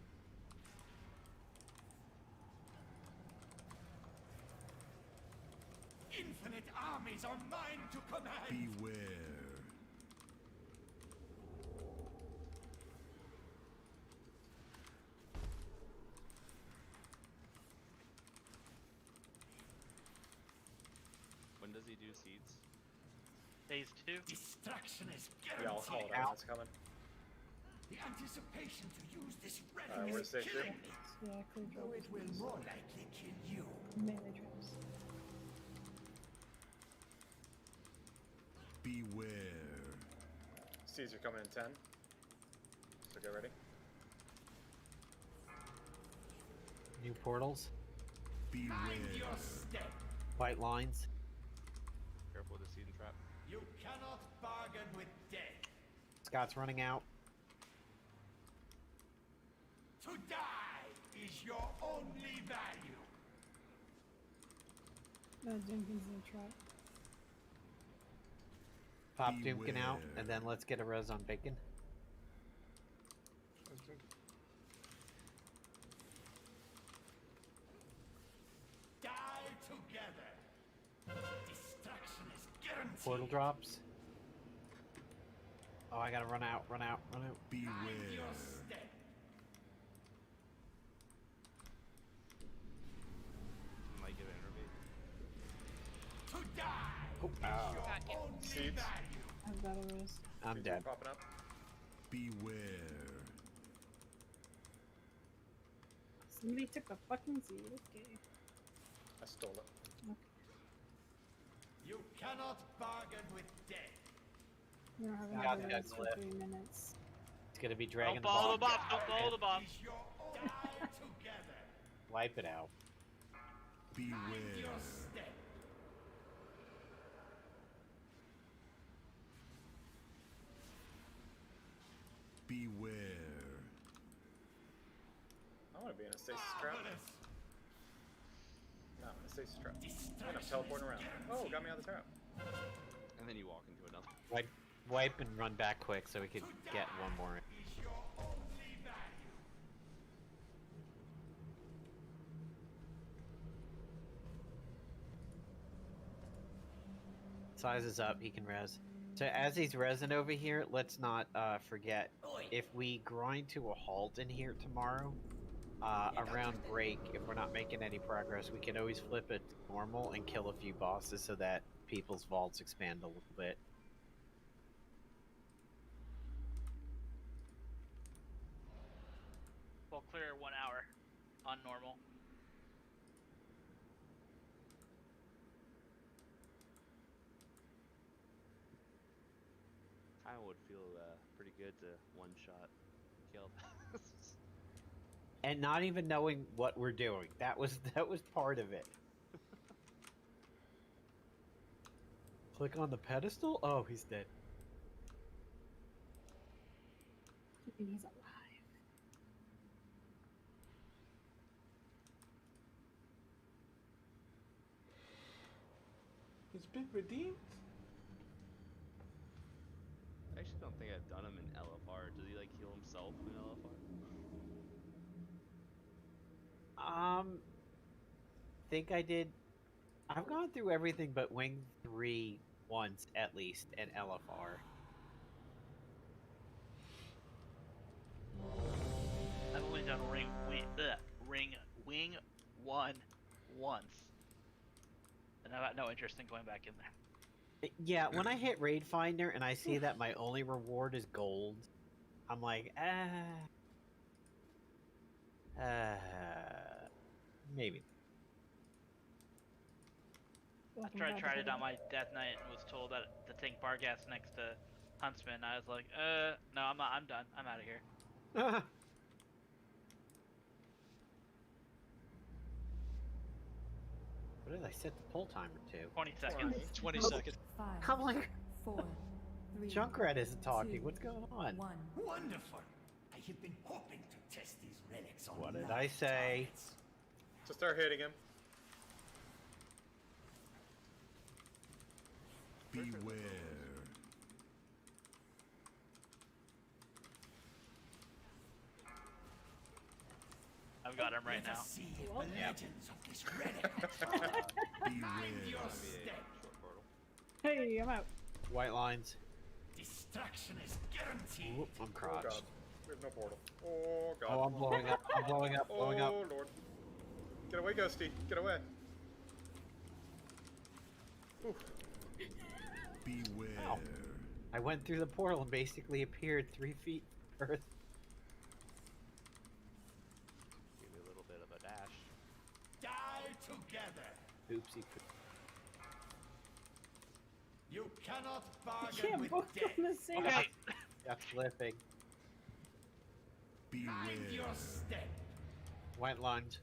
Infinite armies are mine to command. Beware. When does he do seeds? Phase 2. Destruction is Yeah, I'll call guaranteed. it out. It's coming. The anticipation to use this relic Where's is stage two? killing me. Yeah, clear Though it will more likely kill you. melee traps. Beware. Seeds are coming in 10. So get ready. New portals. Beware. Mind your step. White lines. Careful with the seed and trap. You cannot bargain with death. Scott's running out. To die is your only value. Jenkins in the trap. Pop Doomkin out, and then let's get a res on Bacon. Die together. Destruction is guaranteed. Portal drops. Oh, I gotta run out, run out, run out. Mind your step. Might get an innervate. To die Oh, is your Got you. only Seeds. value. I've got a res. I'm Seeds dead. Popping up. Beware. Somebody took the fucking seed. Okay. I stole it. You cannot bargain with death. We're having Got a that res for left. 3 minutes. It's gonna be dragging Don't the follow the bomb. bomb. Don't follow the bomb. Is your only die together. Wipe it out. Mind Beware. your step. Beware. I want to be in a stasis trap. No, I'm in a stasis trap. And I'm teleporting around. Oh, got me out of the trap. And then you walk into another. Wipe and run back quick so we could get one more. Is your only value. Size is up, he can res. So as he's resin over here, let's not forget, if we grind to a halt in here tomorrow, around break, if we're not making any progress, we can always flip it to normal and kill a few bosses so that people's vaults expand a little bit. We'll clear 1 hour on normal. I would feel pretty good to one-shot kill. And not even knowing what we're doing. That was part of it. Click on the pedestal? Oh, he's dead. He's alive. He's been redeemed. I actually don't think I've done him in LFR. Does he like heal himself in LFR? Think I did. I've gone through everything but Wing 3 once at least in LFR. I've only done Wing 1 once. And I've got no interest in going back in there. Yeah, when I hit Raid Finder and I see that my only reward is gold, I'm like, maybe. tried it on my death knight and was told that the tank Barghast next to Huntsman. I was like, no, I'm not. I'm done. I'm out of here. What did I set the pull timer to? 20 seconds. 20 seconds. 5, I'm like, 4, 3, Junkrat isn't talking. 2, What's going on? 1. Wonderful. I have been hoping to test these relics on What did live I say? targets. So start hitting him. Beware. I've got him right Let now. us see if the legends of this relic mind your step. Hey, I'm out. White lines. Destruction is guaranteed. Oop, I'm Oh crotched. god. We have no portal. Oh god. Oh, I'm blowing up. I'm blowing up. Blowing up. Oh lord. Get away, Ghosty. Get away. Oof. Beware. Ow. I went through the portal and basically appeared 3 feet earth. Give me a little bit of a dash. Die together. Oopsie. You cannot I bargain can't with both death. on the same. Okay. That's flipping. Mind your Beware. step. White lines.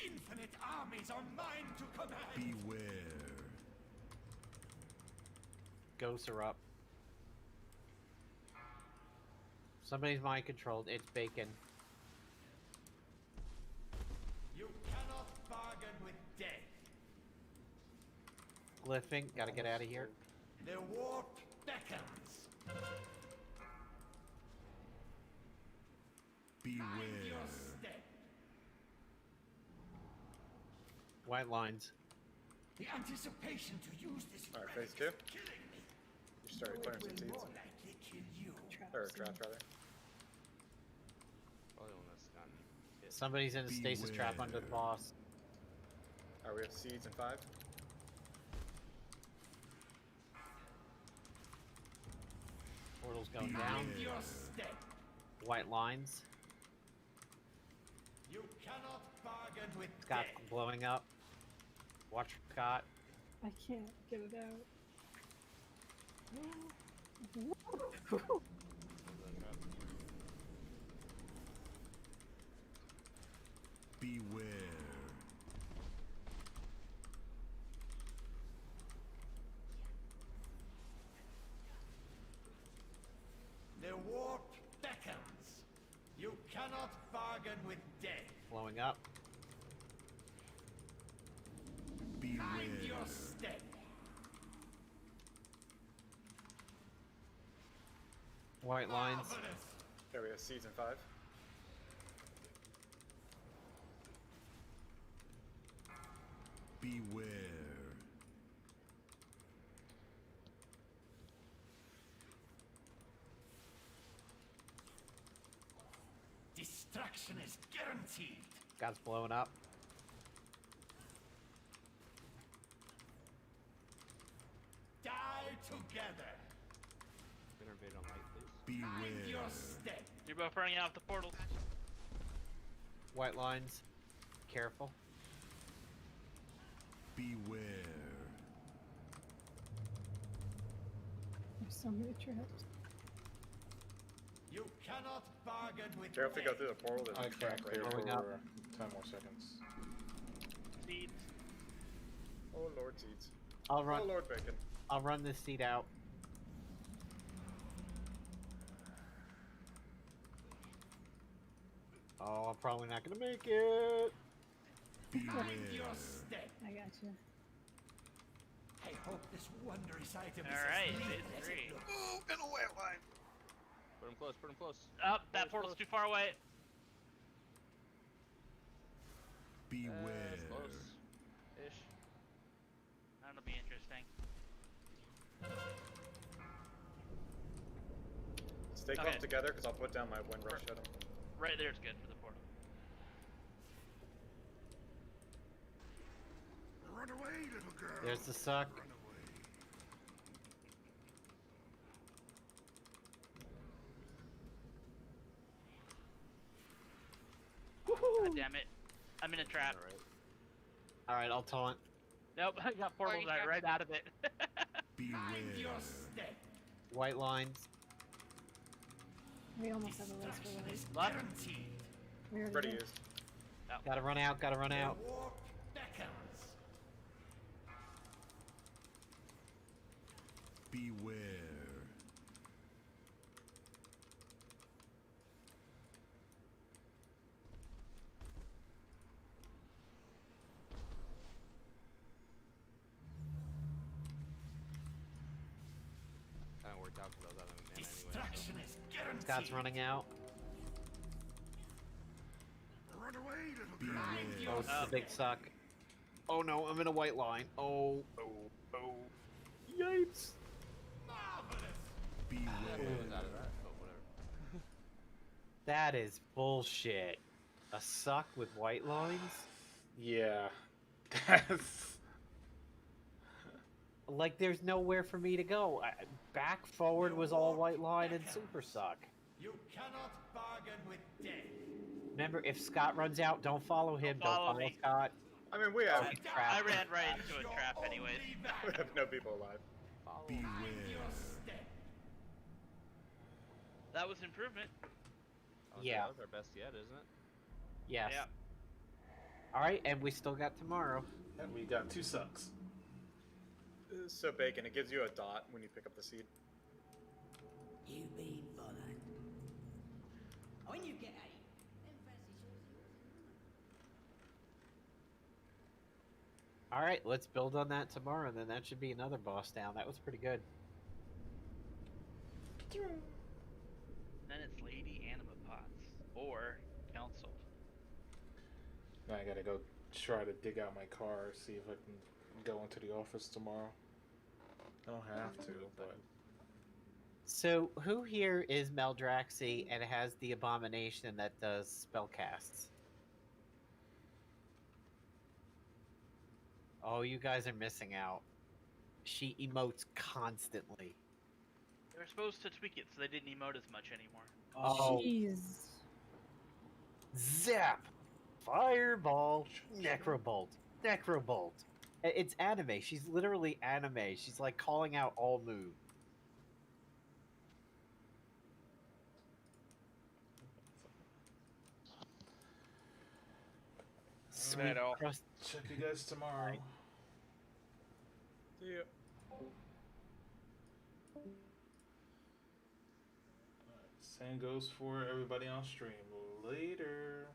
Infinite armies are mine to command. Beware. Ghosts are up. Somebody's mind controlled. It's bacon. You cannot bargain with death. Glyphing. Gotta get out of here. The warp beckons. Mind your Beware. step. White lines. The anticipation to use this Alright, relic phase 2. is killing me. You started clearing some Will seeds. more likely kill you. Or traps rather. Probably one that's gotten hit. Somebody's in a stasis trap under the Beware. boss. Alright, we have seeds in 5. Portal's going Beware. down. Mind your step. White lines. You cannot bargain with Scott death. blowing up. Watch Scott. I can't get it out. Beware. The warp beckons. You cannot bargain with death. Blowing up. Mind your Beware. step. White lines. Marvelous. There we have seeds in 5. Beware. Destruction is guaranteed. Scott's blowing up. Die together. Innervate on light, please. Mind your Beware. step. You're both running out the portals. White lines. Careful. Beware. There's so many traps. You cannot bargain with Careful to go death. through the portal. There's a Okay, crack right blowing for up. 10 more seconds. Seeds. Oh lord, seeds. I'll run. Oh lord, bacon. I'll run this seat out. Oh, I'm probably not gonna make it. Mind your Beware. step. I got you. I hope this wondrous item is Alright, as neat phase as 3. it looks. Put him close, put him close. Up, that portal's too far away. Beware. It's close. Ish. That'll be interesting. Stay Okay. clumped together because I'll put down my wind rush at him. Right there's good for the portal. Run away, little girl. There's the suck. Run away. God damn it. I'm in a trap. All right, I'll taunt. Nope, I got portal right out of it. Mind your step. White lines. We almost have a race for life. Guaranteed. We already Already did. used. Gotta run out. Gotta run out. The walk beckons. Beware. Kind of worked out because I was out of mana anyway. Destruction is guaranteed. Scott's running out. Run away, little girl. Mind your Oh, it's the big suck. Oh no, I'm in a white line. Oh. Yikes. marvelous. I was out of that, but whatever. That is bullshit. A suck with white lines? Yeah. That's... Like, there's nowhere for me to go. Back forward was all white line and super suck. You cannot bargain with death. Remember, if Scott runs out, don't follow him. Don't follow Don't me. follow Scott. I mean, we have, I ran right into a trap anyways. we have no people alive. Mind your step. That was improvement. Yeah. That was our best yet, isn't it? Yes. Yeah. Alright, and we still got tomorrow. And we got 2 sucks. So Bacon, it gives you a dot when you pick up the seed. You be bothered. When you get out. Alright, let's build on that tomorrow, and then that should be another boss down. That was pretty good. Then it's Lady Anima Pots or Council. Now I gotta go try to dig out my car, see if I can go into the office tomorrow. I don't have to, but... So, who here is Meldraxi and has the abomination that does spellcasts? Oh, you guys are missing out. She emotes constantly. They were supposed to tweak it so they didn't emote as much anymore. Oh, Jeez. zap! Fireball! Necrobolt! Necrobolt! It's anime. She's literally anime. She's like calling out all moves. Sweet Alright, Al. crust. Check you guys tomorrow. See ya. Same goes for everybody on stream. Later.